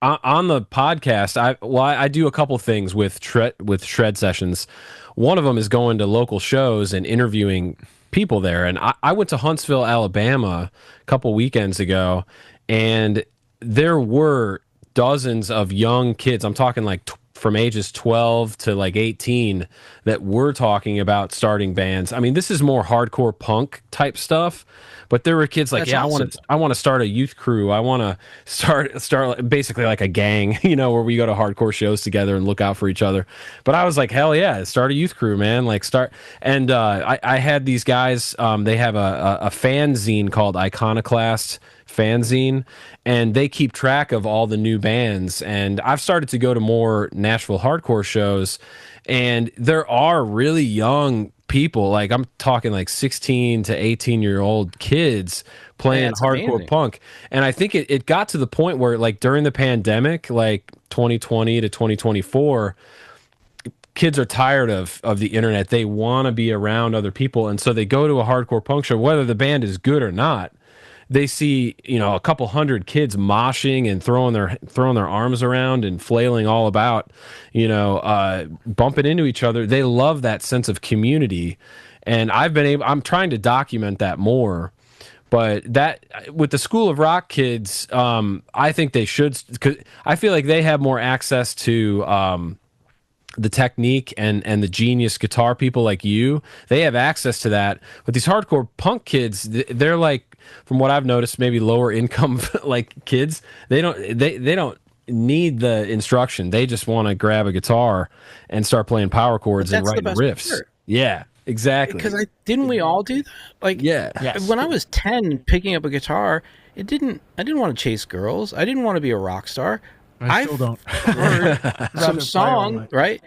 on the podcast, I do a couple things with shred sessions. One of them is going to local shows and interviewing people there. And I went to Huntsville, Alabama a couple weekends ago, and there were dozens of young kids. I'm talking like from ages 12 to like 18 that were talking about starting bands. I mean, this is more hardcore punk type stuff, but there were kids like, awesome. I want to start a youth crew. I want to start basically like a gang, you know, where we go to hardcore shows together and look out for each other. But I was like, hell yeah, start a youth crew, man. Like start. And I had these guys, they have a fanzine called Iconoclast Fanzine, and they keep track of all the new bands. And I've started to go to more Nashville hardcore shows, and there are really young people, like I'm talking like 16 to 18-year-old kids playing hardcore amazing. Punk. And I think it got to the point where like during the pandemic, like 2020 to 2024, kids are tired of the internet. They want to be around other people, and so they go to a hardcore punk show, whether the band is good or not. They see, you know, a couple hundred kids moshing and throwing their arms around and flailing all about, you know, bumping into each other. They love that sense of community, and I'm trying to document that more. But that with the School of Rock kids, I think they should, because I feel like they have more access to the technique and the genius guitar people like you, they have access to that. But these hardcore punk kids, they're like, from what I've noticed, maybe lower income like kids. They don't need the instruction. They just want to grab a guitar and start playing power chords and writing riffs. Part. Yeah, exactly. Because didn't we all do that? Like, yeah, when I was 10, picking up a guitar, I didn't want to chase girls. I didn't want to be a rock star. I still don't. Heard some song, right?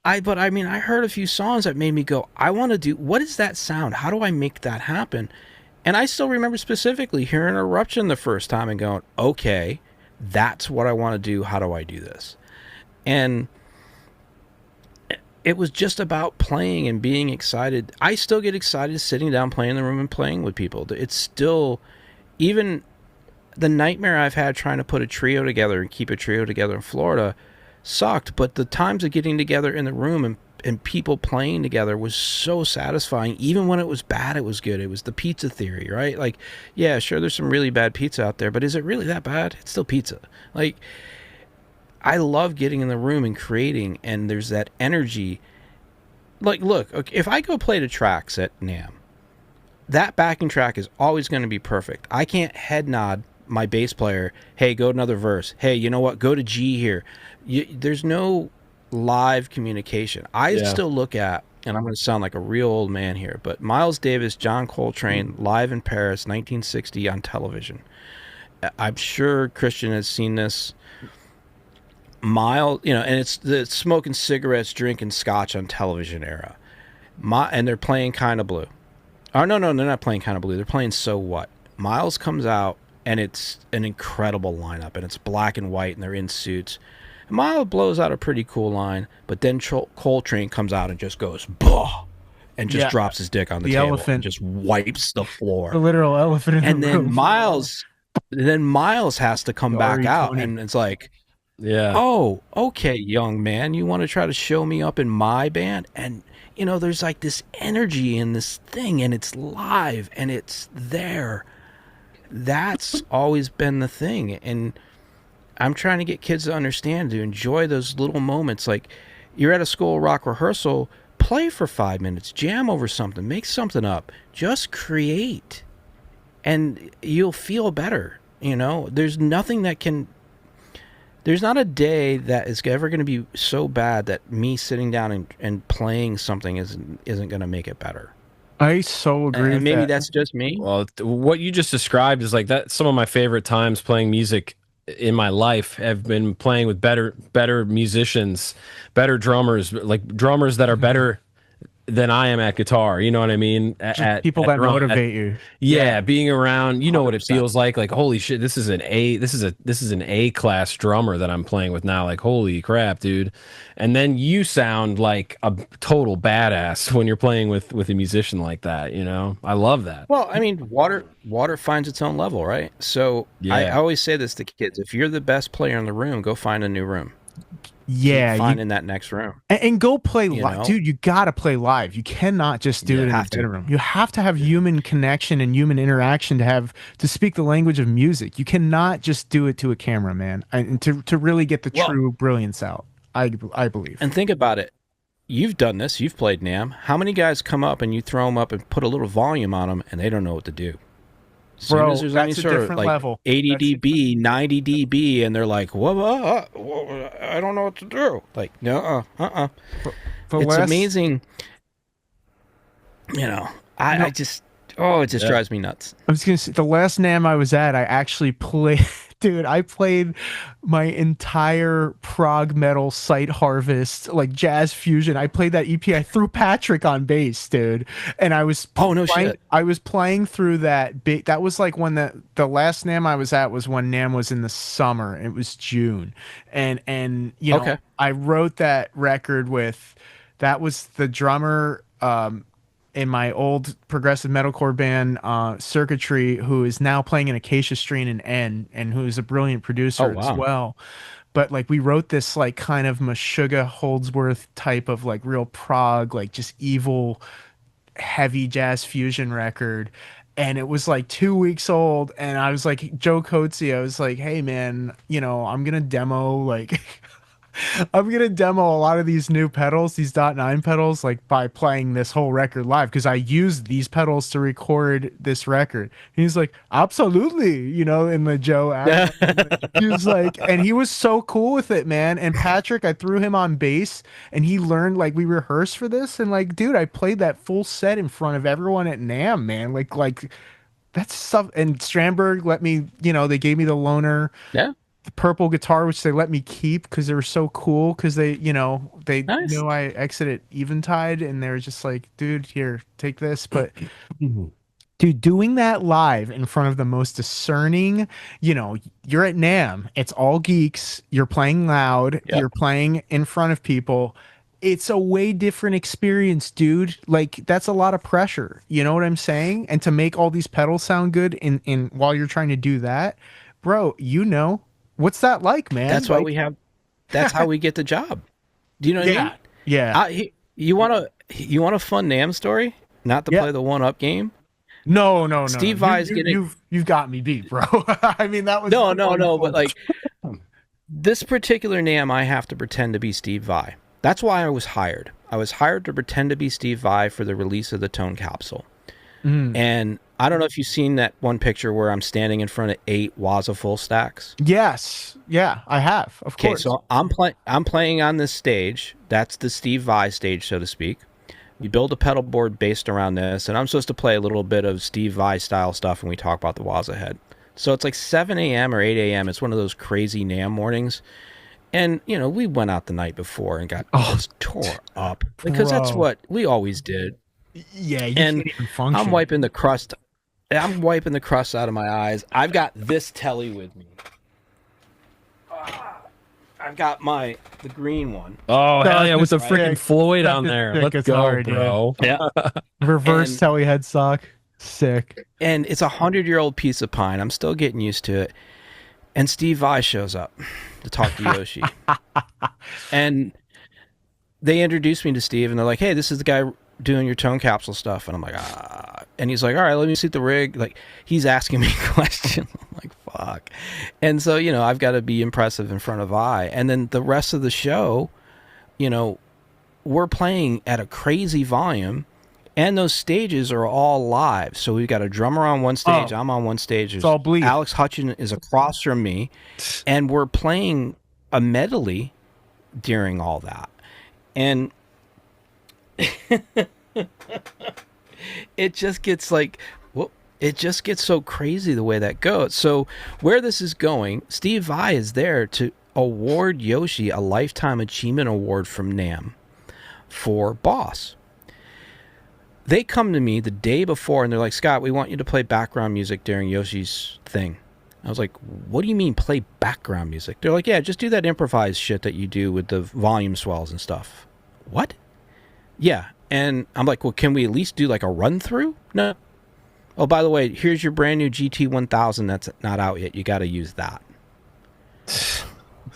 I heard a few songs that made me go, I want to do, what is that sound? How do I make that happen? And I still remember specifically hearing Eruption the first time and going, okay, that's what I want to do. How do I do this? And it was just about playing and being excited. I still get excited sitting down, playing in the room and playing with people. It's still, even the nightmare I've had trying to put a trio together and keep a trio together in Florida sucked, but the times of getting together in the room and people playing together was so satisfying. Even when it was bad, it was good. It was the pizza theory, right? Like, yeah, sure, there's some really bad pizza out there, but is it really that bad? It's still pizza. Like, I love getting in the room and creating, and there's that energy. Like, look, okay, if I go play the tracks at NAMM, that backing track is always going to be perfect. I can't head nod my bass player, hey, go another verse. Hey, you know what? Go to G here. There's no live communication. I still look at, and I'm going to sound like a real old man here, but Miles Davis, John Coltrane, live in Paris, 1960 on television. I'm sure Christian has seen this. Miles, and it's the smoking cigarettes, drinking scotch on television era. And they're playing Kinda Blue. Oh, no, they're not playing Kinda Blue. They're playing So What. Miles comes out, and it's an incredible lineup, and it's black and white, and they're in suits. And Miles blows out a pretty cool line, but then Coltrane comes out and just goes, bah, and just drops his dick on the table and just wipes the floor. The literal elephant in the room. Then Miles has to come back out, and it's like, oh, okay, young man, you want to try to show me up in my band? And, there's like this energy in this thing, and it's live, and it's there. That's always been the thing, and I'm trying to get kids to understand, to enjoy those little moments. Like, you're at a school rock rehearsal, play for 5 minutes, jam over something, make something up, just create, and you'll feel better. There's nothing that can, there's not a day that is ever going to be so bad that me sitting down and playing something isn't going to make it better. I so agree. And maybe that's just me. Well, what you just described is like that. Some of my favorite times playing music in my life have been playing with better musicians, better drummers, like drummers that are better than I am at guitar. You know what I mean? At people that motivate you. Yeah, being around, you know 100%. What it feels like holy shit, this is an A class drummer that I'm playing with now. Like, holy crap, dude. And then you sound like a total badass when you're playing with a musician like that, I love that. Well, I mean, water finds its own level, right? So I always say this to kids: if you're the best player in the room, go find a new room. Yeah, find in that next room and go play live, dude. You gotta play live. You cannot just do it in the bedroom. You have to have human connection and human interaction to speak the language of music. You cannot just do it to a camera, man. And to really get the true brilliance out, I believe. And think about it. You've done this. You've played NAMM. How many guys come up and you throw them up and put a little volume on them and they don't know what to do? As soon as there's any sort of like level. 80 dB, 90 dB, and they're like, whoa, I don't know what to do. Like, no, it's amazing. It just drives me nuts. I was gonna say, the last NAMM I was at, I actually played. Dude, I played my entire prog metal Sight Harvest, like jazz fusion. I played that EP. I threw Patrick on bass, dude. And I was shit. I was playing through that big. That was like when the last NAMM I was at was when NAMM was in the summer. It was June. And I wrote that record with, that was the drummer in my old progressive metalcore band, Circuitry, who is now playing in Acacia Strain and N, and who is a brilliant producer as well. But like, we wrote this like kind of Meshuggah Holdsworth type of like real prog, like just evil, heavy jazz fusion record. And it was like 2 weeks old, and I was like, Joe Coetzee, I was like, hey man, I'm gonna demo like I'm gonna demo a lot of these new pedals, these .9 pedals, like by playing this whole record live because I used these pedals to record this record. He's like, absolutely, in the Joe act. He was like, and he was so cool with it, man. And Patrick, I threw him on bass, and he learned like we rehearsed for this, and like, dude, I played that full set in front of everyone at NAMM, man. Like that's stuff. And Strandberg let me, they gave me the loaner. Yeah. The purple guitar, which they let me keep because they were so cool. Because they Nice. knew I exited Eventide, and they were just like, "Dude, here, take this." But dude, doing that live in front of the most discerning, you're at NAMM. It's all geeks. You're playing loud. Yep. You're playing in front of people. It's a way different experience, dude. Like that's a lot of pressure. You know what I'm saying? And to make all these pedals sound good in while you're trying to do that, bro, what's that like, man? That's why we have. That's how we get the job. Do you know what I mean? Yeah. You want a fun NAMM story? Not to play the one-up game. No. Steve Vai's getting. You've got me beat, bro. I mean, that was no. But like this particular NAMM, I have to pretend to be Steve Vai. That's why I was hired. I was hired to pretend to be Steve Vai for the release of the Tone Capsule. And I don't know if you've seen that one picture where I'm standing in front of 8 Waza full stacks. Yes. Yeah, I have. Of course. Okay, so I'm playing on this stage. That's the Steve Vai stage, so to speak. We build a pedal board based around this, and I'm supposed to play a little bit of Steve Vai style stuff when we talk about the Waza head. So it's like 7 a.m. or 8 a.m. It's one of those crazy NAMM mornings. And, we went out the night before and got just tore up. Because that's what we always did. Yeah, you and can't even function. I'm wiping the crust out of my eyes. I've got this telly with me. I've got the green one. Oh, hell yeah, with the freaking Floyd on there. Let's go, bro. Yeah. Reverse telly headstock. Sick. And it's a 100-year-old piece of pine. I'm still getting used to it. And Steve Vai shows up to talk to Yoshi. And they introduced me to Steve, and they're like, hey, this is the guy doing your Tone Capsule stuff. And I'm like, and he's like, all right, let me see the rig. Like, he's asking me questions. I'm like, fuck. And so, I've got to be impressive in front of Vai. And then the rest of the show, we're playing at a crazy volume, and those stages are all live. So we've got a drummer on one stage, I'm on one stage. It's all bleed. Alex Hutchin is across from me, and we're playing a medley during all that. And it just gets so crazy the way that goes. So where this is going, Steve Vai is there to award Yoshi a Lifetime Achievement Award from NAMM for Boss. They come to me the day before and they're like, Scott, we want you to play background music during Yoshi's thing. I was like, what do you mean play background music? They're like, yeah, just do that improvised shit that you do with the volume swells and stuff. What? Yeah. And I'm like, well, can we at least do like a run through? No. Oh, by the way, here's your brand new GT1000 that's not out yet. You got to use that.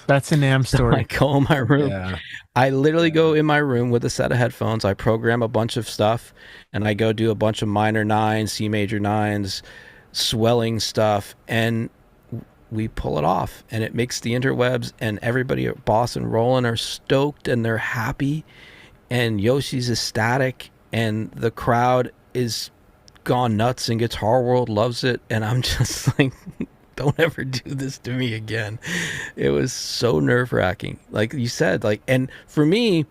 That's a NAMM story. I go in my room. Yeah. I literally go in my room with a set of headphones. I program a bunch of stuff, and I go do a bunch of minor nines, C major nines, swelling stuff, and we pull it off. And it makes the interwebs, and everybody at Boss and Roland are stoked, and they're happy, and Yoshi's ecstatic, and the crowd is gone nuts, and Guitar World loves it, and I'm just like... Don't ever do this to me again. It was so nerve-wracking. Like you said, and for me,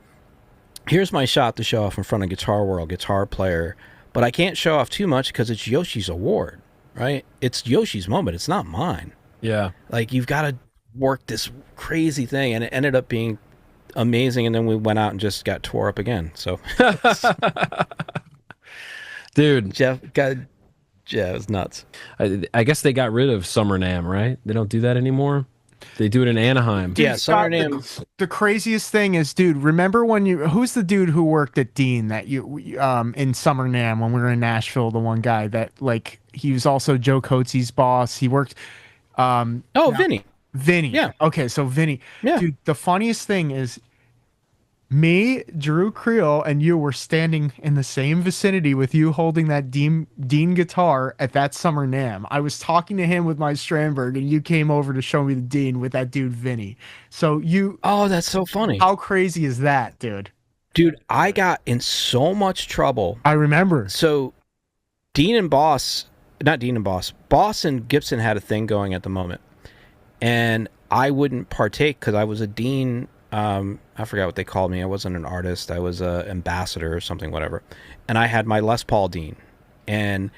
here's my shot to show off in front of Guitar World, guitar player, but I can't show off too much because it's Yoshi's award, right? It's Yoshi's moment. It's not mine. Yeah. Like, you've got to work this crazy thing, and it ended up being amazing, and then we went out and just got tore up again. So, dude, Jeff got... Yeah, it was nuts. I guess they got rid of Summer NAMM, right? They don't do that anymore. They do it in Anaheim. Dude, yeah, Summer NAMM. The craziest thing is, dude, remember when who's the dude who worked at Dean that in Summer NAMM when we were in Nashville, the one guy that, like, he was also Joe Coetzee's boss. He worked Vinny. Vinny. Yeah. Okay, so Vinny. Yeah. Dude, the funniest thing is Me, Drew Creel, and you were standing in the same vicinity with you holding that Dean guitar at that summer NAMM. I was talking to him with my Strandberg, and you came over to show me the Dean with that dude Vinny. So you, Oh, that's so funny. how crazy is that, dude? Dude, I got in so much trouble. I remember. So Dean and Boss, not Dean and Boss and Gibson had a thing going at the moment. And I wouldn't partake because I was a Dean. I forgot what they called me. I wasn't an artist. I was a ambassador or something, whatever. And I had my Les Paul Dean. And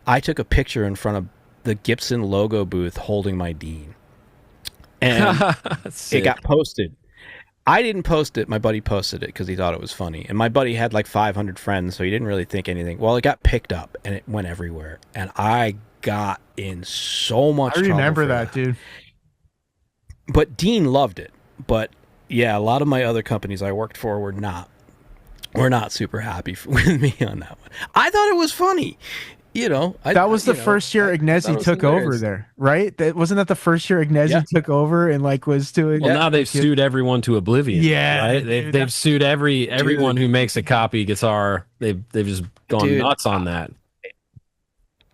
I took a picture in front of the Gibson logo booth holding my Dean. And it got posted. I didn't post it. My buddy posted it because he thought it was funny. And my buddy had like 500 friends, so he didn't really think anything. Well, it got picked up and it went everywhere. And I got in so much trouble. I remember that, dude. But Dean loved it. But yeah, a lot of my other companies I worked for were not super happy with me on that one. I thought it was funny. That was the first year Ignezi took over there, right? Wasn't that the first year Ignezi took over and like was doing? Well, now they've sued everyone to oblivion. Yeah, right. They've sued everyone who makes a copy guitar. They've just gone nuts on that.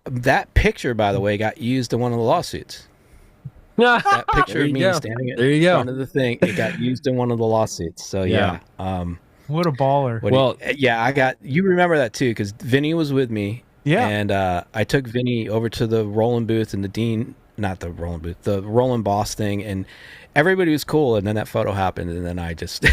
That picture, by the way, got used in one of the lawsuits. That picture of me standing in front of the thing, it got used in one of the lawsuits. So yeah. What a baller. You remember that too, because Vinny was with me. Yeah. And I took Vinny over to the Roland booth and the Roland Boss thing, and everybody was cool. And then that photo happened, and then I just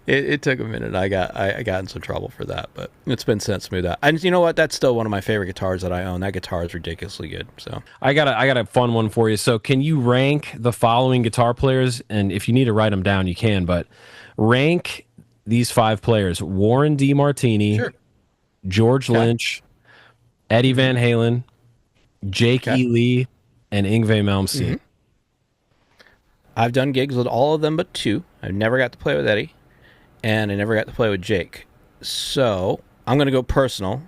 it took a minute. I got in some trouble for that, but it's been since smoothed out. And you know what? That's still one of my favorite guitars that I own. That guitar is ridiculously good. So I got a fun one for you. So can you rank the following guitar players? And if you need to write them down, you can. But rank these 5 players: Warren DeMartini, George Lynch, Eddie Van Halen, Jake E. Lee, and Yngwie Malmsteen. Mm-hmm. I've done gigs with all of them but 2. I never got to play with Eddie, and I never got to play with Jake. So I'm going to go personal.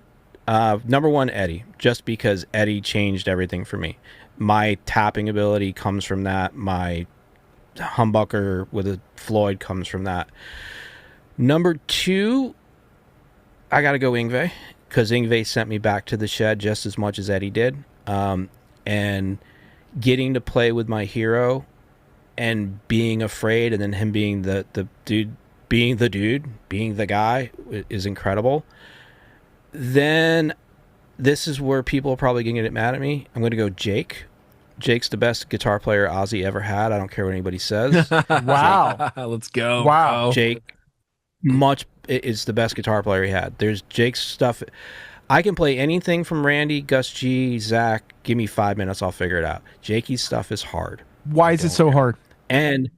Number 1, Eddie, just because Eddie changed everything for me. My tapping ability comes from that. My humbucker with a Floyd comes from that. Number 2, I got to go Yngwie, because Yngwie sent me back to the shed just as much as Eddie did. And getting to play with my hero and being afraid, and then him being the dude, being the guy is incredible. Then this is where people are probably going to get mad at me. I'm going to go Jake. Jake's the best guitar player Ozzy ever had. I don't care what anybody says. Wow. Let's go. Wow. Jake is the best guitar player he had. There's Jake's stuff. I can play anything from Randy, Gus G, Zach. Give me 5 minutes, I'll figure it out. Jakey's stuff is hard. Why is it so hard? And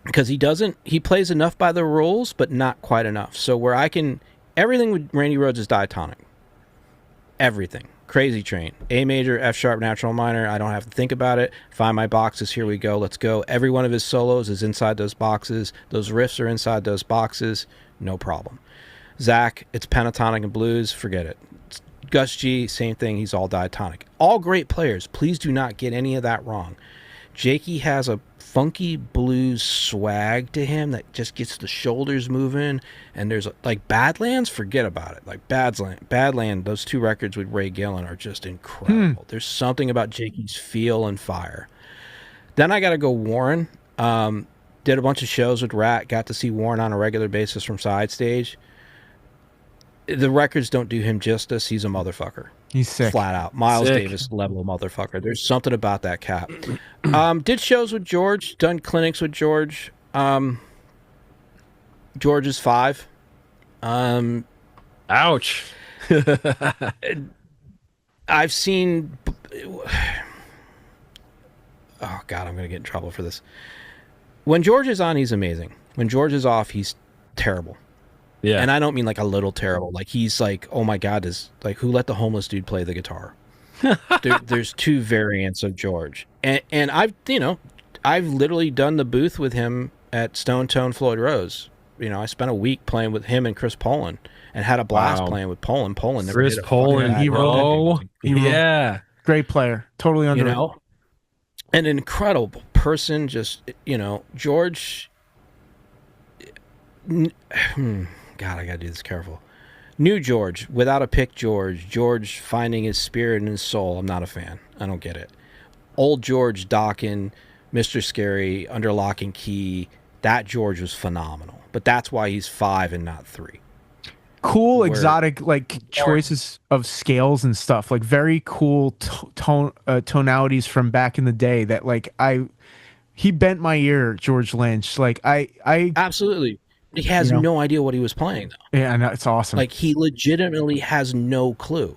because he plays enough by the rules, but not quite enough. So where everything with Randy Rhoads is diatonic. Everything. Crazy Train. A major, F sharp, natural minor. I don't have to think about it. Find my boxes. Here we go. Let's go. Every one of his solos is inside those boxes. Those riffs are inside those boxes. No problem. Zach, it's pentatonic and blues. Forget it. Gus G, same thing. He's all diatonic. All great players. Please do not get any of that wrong. Jakey has a funky blues swag to him that just gets the shoulders moving, and there's like Badlands, forget about it. Like Badland, those 2 records with Ray Gillen are just incredible. There's something about Jakey's feel and fire. Then I got to go Warren. Did a bunch of shows with Rat, got to see Warren on a regular basis from side stage. The records don't do him justice. He's a motherfucker. He's sick. Flat out. Miles Davis level motherfucker. There's something about that cat. Did shows with George. Done clinics with George. George is 5. Ouch. I've seen... Oh, God, I'm going to get in trouble for this. When George is on, he's amazing. When George is off, he's terrible. Yeah. And I don't mean like a little terrible. Like he's like, oh my God, who let the homeless dude play the guitar? There's 2 variants of George. And I've literally done the booth with him at Stone Tone Floyd Rose. I spent a week playing with him and Chris Poland and had a blast playing with Poland. Poland never Chris Poland, yeah. Great player. Totally underrated. An incredible person. Just, George God, I gotta do this careful. New George, without a pick George finding his spirit and his soul, I'm not a fan. I don't get it. Old George Dawkins, Mr. Scary, Under Lock and Key, that George was phenomenal. But that's why he's 5 and not 3. Cool, exotic, like, choices of scales and stuff. Like, very cool tonalities from back in the day that, like, he bent my ear, George Lynch. Like, I absolutely. He has no idea what he was playing, though. Yeah, I know, it's awesome. Like, he legitimately has no clue.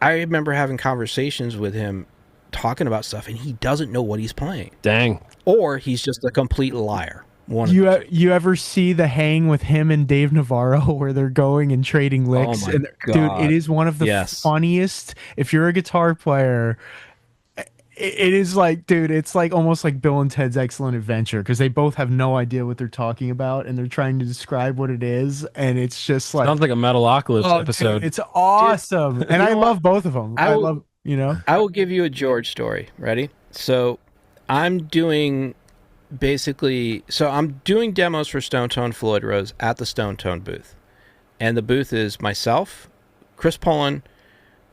I remember having conversations with him talking about stuff, and he doesn't know what he's playing. Dang. Or he's just a complete liar. You ever see the hang with him and Dave Navarro where they're going and trading licks? Oh my God. Dude, it is one of the funniest. If you're a guitar player, it is like, dude, it's like almost like Bill and Ted's Excellent Adventure, because they both have no idea what they're talking about and they're trying to describe what it is, and it's just like sounds like a Metalocalypse episode. Dude, it's awesome. Dude, and I love both of them. I will give you a George story. Ready? So I'm doing demos for Stone Tone Floyd Rose at the Stone Tone booth. And the booth is myself, Chris Poland,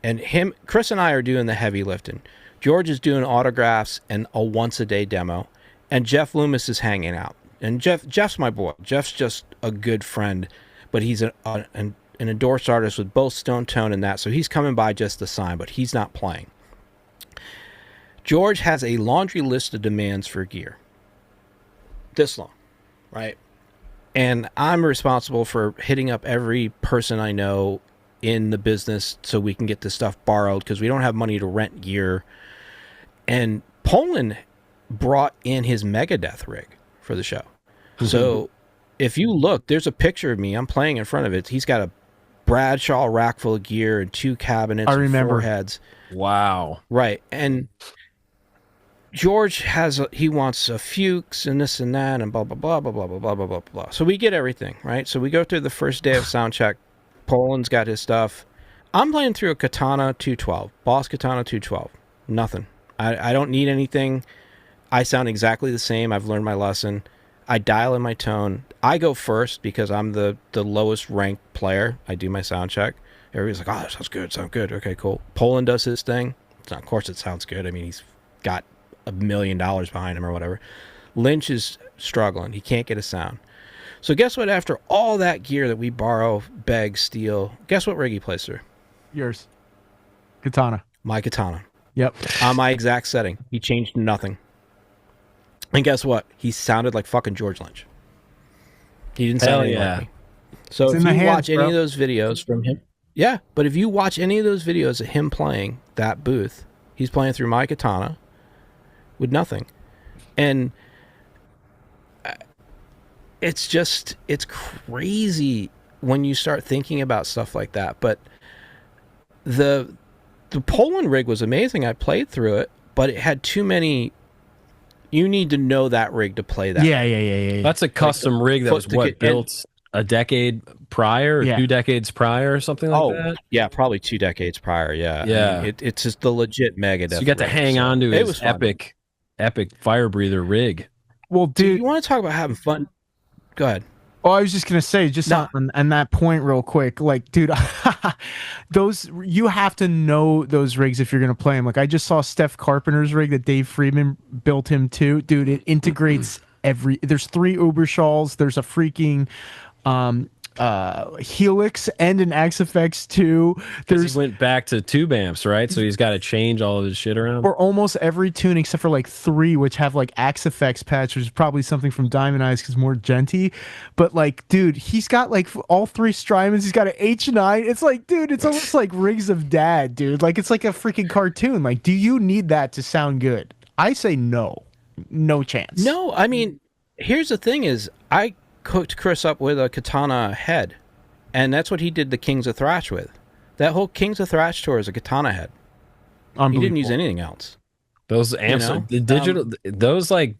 and him. Chris and I are doing the heavy lifting. George is doing autographs and a once-a-day demo, and Jeff Loomis is hanging out. And Jeff's my boy. Jeff's just a good friend, but he's an endorsed artist with both Stone Tone and that, so he's coming by just to sign, but he's not playing. George has a laundry list of demands for gear. This long, right? And I'm responsible for hitting up every person I know in the business so we can get this stuff borrowed, because we don't have money to rent gear. And Poland brought in his Megadeth rig for the show. Mm-hmm. So if you look, there's a picture of me. I'm playing in front of it. He's got a Bradshaw rack full of gear and 2 cabinets. I remember. And 4 heads. Wow. Right. And George he wants a Fuchs and this and that and blah, blah, blah, blah, blah, blah, blah, blah, blah, blah. So we get everything, right? So we go through the first day of sound check. Poland's got his stuff. I'm playing through a Katana 212, Boss Katana 212. Nothing. I don't need anything. I sound exactly the same. I've learned my lesson. I dial in my tone. I go first because I'm the lowest ranked player. I do my sound check. Everybody's like, oh, that sounds good. Okay, cool. Poland does his thing. So of course it sounds good. I mean, he's got $1 million behind him or whatever. Lynch is struggling. He can't get a sound. So guess what? After all that gear that we borrow, beg, steal, guess what rig he plays through? Yours. Katana. My Katana. Yep. On my exact setting. He changed nothing. And guess what? He sounded like fucking George Lynch. He didn't sound anything like me. So if you watch any of those videos from him, yeah, but if you watch any of those videos of him playing that booth, he's playing through my Katana with nothing. And it's crazy when you start thinking about stuff like that. But the Poland rig was amazing. I played through it, but it had too many. You need to know that rig to play that. Yeah. That's a custom rig that was built a decade prior, or 2 decades prior, or something like that. Yeah, probably 2 decades prior. Yeah. Yeah. I mean, it's just the legit Megadeth. So you got to hang on to his epic fire breather rig. Well, dude, you want to talk about having fun? Go ahead. Oh, I was just gonna say, on that point, real quick, like, dude, you have to know those rigs if you're gonna play them. Like, I just saw Steph Carpenter's rig that Dave Friedman built him to. Dude, it integrates there's 3 Uberschalls, there's a freaking Helix and an XFX 2. He went back to tube amps, right? So he's got to change all of his shit around. For almost every tune except for like 3, which have like XFX patch, which is probably something from Diamond Eyes because more genty. But like, dude, he's got like all 3 Strymons. He's got an H9. It's like, dude, it's almost like Rigs of Dad, dude. Like, it's like a freaking cartoon. Like, do you need that to sound good? I say no chance. No, I mean, here's the thing: is I cooked Chris up with a Katana head, and that's what he did the Kings of Thrash with. That whole Kings of Thrash tour is a Katana head. He didn't use anything else. Those amps, the digital, those like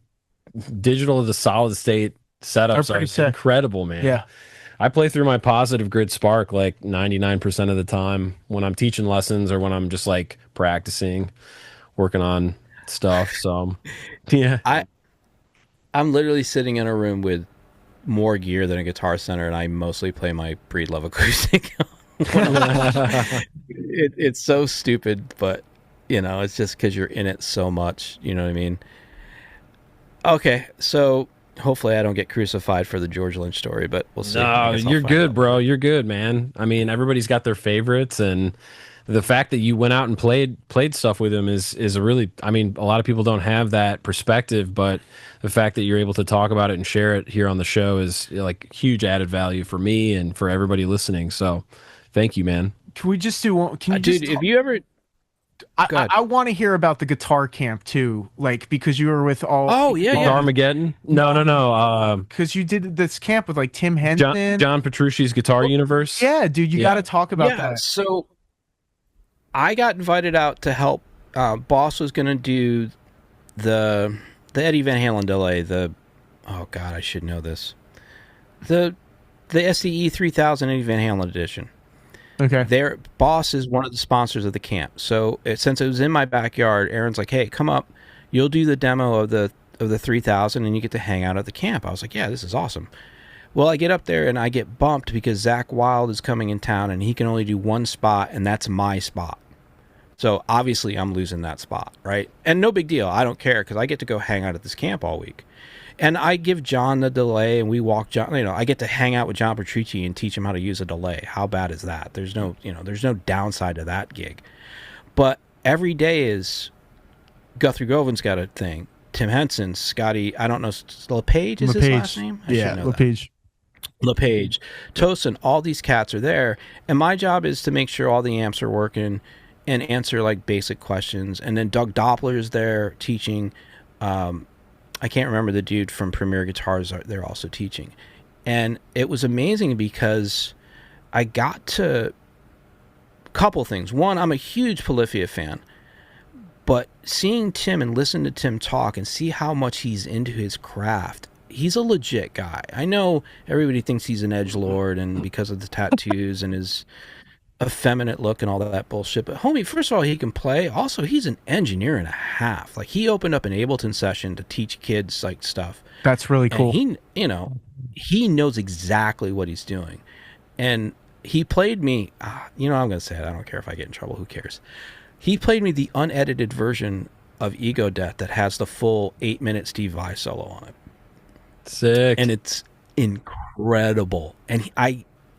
digital to solid state setups are incredible, man. Yeah, I play through my Positive Grid Spark like 99% of the time when I'm teaching lessons or when I'm just like practicing, working on stuff. So, yeah, I'm literally sitting in a room with more gear than a Guitar Center, and I mostly play my Breed Love acoustic. It's so stupid, but it's just because you're in it so much. You know what I mean? Okay, so hopefully I don't get crucified for the George Lynch story, but we'll see. No, you're good, bro. You're good, man. I mean, everybody's got their favorites, and the fact that you went out and played stuff with him is a really, I mean, a lot of people don't have that perspective, but the fact that you're able to talk about it and share it here on the show is like huge added value for me and for everybody listening. So thank you, man. Can we just do one? Can you dude, if you ever... I want to hear about the guitar camp too, like because you were with all. Oh yeah, Guitarmageddon. No. Because you did this camp with like Tim Henson, John Petrucci's Guitar Universe. Yeah, dude, you got to talk about that. So I got invited out to help. Boss was going to do the Eddie Van Halen delay. Oh god, I should know this. The SCE 3000 Eddie Van Halen edition. Okay. Their Boss is one of the sponsors of the camp. So since it was in my backyard, Aaron's like, "Hey, come up. You'll do the demo of the 3000 and you get to hang out at the camp." I was like, "Yeah, this is awesome." Well, I get up there and I get bumped because Zach Wilde is coming in town and he can only do one spot, and that's my spot. So obviously I'm losing that spot, right? And no big deal. I don't care because I get to go hang out at this camp all week. And I give John the delay, and we walk John. I get to hang out with John Petrucci and teach him how to use a delay. How bad is that? There's no downside to that gig. But every day is Guthrie Govin's got a thing. Tim Henson, Scotty, I don't know, LePage is his last name? LePage. LePage, Tosin, all these cats are there, and my job is to make sure all the amps are working and answer like basic questions. And then Doug Doppler is there teaching. I can't remember the dude from Premier Guitars. They're also teaching. And it was amazing because I got to a couple things. One, I'm a huge Polyphia fan. But seeing Tim and listen to Tim talk and see how much he's into his craft, he's a legit guy. I know everybody thinks he's an edgelord and because of the tattoos and his effeminate look and all that bullshit, but homie, first of all, he can play. Also, he's an engineer and a half. Like, he opened up an Ableton session to teach kids like stuff. That's really cool. And he knows exactly what he's doing. And he played me, I'm gonna say it, I don't care if I get in trouble, who cares. He played me the unedited version of Ego Death that has the full 8-minute Steve Vai solo on it. Sick. And it's incredible. And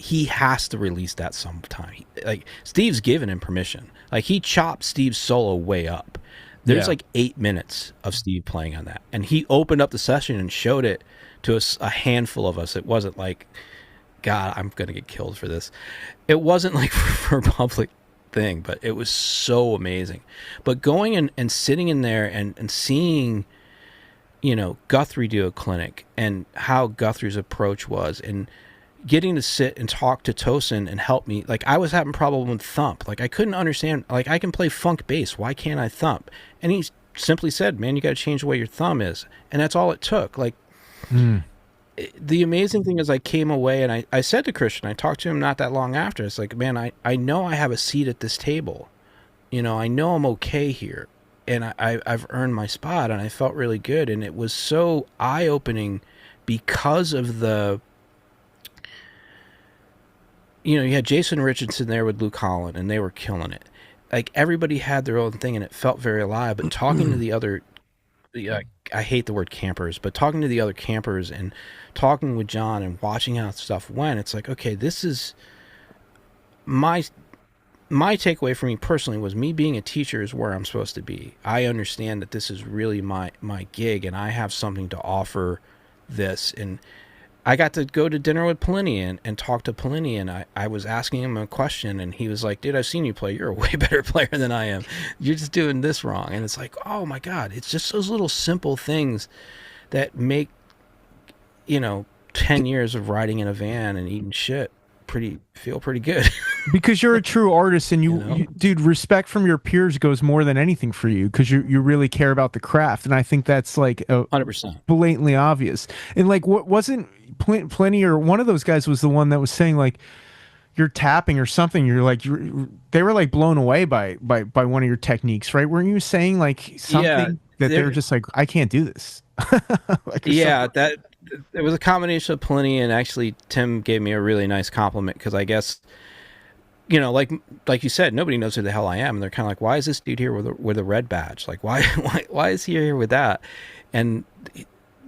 he has to release that sometime. Like, Steve's given him permission. Like, he chopped Steve's solo way up. There's like 8 minutes of Steve playing on that. And he opened up the session and showed it to a handful of us. It wasn't like, God, I'm going to get killed for this. It wasn't like for a public thing, but it was so amazing. But going and sitting in there and seeing, Guthrie do a clinic and how Guthrie's approach was, and getting to sit and talk to Tosin and help me. Like, I was having problem with thump. Like, I couldn't understand. Like, I can play funk bass. Why can't I thump? And he simply said, "Man, you got to change the way your thumb is." And that's all it took. Like, the amazing thing is I came away and I said to Christian, I talked to him not that long after. It's like, man, I know I have a seat at this table. I know I'm okay here. And I've earned my spot, and I felt really good. And it was so eye-opening because of the... you had Jason Richardson there with Luke Holland, and they were killing it. Like, everybody had their own thing, and it felt very alive. But talking to the other, I hate the word campers, but talking to the other campers and talking with John and watching how stuff went, it's like, okay, this is my takeaway for me personally was me being a teacher is where I'm supposed to be. I understand that this is really my gig, and I have something to offer this. And I got to go to dinner with Polini and talk to Polini, and I was asking him a question, and he was like, "Dude, I've seen you play. You're a way better player than I am. You're just doing this wrong." And it's like, oh my God, it's just those little simple things that make, 10 years of riding in a van and eating shit feel pretty good. Because you're a true artist, and you, dude, respect from your peers goes more than anything for you, because you really care about the craft. And I think that's like 100% blatantly obvious. And like, what wasn't Plenty, or one of those guys was the one that was saying like, you're tapping or something, you're like, they were like blown away by one of your techniques, right? Weren't you saying like something that they're just like, I can't do this? Like, yeah, it was a combination of plenty, and actually Tim gave me a really nice compliment, because I guess, you know, like you said, nobody knows who the hell I am, and they're kind of like, why is this dude here with a red badge? Like, why is he here with that? And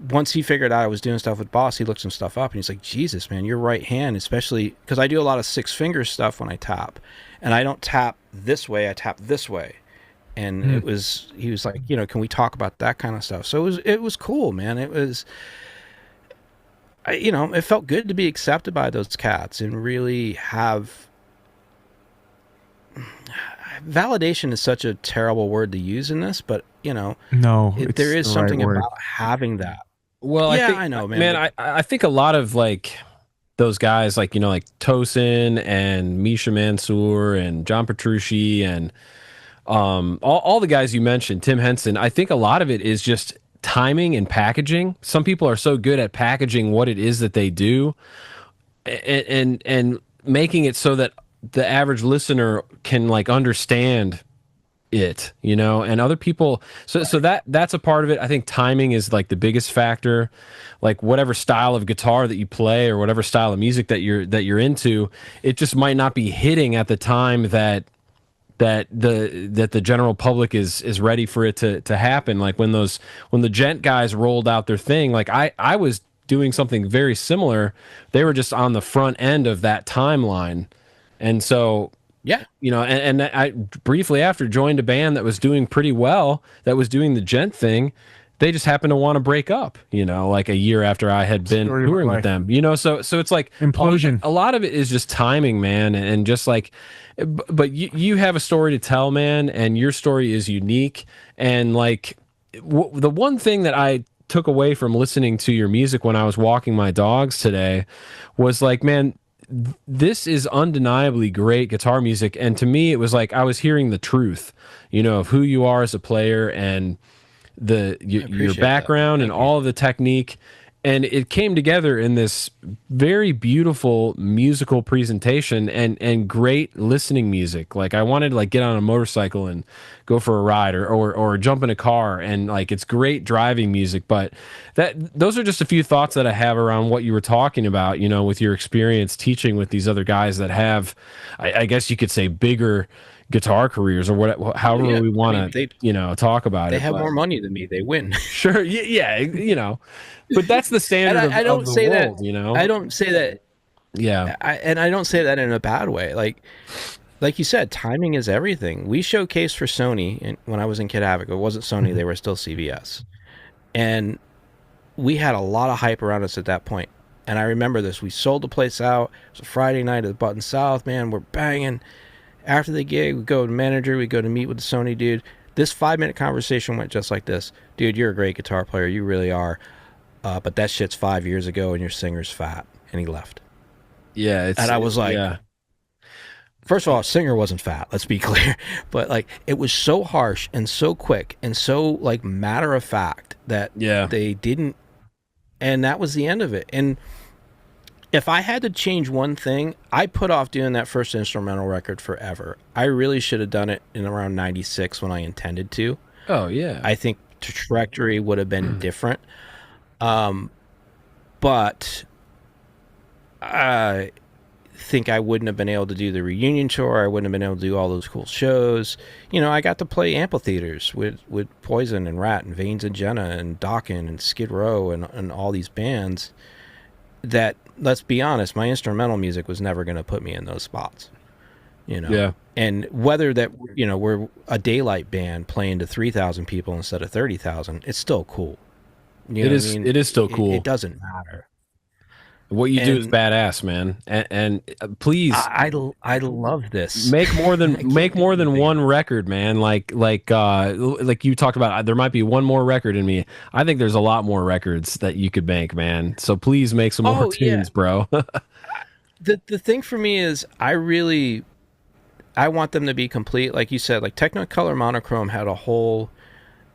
once he figured out I was doing stuff with Boss, he looked some stuff up, and he's like, Jesus, man, your right hand, especially because I do a lot of 6-finger stuff when I tap, and I don't tap this way, I tap this way. And he was like, you know, can we talk about that kind of stuff? So it was cool, man. It was, you know, it felt good to be accepted by those cats and really have validation is such a terrible word to use in this, but you know, no, there is something about having that. Well, yeah, I think, I know, man. I think a lot of like those guys, like, you know, like Tosin and Misha Mansour and John Petrucci and all the guys you mentioned, Tim Henson, I think a lot of it is just timing and packaging. Some people are so good at packaging what it is that they do and making it so that the average listener can like understand it, you know, and other people. So that's a part of it. I think timing is like the biggest factor. Like whatever style of guitar that you play or whatever style of music that you're into, it just might not be hitting at the time that the general public is ready for it to happen. Like when the Gent guys rolled out their thing, like I was doing something very similar. They were just on the front end of that timeline. And so, yeah, you know, and I briefly after joined a band that was doing pretty well, that was doing the Gent thing. They just happened to want to break up, you know, like a year after I had been touring with them, you know, so it's like implosion. A lot of it is just timing, man. And just like, but you have a story to tell, man, and your story is unique. And like the one thing that I took away from listening to your music when I was walking my dogs today was like, man, this is undeniably great guitar music. And to me, it was like I was hearing the truth, you know, of who you are as a player and your background and all of the technique. And it came together in this very beautiful musical presentation and great listening music. Like I wanted to like get on a motorcycle and go for a ride or jump in a car, and like it's great driving music. But those are just a few thoughts that I have around what you were talking about, you know, with your experience teaching with these other guys that have, I guess you could say, bigger guitar careers or whatever, however we want to, you know, talk about it. They have more money than me. They win. Sure. Yeah. You know, but that's the standard I don't of the say world, that, you know? I don't say that. Yeah. And I don't say that in a bad way. Like you said, timing is everything. We showcased for Sony when I was in Kid Havoc. It wasn't Sony. They were still CBS. And we had a lot of hype around us at that point. And I remember this. We sold the place out. It was a Friday night at the Button South, man. We're banging. After the gig, we go to manager, we go to meet with the Sony dude. This 5-minute conversation went just like this. Dude, you're a great guitar player. You really are. But that shit's 5 years ago and your singer's fat. And he left. Yeah. And I was like, yeah. First of all, singer wasn't fat, let's be clear. But like, it was so harsh and so quick and so like matter of fact that they didn't. And that was the end of it. And if I had to change one thing, I put off doing that first instrumental record forever. I really should have done it in around 96 when I intended to. Oh, yeah. I think the trajectory would have been different. But I think I wouldn't have been able to do the reunion tour. I wouldn't have been able to do all those cool shows. You know, I got to play amphitheaters with Poison and Rat and Veins and Jenna and Dokken and Skid Row and all these bands that, let's be honest, my instrumental music was never going to put me in those spots, you know? Yeah. And whether that, you know, we're a daylight band playing to 3,000 people instead of 30,000, it's still cool. You know it is. I mean? It is still cool. It doesn't matter. What you do is badass, man. And please, I love this. Make more than one record, man. Like you talked about, there might be one more record in me. I think there's a lot more records that you could make, man. So please make some more tunes, bro. The thing for me is I want them to be complete. Like you said, like Technicolor Monochrome had a whole.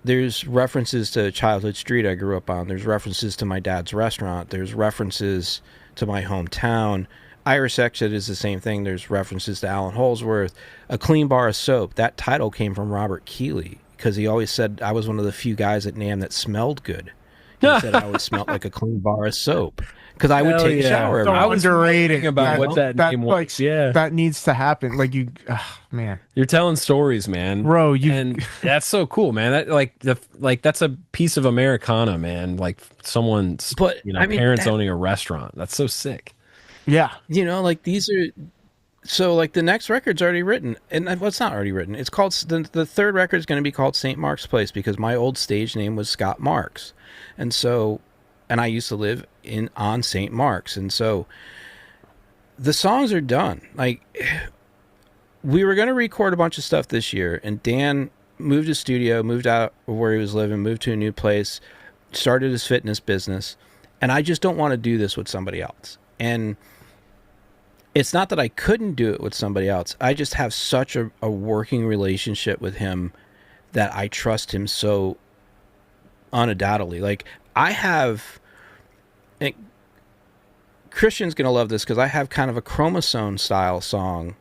There's references to Childhood Street I grew up on. There's references to my dad's restaurant. There's references to my hometown. Irish Exit is the same thing. There's references to Alan Holsworth. A Clean Bar of Soap. That title came from Robert Keeley because he always said I was one of the few guys at NAMM that smelled good. He said I always smelled like a clean bar of soap because I would take a shower. Don't I was underrate it. about what that name was. Like, yeah, that needs to happen. Like man, you're telling stories, man, bro. And that's so cool, man. That that's a piece of Americana, man. Like someone's, but parents owning a restaurant. That's so sick. Yeah, like these are. So like the next record's already written, and it's not already written. It's called the third record is going to be called St. Mark's Place because my old stage name was Scott Marks, and I used to live on St. Mark's, and so the songs are done. Like we were going to record a bunch of stuff this year, and Dan moved his studio, moved out of where he was living, moved to a new place, started his fitness business, and I just don't want to do this with somebody else. And it's not that I couldn't do it with somebody else. I just have such a working relationship with him that I trust him so undoubtedly. Like I have, and Christian's going to love this because I have kind of a Chromosome style song.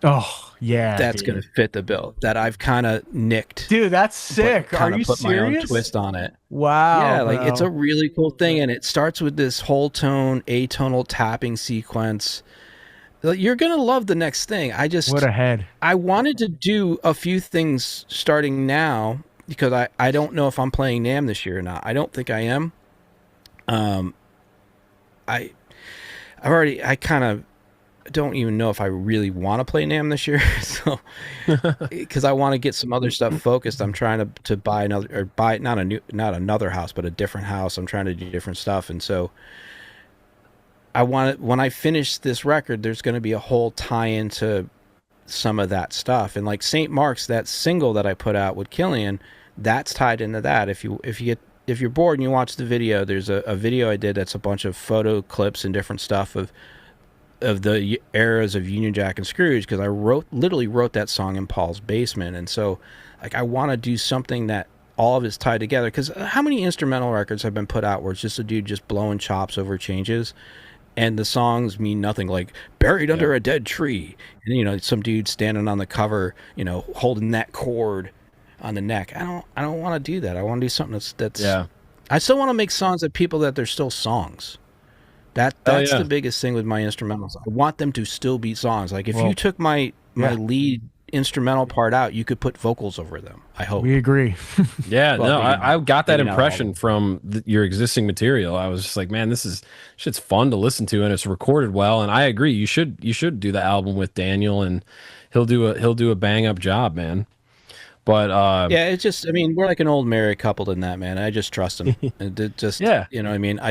Oh yeah, that's going to fit the bill that I've kind of nicked. Dude, that's sick. Are you put serious? My own twist on it. Wow. Yeah, like it's a really cool thing, and it starts with this whole tone atonal tapping sequence. You're going to love the next thing. What a head. I wanted to do a few things starting now because I don't know if I'm playing NAMM this year or not. I don't think I am. I kind of don't even know if I really want to play NAMM this year. So, because I want to get some other stuff focused. I'm trying to buy not another house, but a different house. I'm trying to do different stuff. And so when I finish this record, there's going to be a whole tie into some of that stuff. And like St. Mark's, that single that I put out with Killian, that's tied into that. If you're bored and you watch the video, there's a video I did that's a bunch of photo clips and different stuff of the eras of Union Jack and Scrooge, because I literally wrote that song in Paul's basement. And so like I want to do something that all of it's tied together, because how many instrumental records have been put out where it's just a dude just blowing chops over changes and the songs mean nothing, like Buried Under a Dead Tree, and some dude standing on the cover, holding that chord on the neck. I don't want to do that. I want to do something that's I still want to make songs that they're still songs. That's the biggest thing with my instrumentals. I want them to still be songs. Like if you took my lead instrumental part out, you could put vocals over them. I hope. We agree. I got that impression from your existing material. I was just like, man, shit's fun to listen to, and it's recorded well. And I agree, you should do the album with Daniel, and he'll do a bang up job, man. But it's just, we're like an old married couple in that, man. I just trust him. I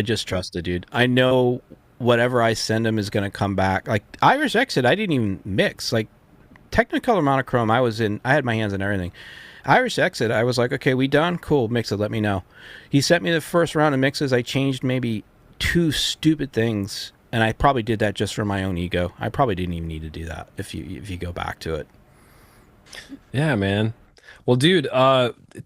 just trust the dude. I know whatever I send him is going to come back. Like Irish Exit, I didn't even mix. Like Technicolor Monochrome, I had my hands in everything. Irish Exit, I was like, okay, we done? Cool, mix it, let me know. He sent me the first round of mixes. I changed maybe 2 stupid things, and I probably did that just for my own ego. I probably didn't even need to do that if you go back to it. Yeah, man. Well, dude,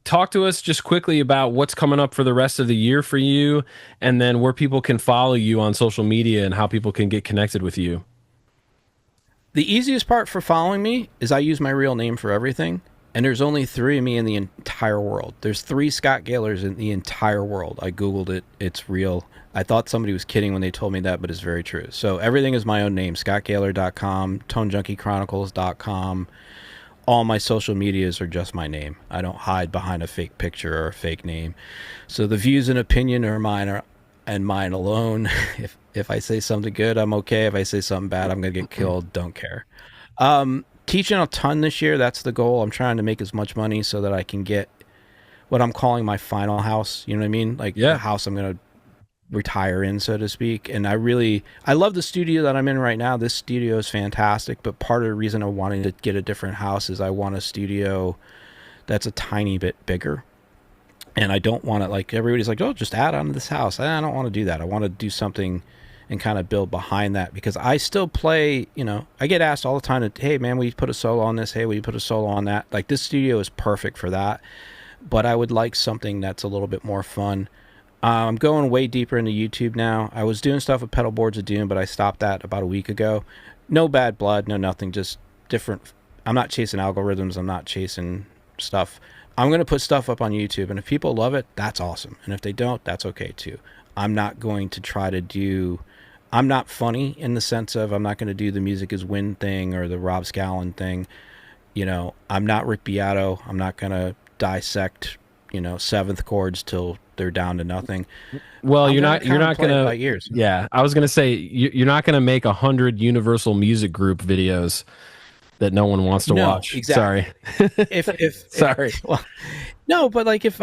talk to us just quickly about what's coming up for the rest of the year for you, and then where people can follow you on social media and how people can get connected with you. The easiest part for following me is I use my real name for everything, and there's only 3 of me in the entire world. There's 3 Scott Gailors in the entire world. I Googled it. It's real. I thought somebody was kidding when they told me that, but it's very true. So everything is my own name, scottgailor.com, tonejunkiechronicles.com. All my social medias are just my name. I don't hide behind a fake picture or a fake name. So the views and opinion are mine and mine alone. If I say something good, I'm okay. If I say something bad, I'm going to get killed. Don't care. Teaching a ton this year. That's the goal. I'm trying to make as much money so that I can get what I'm calling my final house. You know what I mean? Like the house I'm going to retire in, so to speak. And I love the studio that I'm in right now. This studio is fantastic, but part of the reason I wanted to get a different house is I want a studio that's a tiny bit bigger. And I don't want to, like, everybody's like, oh, just add on to this house. I don't want to do that. I want to do something and kind of build behind that, because I still play, I get asked all the time, hey man, will you put a solo on this? Hey, will you put a solo on that? Like, this studio is perfect for that, but I would like something that's a little bit more fun. I'm going way deeper into YouTube now. I was doing stuff with Pedal Boards of Doom, but I stopped that about a week ago. No bad blood, no nothing, just different. I'm not chasing algorithms. I'm not chasing stuff. I'm going to put stuff up on YouTube, and if people love it, that's awesome. And if they don't, that's okay too. I'm not going to try to do, I'm not funny in the sense of I'm not going to do the music is win thing or the Rob Scallon thing. You know, I'm not Rick Beato. I'm not going to dissect, you know, seventh chords till they're down to nothing. Well, you're not going to, by ears. Yeah, I was going to say, you're not going to make 100 Universal Music Group videos that no one wants to watch. Exactly. Sorry. Sorry. Well, no, but like if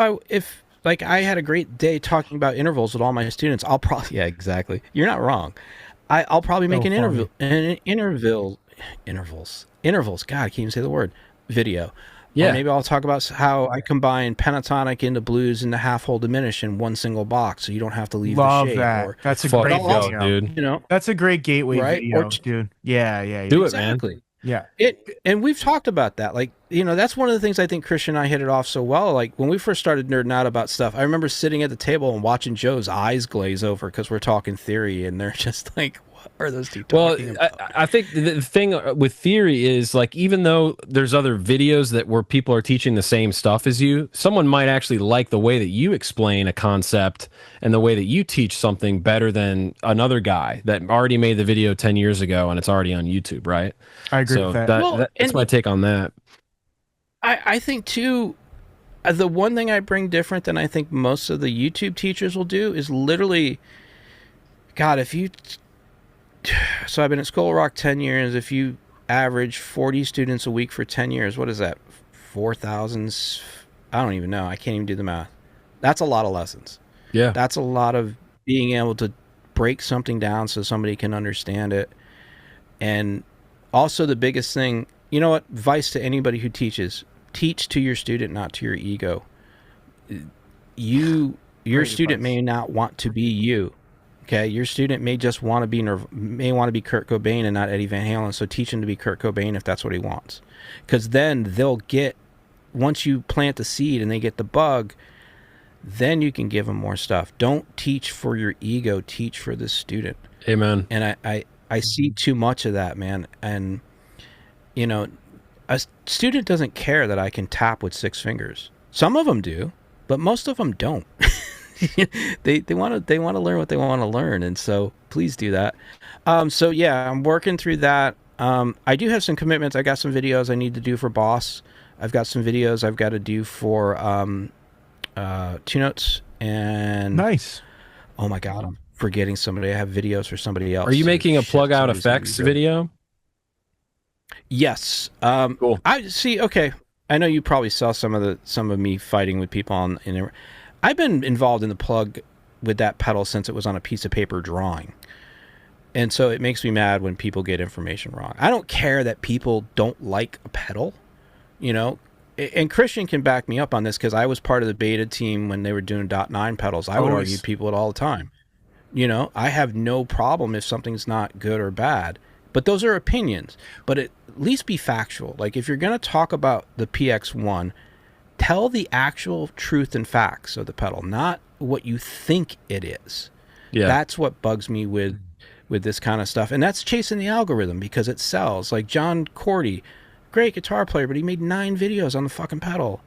like I had a great day talking about intervals with all my students, I'll probably, yeah, exactly. You're not wrong. I'll probably make intervals. God, I can't even say the word video. Yeah. Or maybe I'll talk about how I combine pentatonic into blues into half whole diminish in one single box, so you don't have to leave the shape. That. That's a great video, dude. You know, that's a great gateway video, dude. Yeah. Do it, man. Yeah. And we've talked about that. Like, you know, that's one of the things I think Christian and I hit it off so well. Like when we first started nerding out about stuff, I remember sitting at the table and watching Joe's eyes glaze over because we're talking theory, and they're just like, what are those two talking about? I think the thing with theory is, like, even though there's other videos where people are teaching the same stuff as you, someone might actually like the way that you explain a concept and the way that you teach something better than another guy that already made the video 10 years ago and it's already on YouTube, right? I agree with that. That's my take on that. I think too, the one thing I bring different than I think most of the YouTube teachers will do is literally, God, so I've been at School of Rock 10 years. If you average 40 students a week for 10 years, what is that? 4,000? I don't even know. I can't even do the math. That's a lot of lessons. Yeah. That's a lot of being able to break something down so somebody can understand it. And also the biggest thing, you know what? Advice to anybody who teaches: teach to your student, not to your ego. Your student may not want to be you. Okay, your student may just want to be Kurt Cobain and not Eddie Van Halen. So teach him to be Kurt Cobain if that's what he wants, because then they'll get, once you plant the seed and they get the bug, then you can give them more stuff. Don't teach for your ego. Teach for the student. Amen. And I see too much of that, man. And you know, a student doesn't care that I can tap with 6 fingers. Some of them do, but most of them don't. they want to learn what they want to learn, and so please do that. So yeah, I'm working through that. I do have some commitments. I got some videos I need to do for Boss. I've got some videos I've got to do for Two Notes, and nice. Oh my God, I'm forgetting somebody. I have videos for somebody else. Are you making a plug out effects video? Yes. Cool. I see. Okay, I know you probably saw some of me fighting with people in there. I've been involved in the plug with that pedal since it was on a piece of paper drawing. And so it makes me mad when people get information wrong. I don't care that people don't like a pedal, you know, and Christian can back me up on this because I was part of the beta team when they were doing .9 pedals. I would argue people it all the time. You know, I have no problem if something's not good or bad, but those are opinions. But at least be factual. Like if you're going to talk about the PX1, tell the actual truth and facts of the pedal, not what you think it is. Yeah. That's what bugs me with this kind of stuff. And that's chasing the algorithm because it sells. Like John Cordy, great guitar player, but he made 9 videos on the fucking pedal,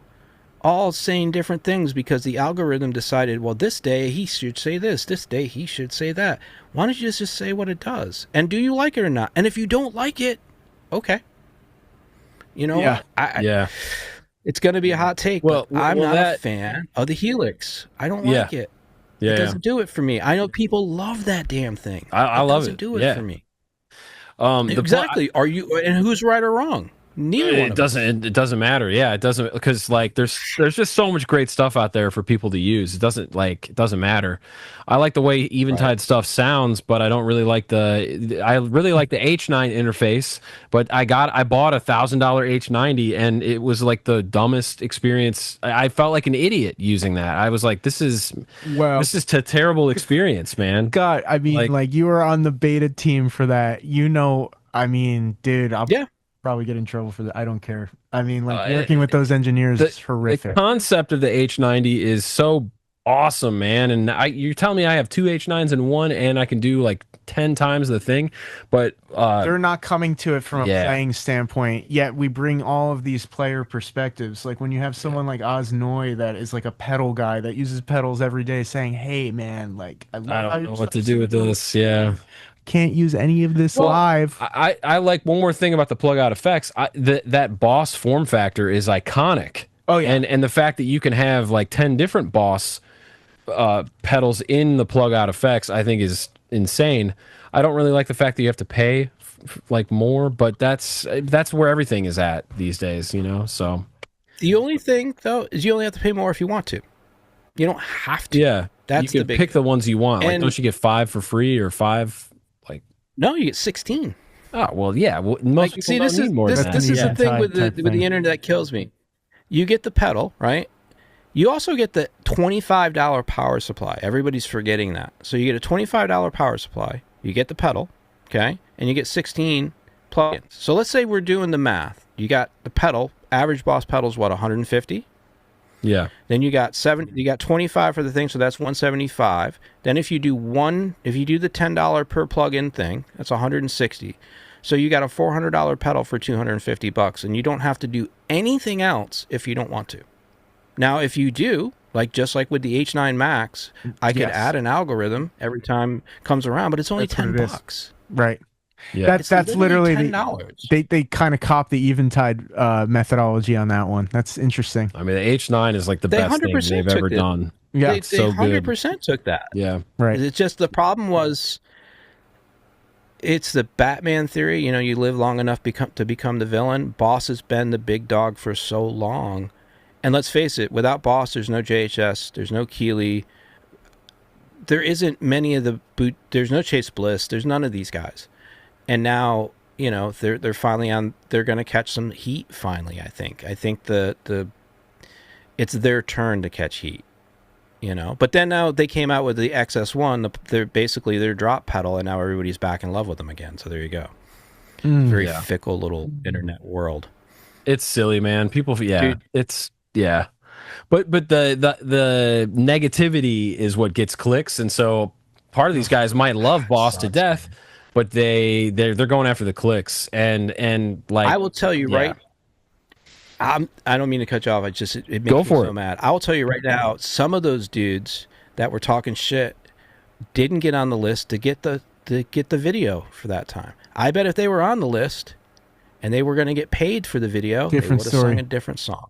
all saying different things because the algorithm decided, well, this day he should say this day he should say that. Why don't you just say what it does? And do you like it or not? And if you don't like it, okay. You know, yeah. It's going to be a hot take, but I'm not a fan of the Helix. I don't like it. Yeah, it doesn't do it for me. I know people love that damn thing. I love it. It doesn't do it for me. Exactly. Are you? And who's right or wrong? Neither one. It doesn't matter. Yeah, it doesn't, because like there's just so much great stuff out there for people to use. It doesn't matter. I like the way Eventide stuff sounds, but I don't really like I really like the H9 interface. But I bought $1,000 H90, and it was like the dumbest experience. I felt like an idiot using that. I was like, this is a terrible experience, man. God, I mean, like you were on the beta team for that. You know, I mean, dude, probably get in trouble for that. I don't care. I mean, like working with those engineers is horrific. The concept of the H90 is so awesome, man. And you're telling me I have two H9s in one, and I can do like 10 times the thing, but they're not coming to it from a playing standpoint. Yet we bring all of these player perspectives. Like when you have someone like Osnoy that is like a pedal guy that uses pedals every day, saying, "Hey, man, like I don't know what to do with this." Yeah. Can't use any of this live. I like one more thing about the plug out effects. That Boss form factor is iconic. Oh yeah, and the fact that you can have like 10 different Boss pedals in the plug out effects, I think is insane. I don't really like the fact that you have to pay like more, but that's where everything is at these days, you know. So the only thing though is you only have to pay more if you want to. You don't have to. Yeah, that's you can pick the ones you want. Like, don't you get 5 for free or 5? No, you get 16. Oh well, yeah. Well, most people don't need more. This is the thing with the internet that kills me. You get the pedal, right? You also get the $25 power supply. Everybody's forgetting that. So you get a $25 power supply. You get the pedal, okay, and you get 16 plugins. So let's say we're doing the math. You got the pedal. Average Boss pedal is what, 150? Yeah. Then you got 25 for the thing, so that's 175. Then if you do the $10 per plug-in thing, that's 160. So you got a $400 pedal for $250, and you don't have to do anything else if you don't want to. Now, if you do, just like with the H9 Max, I could add an algorithm every time it comes around, but it's only $10. Right. Yeah. That's literally $10. They kind of cop the Eventide methodology on that one. That's interesting. I mean, the H9 is like the best thing they've ever done. Yeah, they so 100% took that. Yeah, right. It's just the problem was, it's the Batman theory. You know, you live long enough to become the villain. Boss has been the big dog for so long, and let's face it, without Boss, there's no JHS, there's no Keeley, there isn't many of the there's no Chase Bliss, there's none of these guys. And now, you know, they're finally on. They're going to catch some heat. Finally, I think it's their turn to catch heat. You know, but then now they came out with the XS1. They're basically their drop pedal, and now everybody's back in love with them again. So there you go. Very fickle little internet world. It's silly, man. People, Dude. It's But the negativity is what gets clicks, and so part of these guys might love Boss to death. But they're going after the clicks, and like I will tell you right. I don't mean to cut you off. It makes me so mad. I will tell you right now. Some of those dudes that were talking shit didn't get on the list to get the video for that time. I bet if they were on the list and they were going to get paid for the video, they would have sung a different song.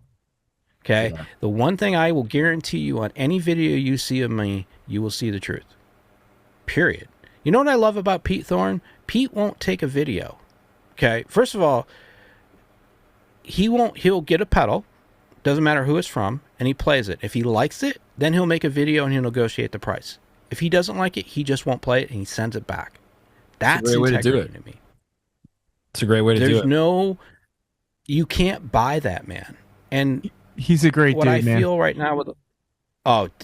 Okay. Yeah. The one thing I will guarantee you on any video you see of me, you will see the truth. Period. You know what I love about Pete Thorne? Pete won't take a video. Okay, first of all, he'll get a pedal, doesn't matter who it's from, and he plays it. If he likes it, then he'll make a video and he'll negotiate the price. If he doesn't like it, he just won't play it and he sends it back. That's a great way to do it to me. It's a great way to do it. You can't buy that, man. And he's a great dude, man. What I feel right now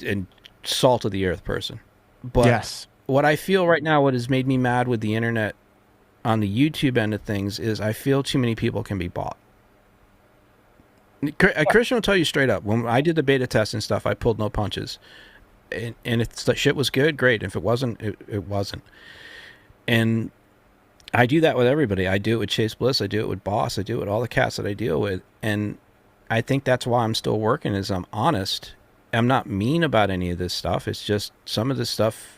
and salt of the earth person. But yes. What I feel right now, what has made me mad with the internet on the YouTube end of things, is I feel too many people can be bought. Christian will tell you straight up, when I did the beta test and stuff, I pulled no punches. And if the shit was good, great. If it wasn't, it wasn't. And I do that with everybody. I do it with Chase Bliss. I do it with Boss. I do it with all the cats that I deal with. And I think that's why I'm still working, is I'm honest. I'm not mean about any of this stuff. It's just some of this stuff...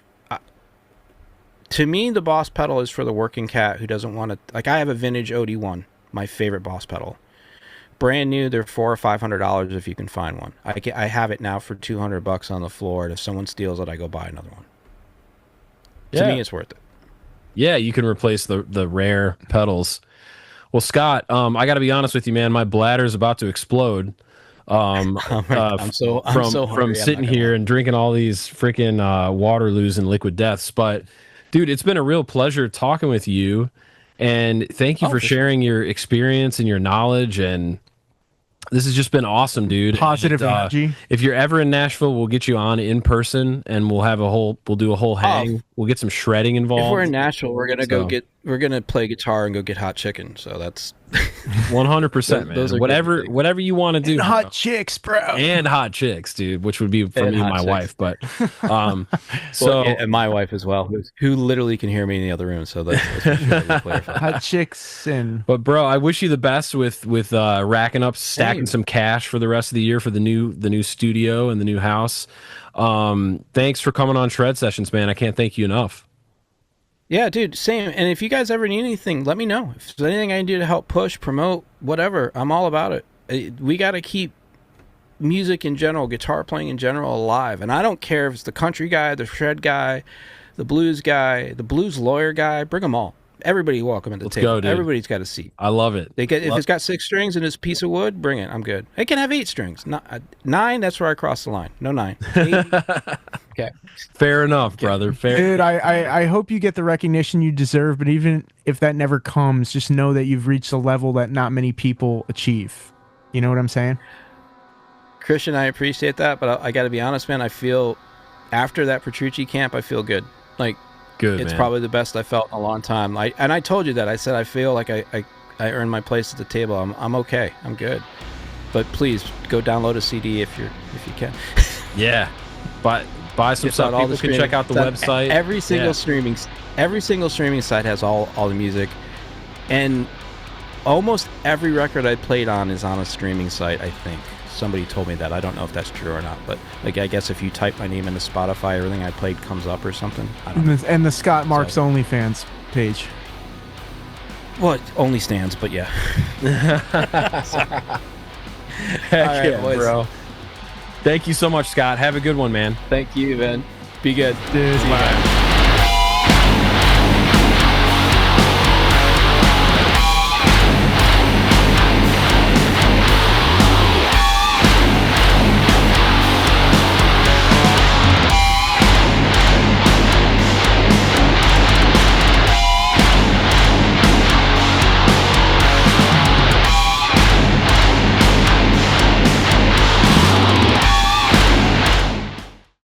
To me, the Boss pedal is for the working cat who doesn't want to... Like, I have a vintage OD1, my favorite Boss pedal. Brand new, they're $400 or $500 if you can find one. I have it now for $200 on the floor, and if someone steals it, I go buy another one. To me, it's worth it. Yeah, you can replace the rare pedals. Well, Scott, I got to be honest with you, man. My bladder's about to explode. I'm so hungry, from sitting here and drinking all these freaking Waterloos and Liquid Deaths, but... Dude, it's been a real pleasure talking with you, and thank you for sharing your experience and your knowledge, and this has just been awesome, dude. Positive energy. If you're ever in Nashville, we'll get you on in person, and we'll do a whole hang. We'll get some shredding involved. If we're in Nashville, we're gonna go get we're gonna play guitar and go get hot chicken. So that's 100%, man. Those are whatever you want to do. And hot chicks, bro. And hot chicks, dude, which would be for me and my wife. But and my wife as well, who literally can hear me in the other room. So that's hot chicks and. But bro, I wish you the best with racking up, stacking some cash for the rest of the year for the new studio and the new house. Thanks for coming on Shred Sessions, man. I can't thank you enough. Yeah, dude, same. And if you guys ever need anything, let me know. If there's anything I can do to help push, promote, whatever, I'm all about it. We got to keep music in general, guitar playing in general, alive. And I don't care if it's the country guy, the shred guy, the blues guy, the blues lawyer guy, bring them all. Everybody welcome at the table. Go, everybody's got a seat. I love it. If it's got 6 strings and it's a piece of wood, bring it. I'm good. It can have 8 strings. 9, that's where I cross the line. No 9. 8. Okay. Fair enough, brother. Fair. Dude, I hope you get the recognition you deserve, but even if that never comes, just know that you've reached a level that not many people achieve. You know what I'm saying? Christian, I appreciate that, but I got to be honest, man. I feel after that Petrucci camp, I feel good. Like, good, it's man. Probably the best I felt in a long time. I told you that. I said I feel like I earned my place at the table. I'm okay. I'm good. But please go download a CD if you can. Yeah, buy some stuff. People can check out the website. Every single streaming site has all the music, and almost every record I played on is on a streaming site. I think somebody told me that. I don't know if that's true or not, but like I guess if you type my name into Spotify, everything I played comes up or something. I don't know. And the Scott Marks OnlyFans page. Well, it only stands, but yeah. Heck yeah, bro. Thank you so much, Scott. Have a good one, man. Thank you, man. Be good. Dude, bye.